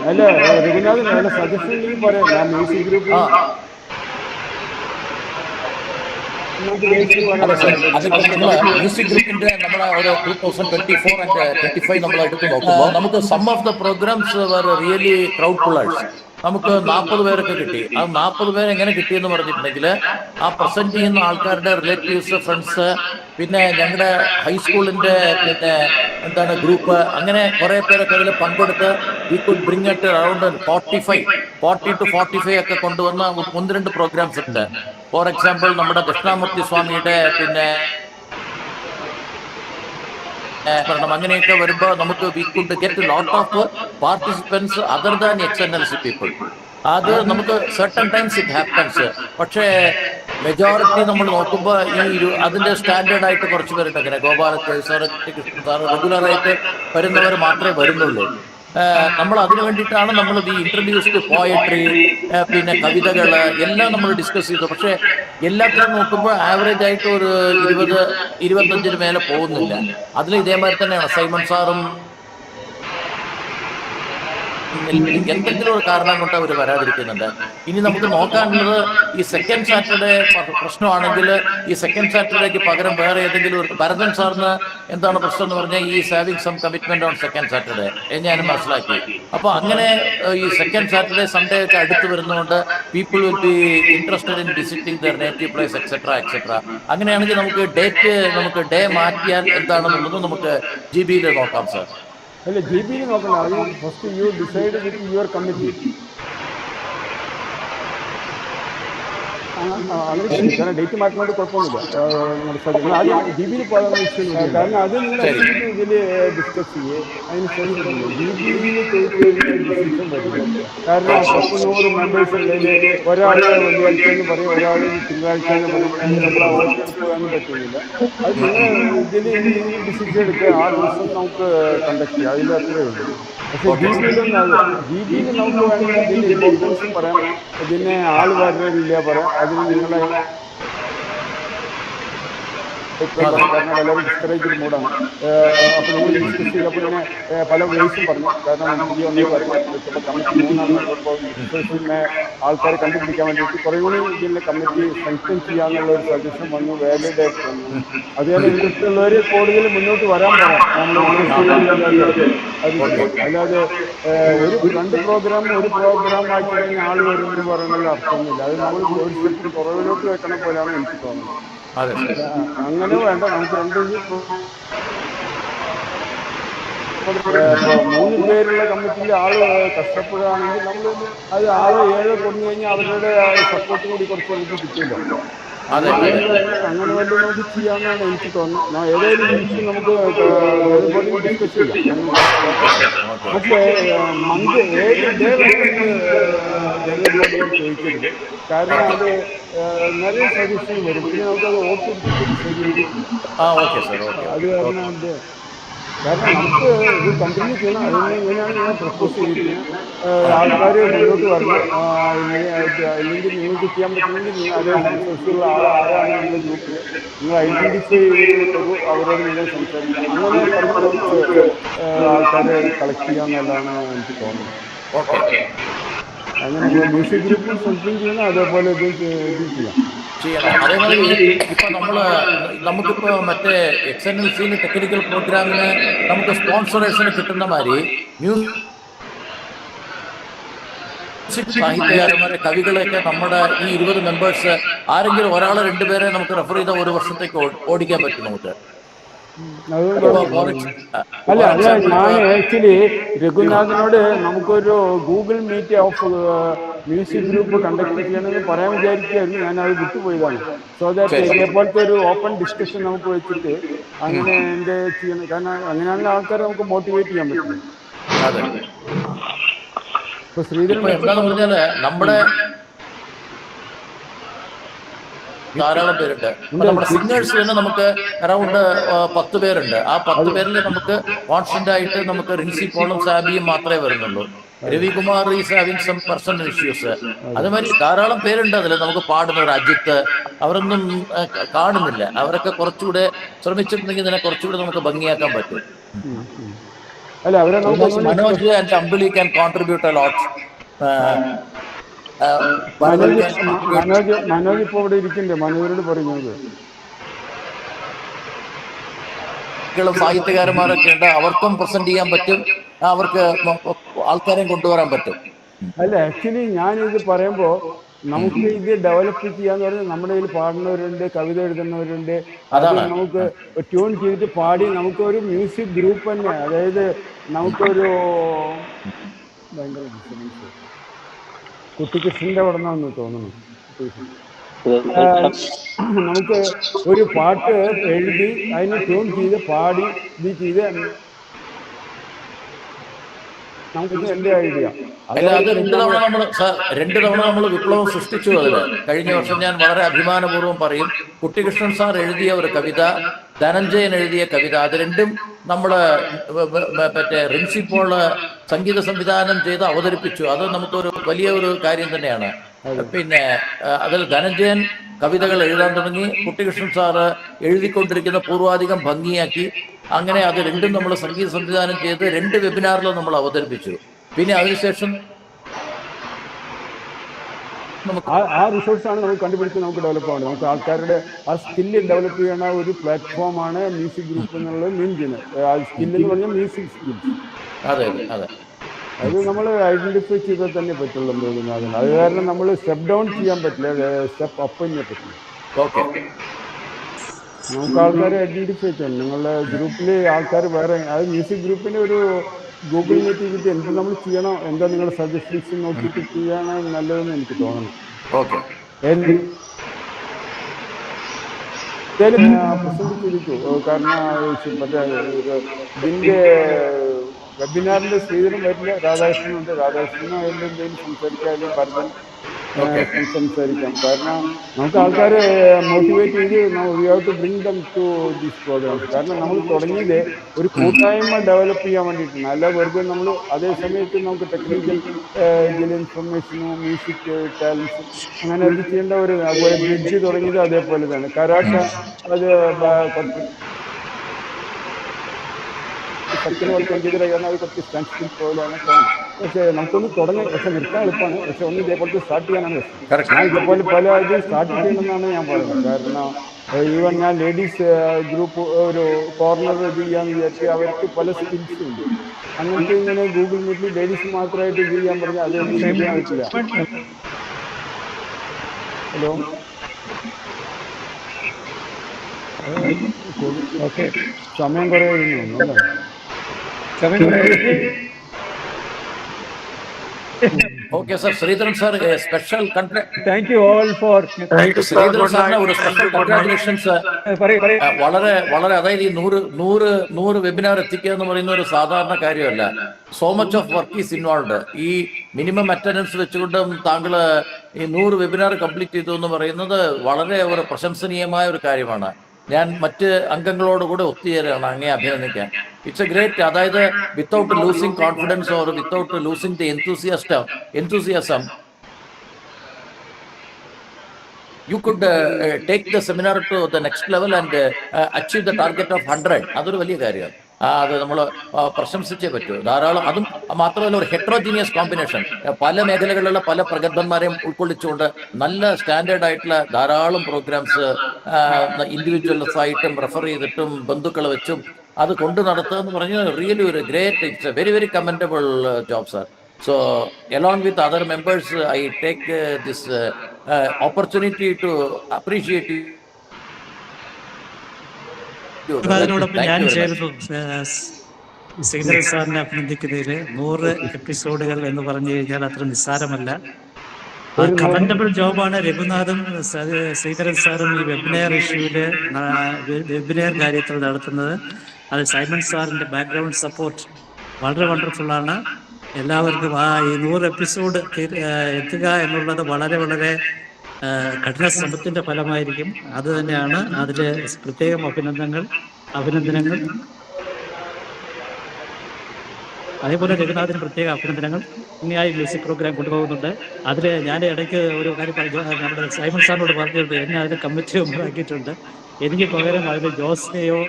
അല്ല രഘുനാഥൻ വല്ല സജഷൻ ഉണ്ടെങ്കിൽ പറയാം. ഞാൻ മ്യൂസിക് ഗ്രൂപ്പ് മ്യൂസിക് ഗ്രൂപ്പിന്റെ നമ്മളെ ഒരു 2024 and 25 നമ്മൾ എടുത്ത് നോക്കുമ്പോൾ നമുക്ക് some of the programmes really crowd pullers. നമുക്ക് 40 പേരൊക്കെ കിട്ടി. ആ 40 പേര് എങ്ങനെ കിട്ടിയെന്ന് പറഞ്ഞിട്ടുണ്ടെങ്കിൽ ആ പ്രസന്റ് ചെയ്യുന്ന ആൾക്കാരുടെ റിലേറ്റീവ്സ്, ഫ്രണ്ട്സ്, പിന്നെ ഞങ്ങളുടെ ഹൈസ്കൂളിന്റെ പിന്നെ എന്താണ് ഗ്രൂപ്പ്, അങ്ങനെ കുറെ പേരൊക്കെ അതിൽ പങ്കെടുത്ത് we could bring at around 40 to 45 ഒക്കെ കൊണ്ടുവന്ന 1-2 പ്രോഗ്രാംസ് ഉണ്ട്. ഫോർ എക്സാമ്പിൾ നമ്മുടെ ദക്ഷിണാമൂർത്തി സ്വാമിയുടെ പിന്നെ അങ്ങനെയൊക്കെ വരുമ്പോൾ നമുക്ക് we could get lot of participants other than XNLC people. അത് നമുക്ക് സർട്ടൺ ടൈംസ് ഇറ്റ് ഹാപ്പൻസ്. പക്ഷേ മെജോറിറ്റി നമ്മൾ നോക്കുമ്പോൾ അതിന്റെ സ്റ്റാൻഡേർഡ് ആയിട്ട് കുറച്ച് പേരുണ്ട്. അങ്ങനെ ഗോപാലത്ത് സാറ്, കൃഷ്ണൻ സാറ് റെഗുലറായിട്ട് വരുന്നവർ മാത്രമേ വരുന്നുള്ളൂ. നമ്മൾ അതിനു വേണ്ടിയിട്ടാണ് നമ്മൾ ഈ ഇൻട്രൊഡ്യൂസ്ഡ് പോയട്രി, പിന്നെ കവിതകൾ എല്ലാം നമ്മൾ ഡിസ്കസ് ചെയ്തു. പക്ഷേ എല്ലാത്തിനും നോക്കുമ്പോൾ ആവറേജ് ആയിട്ട് ഒരു 20-25 മേലെ പോകുന്നില്ല. അതിൽ ഇതേമാതിരി തന്നെയാണ് സൈമൺ സാറും എന്തെങ്കിലും ഒരു കാരണം കൊണ്ട് അവർ വരാതിരിക്കുന്നുണ്ട്. ഇനി നമുക്ക് നോക്കാനുള്ളത് ഈ സെക്കൻഡ് സാറ്റർഡേ പ്രശ്നമാണെങ്കിൽ ഈ സെക്കൻഡ് സാറ്റർഡേക്ക് പകരം വേറെ ഏതെങ്കിലും ഒരു ഭരതൻ സാറിന് എന്താണ് പ്രശ്നം എന്ന് പറഞ്ഞാൽ ഈ having some commitment on second Saturday ഞാനും മനസ്സിലാക്കി. അപ്പോൾ അങ്ങനെ ഈ സെക്കൻഡ് സാറ്റർഡേ സൺഡേ ഒക്കെ അടുത്ത് വരുന്നതുകൊണ്ട് people will be interested in visiting there native place etcetera. അങ്ങനെയാണെങ്കിൽ നമുക്ക് ഡേ മാറ്റിയാൽ എന്താണെന്നുള്ളത് നമുക്ക് GB-യിൽ നോക്കാം സാർ. അല്ല, GB-യിൽ നോക്കണം. അത് first you decide with your committee. അങ്ങനെ ഡേറ്റ് മാറ്റുന്നത് കുഴപ്പമൊന്നുമില്ല. ആദ്യം GB-യിൽ പോകാനുള്ള ഇഷ്യൂ, കാരണം അത് നിങ്ങൾ ഇതിൽ ഡിസ്കസ് ചെയ്യേ. അതിനുശേഷം GB-യിൽ ഡിസിഷൻ വരില്ല. കാരണം 100 മെമ്പേഴ്സ് ഉള്ളതിൽ ഒരാൾ വെള്ളിയാഴ്ച എന്ന് പറയും, ഒരാൾ തിങ്കളാഴ്ച എന്ന് പറയും. നമ്മൾ ഓർത്തെടുക്കാനും പറ്റുന്നില്ല. അത് നിങ്ങൾ ഇതിൽ ഡിസിഷൻ എടുക്കുക. ആ ദിവസം നമുക്ക് കണ്ടക്ട് ചെയ്യാം. അതിൽ അത്രയേ ഉള്ളൂ. പക്ഷെ GB നമുക്ക് വേണമെങ്കിൽ ഇതിന്റെ ഇമ്പോർട്ടൻസും പറയാം, ഇതിനെ ആൾ വരലില്ല പറയാം, അതിന് നിങ്ങളെ കാരണം എല്ലാവരും ഡിസ്കറേജ് മൂടാണ്. അപ്പോൾ നിങ്ങൾ ഡിസ്കസ് ചെയ്തപ്പോൾ ഇങ്ങനെ പല വേസും പറഞ്ഞു. കാരണം എനിക്ക് ഒന്നും പറഞ്ഞു ചിലപ്പോൾ കമ്മിറ്റി 3 ഇപ്പോൾ ഡിസ്കഷനെ ആൾക്കാരെ കണ്ടുപിടിക്കാൻ വേണ്ടിയിട്ട് കുറേ കൂടി ഇതിൻ്റെ കമ്മിറ്റി സ്ട്രെങ്തൻ ചെയ്യാന്നുള്ള ഒരു സജഷൻ വന്നു, വാലിഡ് ആയിട്ട് വന്നു. അതുപോലെ ഇൻട്രസ്റ്റ് ഉള്ളവർ കൂടുതൽ മുന്നോട്ട് വരാൻ പറയാം. അല്ലാതെ ഒരു 2 പ്രോഗ്രാം ആക്കി കഴിഞ്ഞാൽ ആൾ വരുമെന്ന് പറയുന്നുള്ള അർത്ഥമൊന്നുമില്ല. അത് നമ്മൾ ഒരു സ്റ്റെപ്പ് പുറകിലോട്ട് വെക്കണ പോലെയാണ് എനിക്ക് തോന്നുന്നത്. അങ്ങനെ വേണ്ട, നമുക്ക് 3 പേരുള്ള കമ്മിറ്റിയിൽ ആള് കഷ്ടപ്പെടുകയാണെങ്കിൽ നമ്മൾ അത് 6 7 കൊണ്ടു കഴിഞ്ഞാൽ അവരുടെ സപ്പോർട്ട് കൂടി കുറച്ച് നമുക്ക് കിട്ടില്ല. അങ്ങനെ വല്ല നമുക്ക് ചെയ്യാമെന്നാണ് എനിക്ക് തോന്നുന്നത്. ഏതായാലും ഇഷ്യൂ നമുക്ക് ഡിസ്കസ് ചെയ്യാം. പക്ഷേ മന്ത് ഏത് ഡേ ചോദിക്കരുത്, കാരണം അത് നിറയെ സജഷൻ വരും. പിന്നെ നമുക്കത് ഓർത്തെടുത്തിട്ട് അത് കാരണം നമുക്ക് ഇത് കണ്ടിന്യൂ ചെയ്യണം. അതിന് ഇങ്ങനെയാണ് ഞാൻ പ്രപ്പോസ് ചെയ്തിരിക്കുന്നത്. ആൾക്കാർ മുന്നോട്ട് വരണം. ഇല്ലെങ്കിൽ നിങ്ങൾക്ക് ചെയ്യാൻ പറ്റുമെങ്കിൽ അതേ റിസോഴ്സുള്ള ആരാണ് നിങ്ങളുടെ ഗ്രൂപ്പിൽ നിങ്ങൾ ഐഡന്റിഫൈ ചെയ്തിട്ട് അവരോട് നിങ്ങൾ സംസാരിക്കുക. അങ്ങനെ കുറച്ച് ആൾക്കാരെ കളക്ട് ചെയ്യാമെന്നുള്ളതാണ് എനിക്ക് തോന്നുന്നത്. അങ്ങനെ മ്യൂസിക് ഗ്രൂപ്പിൽ സംതിങ് ചെയ്യണം, അതേപോലെ ഇത് ചെയ്യാം. അതേമാതിരി ഇപ്പൊ നമുക്കിപ്പോ മറ്റേ XNLC ടെക്നിക്കൽ പ്രോഗ്രാമിന് നമുക്ക് സ്പോൺസറേഷന് കിട്ടുന്ന മാതിരി മ്യൂസിക് സാഹിത്യകാരന്മാരെ കവികളെയൊക്കെ നമ്മുടെ ഈ 20 മെമ്പേഴ്സ് ആരെങ്കിലും ഒരാളെ 2 പേരെ നമുക്ക് റെഫർ ചെയ്ത 1 വർഷത്തേക്ക് ഓടിക്കാൻ പറ്റും നമുക്ക്. അല്ല ഞാൻ ആക്ച്വലി രഘുനാഥനോട് നമുക്കൊരു Google meet of music group conduct ചെയ്യണമെന്ന് പറയാൻ വിചാരിക്കുകയായിരുന്നു. ഞാൻ അത് വിട്ടുപോയതാണ്. സോ ദാറ്റ് ഇതേപോലത്തെ ഒരു ഓപ്പൺ ഡിസ്കഷൻ നമുക്ക് വെച്ചിട്ട് അങ്ങനെ എൻ്റെ ചെയ്യണം. കാരണം അങ്ങനെയാണെങ്കിൽ ആൾക്കാരെ നമുക്ക് മോട്ടിവേറ്റ് ചെയ്യാൻ പറ്റും. ഇപ്പൊ ശ്രീധരൻ എന്താന്ന് പറഞ്ഞാല് നമ്മുടെ ധാരാളം പേരുണ്ട്. നമ്മുടെ സിംഗേഴ്സ് തന്നെ നമുക്ക് അറൗണ്ട് 10 പേരുണ്ട്. ആ 10 പേരിൽ നമുക്ക് കോൺസ്റ്റന്റ് ആയിട്ട് നമുക്ക് റിൻസി പോളും സാബിയും മാത്രമേ വരുന്നുള്ളൂ. Ravikumar is having some personal issues. അതുമാതിരി ധാരാളം പേരുണ്ട് അതിൽ നമുക്ക് പാടുന്നവർ. അജിത്ത്, അവരൊന്നും കാണുന്നില്ല. അവരൊക്കെ കുറച്ചുകൂടെ ശ്രമിച്ചിട്ടുണ്ടെങ്കിൽ ഇതിനെ കുറച്ചുകൂടെ നമുക്ക് ഭംഗിയാക്കാൻ പറ്റും. Manoj and Ambili can contribute a lot. Manoj ഇപ്പൊ ഇവിടെ ഇരിക്കണ്ടേ? മനോജോട് പറയുന്നത് സാഹിത്യകാരന്മാരൊക്കെ ഉണ്ട്, അവർക്കും പ്രസന്റ് ചെയ്യാൻ പറ്റും, അവർക്ക് ആൾക്കാരെയും കൊണ്ടുവരാൻ പറ്റും. അല്ല ആക്ച്വലി ഞാനിത് പറയുമ്പോ നമുക്ക് ഇത് ഡെവലപ്പ് ചെയ്യാന്ന് പറഞ്ഞാൽ നമ്മുടെ കയ്യിൽ പാടുന്നവരുണ്ട്, കവിത എഴുതുന്നവരുണ്ട്. അത് നമുക്ക് ട്യൂൺ ചെയ്തിട്ട് പാടി നമുക്കൊരു മ്യൂസിക് ഗ്രൂപ്പ് തന്നെ, അതായത് നമുക്കൊരു ഭയങ്കര ഡിസ്റ്റർബൻസ് കുട്ടികൃഷ്ണന്റെ പഠനമെന്ന് തോന്നുന്നു. നമുക്ക് ഒരു പാട്ട് എഴുതി അതിന് ട്യൂൺ ചെയ്ത് പാടി ഇത് ചെയ്ത് നമുക്ക് എന്റെ ഐഡിയ. അത് 2 തവണ നമ്മൾ വിപ്ലവം സൃഷ്ടിച്ചു. അതിൽ കഴിഞ്ഞ വർഷം ഞാൻ വളരെ അഭിമാനപൂർവ്വം പറയും, കുട്ടികൃഷ്ണൻ സാർ എഴുതിയ ഒരു കവിത, ധനഞ്ജയൻ എഴുതിയ കവിത, അത് രണ്ടും നമ്മള് മറ്റേ റിൻസി പോള് സംഗീത സംവിധാനം ചെയ്ത് അവതരിപ്പിച്ചു. അത് നമുക്കൊരു വലിയ ഒരു കാര്യം തന്നെയാണ്. പിന്നെ അതിൽ ധനഞ്ജയൻ കവിതകൾ എഴുതാൻ തുടങ്ങി, കുട്ടികൃഷ്ണൻ സാറ് എഴുതിക്കൊണ്ടിരിക്കുന്ന പൂർവാധികം ഭംഗിയാക്കി. അങ്ങനെ അത് രണ്ടും നമ്മൾ സംഗീത സംവിധാനം ചെയ്ത് 2 വെബിനാറിലും നമ്മൾ അവതരിപ്പിച്ചു. പിന്നെ അതിനുശേഷം ആ റിസോഴ്സാണ് നമുക്ക് കണ്ടുപിടിച്ച് നമുക്ക് ഡെവലപ്പ് ആവുന്നത്. നമുക്ക് ആൾക്കാരുടെ ആ സ്കില്ല് ഡെവലപ്പ് ചെയ്യുന്ന ഒരു പ്ലാറ്റ്ഫോമാണ് മ്യൂസിക് ഗ്രൂപ്പ് എന്നുള്ളത് മീൻ ചെയ്യുന്നത്. ആ സ്കില്ല് എന്ന് പറഞ്ഞാൽ മ്യൂസിക് സ്കിൽസ്. അത് നമ്മൾ ഐഡന്റിഫൈ ചെയ്താൽ തന്നെ പറ്റുള്ളൂ എന്ന് തോന്നുന്നത്. അത് കാരണം നമ്മൾ സ്റ്റെപ്പ് ഡൗൺ ചെയ്യാൻ പറ്റില്ല, സ്റ്റെപ്പ് അപ്പ് ചെയ്യാൻ പറ്റില്ല. നമുക്ക് ആൾക്കാരെ ഐഡന്റിഫൈ ചെയ്യണം. നിങ്ങളുടെ ഗ്രൂപ്പിൽ ആൾക്കാർ വേറെ, അത് മ്യൂസിക് ഗ്രൂപ്പിന് ഒരു ഗൂഗിൾ മീറ്റ് ചെയ്തിട്ട് എന്ത് നമ്മൾ ചെയ്യണം, എന്താ നിങ്ങളുടെ സജഷൻസ് നോക്കിയിട്ട് ചെയ്യണം നല്ലതെന്ന് എനിക്ക് തോന്നുന്നു. പ്രസന്റ് ചെയ്തിട്ടു. കാരണം മറ്റേ ഇതിൻ്റെ വെബിനാറിന്റെ ശ്രീധരൻ വരില്ല, രാധാകൃഷ്ണനുണ്ട്. രാധാകൃഷ്ണനും അതിൻ്റെ എന്തെങ്കിലും സംസാരിക്കാം, അല്ലെങ്കിൽ ഭരതൻ സംസാരിക്കാം. കാരണം നമുക്ക് ആൾക്കാരെ മോട്ടിവേറ്റ് ചെയ്ത് we have to bring them to these programmes. കാരണം നമ്മൾ തുടങ്ങിയത് ഒരു കൂട്ടായ്മ ഡെവലപ്പ് ചെയ്യാൻ വേണ്ടിയിട്ടാണ്. അല്ല വെറുതെ നമ്മൾ അതേ സമയത്ത് നമുക്ക് ടെക്നിക്കൽ ഇതിൽ ഇൻഫർമേഷനും മ്യൂസിക് ടാലൻസും അങ്ങനെ അത് ചെയ്യേണ്ട ഒരു അതുപോലെ ബ്രിഡ്ജ് തുടങ്ങിയത് അതേപോലെ തന്നെ. കരാട്ട അത് കുറച്ച് സെക്കൻഡ് വർക്ക് എന്തിದ್ರೆ കാരണം അത് കുറച്ച് സെൻസിറ്റീവ് പോലെയാണ്. പക്ഷേ നമുക്കൊന്ന് തുടങ്ങി, പക്ഷെ നിർത്താൻ എളുപ്പമാണ്. പക്ഷെ ഒന്ന് ഇതേപോലത്തെ സ്റ്റാർട്ട് ചെയ്യാനാണ് പ്രശ്നം. ഞാൻ ഇതേപോലെ പല ഇതും സ്റ്റാർട്ട് ചെയ്യണമെന്നാണ് ഞാൻ പറയുന്നത്. കാരണം ഈവൻ ഞാൻ ലേഡീസ് ഗ്രൂപ്പ് ഒരു കോർണർ ഇത് ചെയ്യാന്ന് വിചാരിച്ച് അവർക്ക് പല സ്കിൽസും ഉണ്ട്. അങ്ങനത്തെ ഇങ്ങനെ ഗൂഗിൾ മീറ്റിൽ ലേഡീസ് മാത്രമായിട്ട് ഇത് ചെയ്യാൻ പറഞ്ഞാൽ അതൊന്നും ചെയ്യാൻ പറ്റില്ല. ഹലോ, ഓക്കെ, സമയം കുറേ കഴിഞ്ഞു അല്ലേ? Okay, sir. Sridharan sir, a special Thank you all for. Sridharan sir, ഒരു special congratulations. വളരെ അതായത് ഈ 100 വെബിനാർ എത്തിക്കുക എന്ന് പറയുന്ന ഒരു സാധാരണ കാര്യമല്ല. So much of work is involve. ഈ മിനിമം അറ്റൻഡൻസ് വെച്ചുകൊണ്ടും താങ്കൾ ഈ 100 വെബിനാർ കംപ്ലീറ്റ് ചെയ്തു എന്ന് പറയുന്നത് വളരെ ഒരു പ്രശംസനീയമായ ഒരു കാര്യമാണ്. ഞാൻ മറ്റ് അംഗങ്ങളോടുകൂടെ ഒത്തുചേരുകയാണ് അങ്ങേ അഭിനന്ദിക്കാൻ. ഇറ്റ്സ് എ ഗ്രേറ്റ്, അതായത് without losing confidence or without losing the enthusiasm, you could take the seminar to the next level and achieve the target of 100. അതൊരു വലിയ കാര്യമാണ്. അത് നമ്മൾ പ്രശംസിച്ചേ പറ്റൂ. ധാരാളം, അതും മാത്രമല്ല ഒരു ഹെട്രോജീനിയസ് കോമ്പിനേഷൻ, പല മേഖലകളിലുള്ള പല പ്രഗത്ഭന്മാരെയും ഉൾക്കൊള്ളിച്ചുകൊണ്ട് നല്ല സ്റ്റാൻഡേർഡ് ആയിട്ടുള്ള ധാരാളം പ്രോഗ്രാംസ് ഇൻഡിവിജ്വൽസ് ആയിട്ടും റെഫർ ചെയ്തിട്ടും ബന്ധുക്കളെ വെച്ചും അത് കൊണ്ടു നടത്തുക എന്ന് പറഞ്ഞാൽ റിയലി ഒരു great, it's A very very commendable job sir. So along with other members, I take this opportunity to appreciate you. അതിനോടൊപ്പം ഞാൻ ചേർന്നു ശ്രീധരൻ സാറിനെ അഭിനന്ദിക്കുന്നതിൽ 100 എപ്പിസോഡുകൾ എന്ന് പറഞ്ഞു കഴിഞ്ഞാൽ അത്ര നിസ്സാരമല്ല. കമൻഡബിൾ ജോബാണ് രഘുനാഥും ശ്രീധരൻ സാറും ഈ വെബിനാർ ഇഷ്യൂവില് വെബിനാർ കാര്യത്തിൽ നടത്തുന്നത്. അത് സൈമൺ സാറിന്റെ ബാക്ക്ഗ്രൗണ്ട് സപ്പോർട്ട് വളരെ വണ്ടർഫുള്ളാണ്. എല്ലാവർക്കും ഈ 100 എപ്പിസോഡ് എത്തുക എന്നുള്ളത് വളരെ വളരെ കഠിന ശ്രമത്തിന്റെ ഫലമായിരിക്കും. അത് തന്നെയാണ് അതിൽ പ്രത്യേകം അഭിനന്ദനങ്ങൾ. അതേപോലെ രഘുനാഥിന് പ്രത്യേക അഭിനന്ദനങ്ങൾ. ഇനിയായി മ്യൂസിക് പ്രോഗ്രാം കൊണ്ടുപോകുന്നുണ്ട്. അതിൽ ഞാൻ ഇടയ്ക്ക് ഒരു കാര്യം നമ്മുടെ സൈമൺ സാറിനോട് പറഞ്ഞിട്ടുണ്ട്, എന്നെ അതിന് കമ്മിറ്റി മെമ്പറാക്കിയിട്ടുണ്ട്. എനിക്ക് പകരം അതിൽ ജോസിനെയോ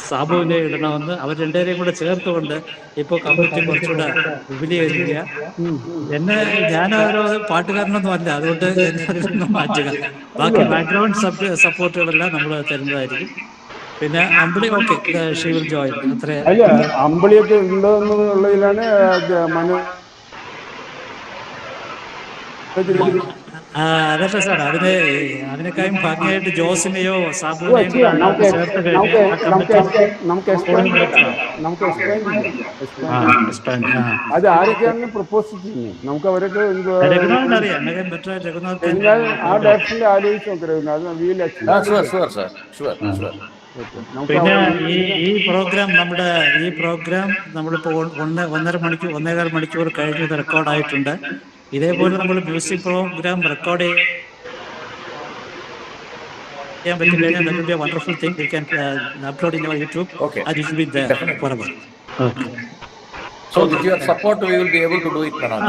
സാബുവിനെ ഇടണമെന്ന്. അവർ രണ്ടുപേരെയും കൂടെ ചേർത്തുകൊണ്ട് ഇപ്പോൾ കമ്മിറ്റി കുറച്ചുകൂടെ വിപുലീകരിക്കുക. ഞാനൊരു പാട്ടുകാരനൊന്നും അല്ല, അതുകൊണ്ട് എന്നെ അതിൽ നിന്ന് മാറ്റുക. ബാക്കി ബാക്ക്ഗ്രൗണ്ട് സപ്പോർട്ടുകളെല്ലാം നമ്മൾ തരുന്നതായിരിക്കും. പിന്നെ അമ്പിളി ഓക്കെ, ഷീ വിൽ ജോയിൻ. അത്ര അല്ല, അമ്പിളിയൊക്കെ ഉണ്ടെന്നുള്ളതിലാണ് അതല്ല സാർ, അതിനേക്കാളും ഭംഗിയായിട്ട് ജോസിനെയോ സാബുവിനെയോ ചേർത്ത് അത് ആരൊക്കെയാണെന്ന് പ്രപ്പോസ് ചെയ്യുന്നത് നമുക്ക് അവരൊക്കെ രഘുനാഥ് അറിയാം. രഘുനാഥ് ആ ഡയറക്ഷനിൽ ആലോചിച്ച് നോക്കാം. രഘുനാഥ് പിന്നെ ഈ പ്രോഗ്രാം നമ്മളിപ്പോൾ 1.5 മണിക്കൂർ കഴിഞ്ഞത് റെക്കോർഡായിട്ടുണ്ട്. ഇതേപോലെ നമ്മൾ മ്യൂസിക് പ്രോഗ്രാം റെക്കോർഡ് ചെയ്യാൻ പറ്റിക്കഴിഞ്ഞാൽ that will be a wonderful thing. We can upload in our YouTube. Okay. And it will be there forever. Okay. So with your support we will be able to do it, Manoj.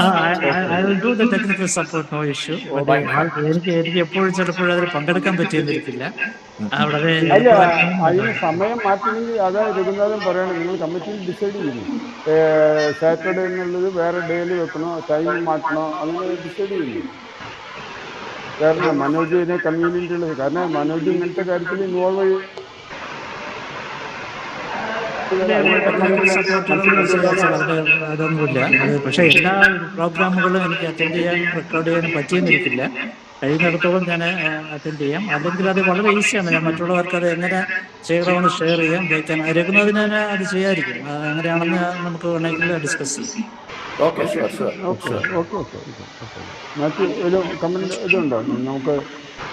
I will do the technical support, no issue. എനിക്ക് എപ്പോഴും ചിലപ്പോൾ അതിൽ പങ്കെടുക്കാൻ പറ്റിയെന്നിരിക്കില്ല. അവിടെ അല്ല, അതിന് സമയം മാറ്റണമെങ്കിൽ അതായത് രഘുനാഥൻ പറയണം, നിങ്ങൾ കമ്മിറ്റിയിൽ ഡിസൈഡ് ചെയ്യും. സാറ്റർഡേ എന്നുള്ളത് വേറെ ഡേയിൽ വെക്കണോ, ടൈം മാറ്റണോ, അങ്ങനെ ഡിസൈഡ് ചെയ്യും. കാരണം മനോജ് ഇതിനെ കൺവീനിയൻ്റ് ഉള്ളത്. കാരണം മനോജ് ഇങ്ങനത്തെ കാര്യത്തിൽ ഇൻവോൾവ് അതൊന്നുമില്ല. പക്ഷെ എല്ലാ പ്രോഗ്രാമുകളും എനിക്ക് അറ്റൻഡ് ചെയ്യാനും റെക്കോർഡ് ചെയ്യാനും പറ്റിയെന്നിരിക്കില്ല. കഴിയുന്നിടത്തോളം ഞാൻ അറ്റൻഡ് ചെയ്യാം. അല്ലെങ്കിൽ അത് വളരെ ഈസിയാണ്. ഞാൻ മറ്റുള്ളവർക്ക് അത് എങ്ങനെ ചെയ്യണമെന്ന് ഷെയർ ചെയ്യാം. രഘുനാഥിന് തന്നെ അത് ചെയ്യാതിരിക്കും. എങ്ങനെയാണെന്ന് നമുക്ക് വേണമെങ്കിൽ ഡിസ്കസ് ചെയ്യാം. മറ്റ് ഒരു കമന്റ് ഇതുണ്ടോ? നമുക്ക്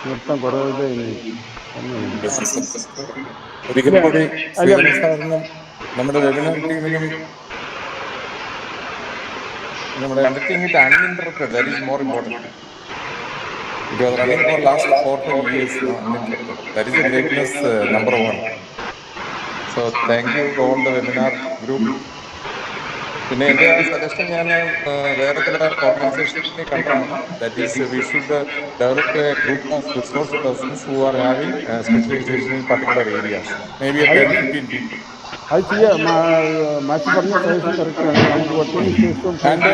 നിർത്താൻ കുറേ ഒരിക്കലും കൂടി നമ്മുടെ വെബിനാർ ടീമിനും നമ്മുടെ conducting it uninterrupted, that is more important. It was running for last 4-5 years uninterrupted. That is a greatness number 1. So thank you all the webinar group. പിന്നെ എൻ്റെ ആ സജഷൻ ഞാൻ വേറെ ചില ഓർഗനൈസേഷനിൽ കണ്ടതാണ്. That is we should develop a group of resource persons who are having specialisation in particular areas, maybe 10-15 people. അത് ചെയ്യാം. മാറ്റി പറഞ്ഞ സജഷൻ കറക്റ്റാണ്. നമുക്ക് ഒട്ടും ശേഷം ആൻഡ്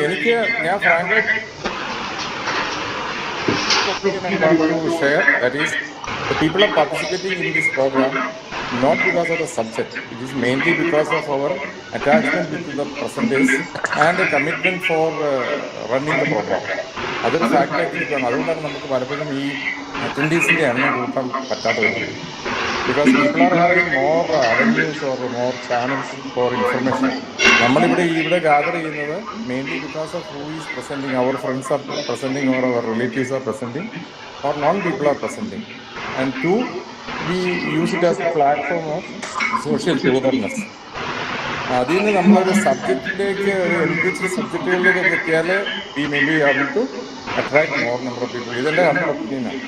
എനിക്ക് ഞാൻ frankly to share, that is, the people are participating in this program not because of the subject, it is mainly because of our attachment with the present days and a commitment for running the program. അതൊരു ഫാക്റ്റായിട്ടിരിക്കുകയാണ്. അതുകൊണ്ടാണ് നമുക്ക് പലപ്പോഴും ഈ അറ്റൻഡീസിൻ്റെ എണ്ണം കൂട്ടാൻ പറ്റാത്തത്. Because people are having more avenues or more channels for information. നമ്മളിവിടെ gather ചെയ്യുന്നത് mainly because of who is presenting, അവർ ഫ്രണ്ട്സ് ആർ പ്രസൻറ്റിങ് ഓർ അവർ relatives are presenting or non-people are presenting, and 2, we use it as a platform of social togetherness. അതിൽ നിന്ന് നമ്മളൊരു സബ്ജക്റ്റിലേക്ക്, ഒരു engaged സബ്ജക്റ്റുകളിലേക്ക് എത്തിയാൽ we may be able to attract more number of people. ഇതെൻ്റെ നമ്മുടെ ഒപ്പീനിയനാണ്.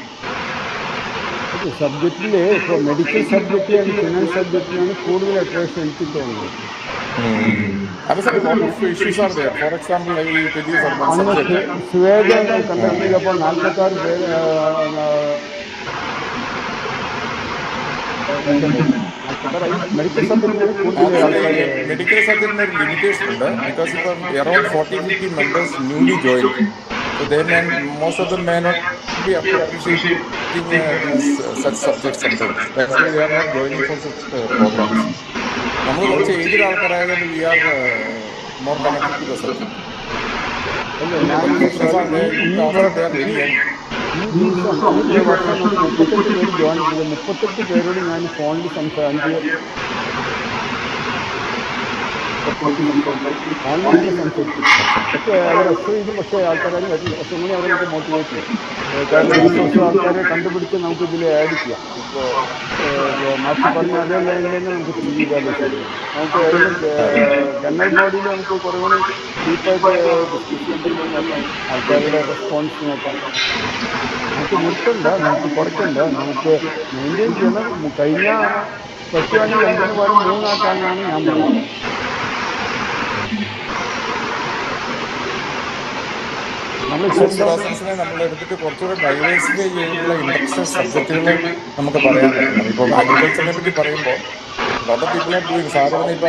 സബ്ജക്റ്റിൽ ഇപ്പോൾ മെഡിക്കൽ സബ്ജക്റ്റിലാണ്, ഫിനാൻസ് സബ്ജക്റ്റിലാണ് കൂടുതൽ അട്രാക്ഷൻ എനിക്ക് തോന്നുന്നത്. ഫോർ എക്സാമ്പിൾ അന്ന് ശ്വേത കണ്ടപ്പോൾ 46 പേര് മെഡിക്കൽ സബ്ജക്റ്റിലാണ് കൂടുതൽ ആൾക്കാർ. മെഡിക്കൽ സബ്ജക്റ്റിന് ഒരു ലിമിറ്റേഷൻ ഉണ്ട്. ബിക്കോസ് ഇപ്പം around 40-50 members newly join. So they may, most of them may not be appreciating such subjects sometimes. That's why we are not joining for such programs. നമ്മൾ കുറച്ച് ഏജ്ഡ് ആൾക്കാരായതുകൊണ്ട് we are more connected to the subject. ഈ വർഷം 38 പേര് join ചെയ്ത് 38 പേരോട് ഞാൻ ഫോണിൽ സംസാരിച്ച് ഓൺലൈനിൽ സംസാരിച്ചു. പക്ഷേ അവർ എക്സ്പ്ലെയിൻ ചെയ്തു. പക്ഷേ ആൾക്കാരും വരില്ല. പക്ഷെ ഇങ്ങനെ അവർക്ക് മോട്ടിവേറ്റ് ചെയ്യും. കാരണം റിസോഴ്സ് ആൾക്കാരെ കണ്ടുപിടിച്ച് നമുക്ക് ഇതിൽ ആഡ് ചെയ്യാം. ഇപ്പോൾ മാറ്റി പറഞ്ഞ അതേ ലൈനിൽ തന്നെ നമുക്ക് ചെയ്താൽ നമുക്ക് ജനറൽ ബോഡിയിൽ നമുക്ക് കുറേ കൂടി ഡീപ്പായിട്ട് ഡിസ്കസ് നോക്കാം, ആൾക്കാരുടെ റെസ്പോൺസ് നോക്കാം. നമുക്ക് നിർത്തണ്ട, നമുക്ക് കുറയ്ക്കണ്ട, നമുക്ക് മെയിൻറ്റെയിൻ ചെയ്യണം. കഴിഞ്ഞ പറ്റുവാണെങ്കിൽ 2 വാരം 3 ആക്കാനാണ് ഞാൻ പറയുന്നത്. നമ്മൾ എടുത്തിട്ട് കുറച്ചുകൂടെ ഡൈവേഴ്സിഫൈ ചെയ്തിട്ടുള്ള ഇൻട്രസ്റ്റ് സബ്ജക്റ്റുകൾ നമുക്ക് പറയാൻ പറ്റും. ഇപ്പം അഗ്രികൾച്ചറിനെ പറ്റി പറയുമ്പോൾ lot of people are doing സാധാരണ ഇപ്പം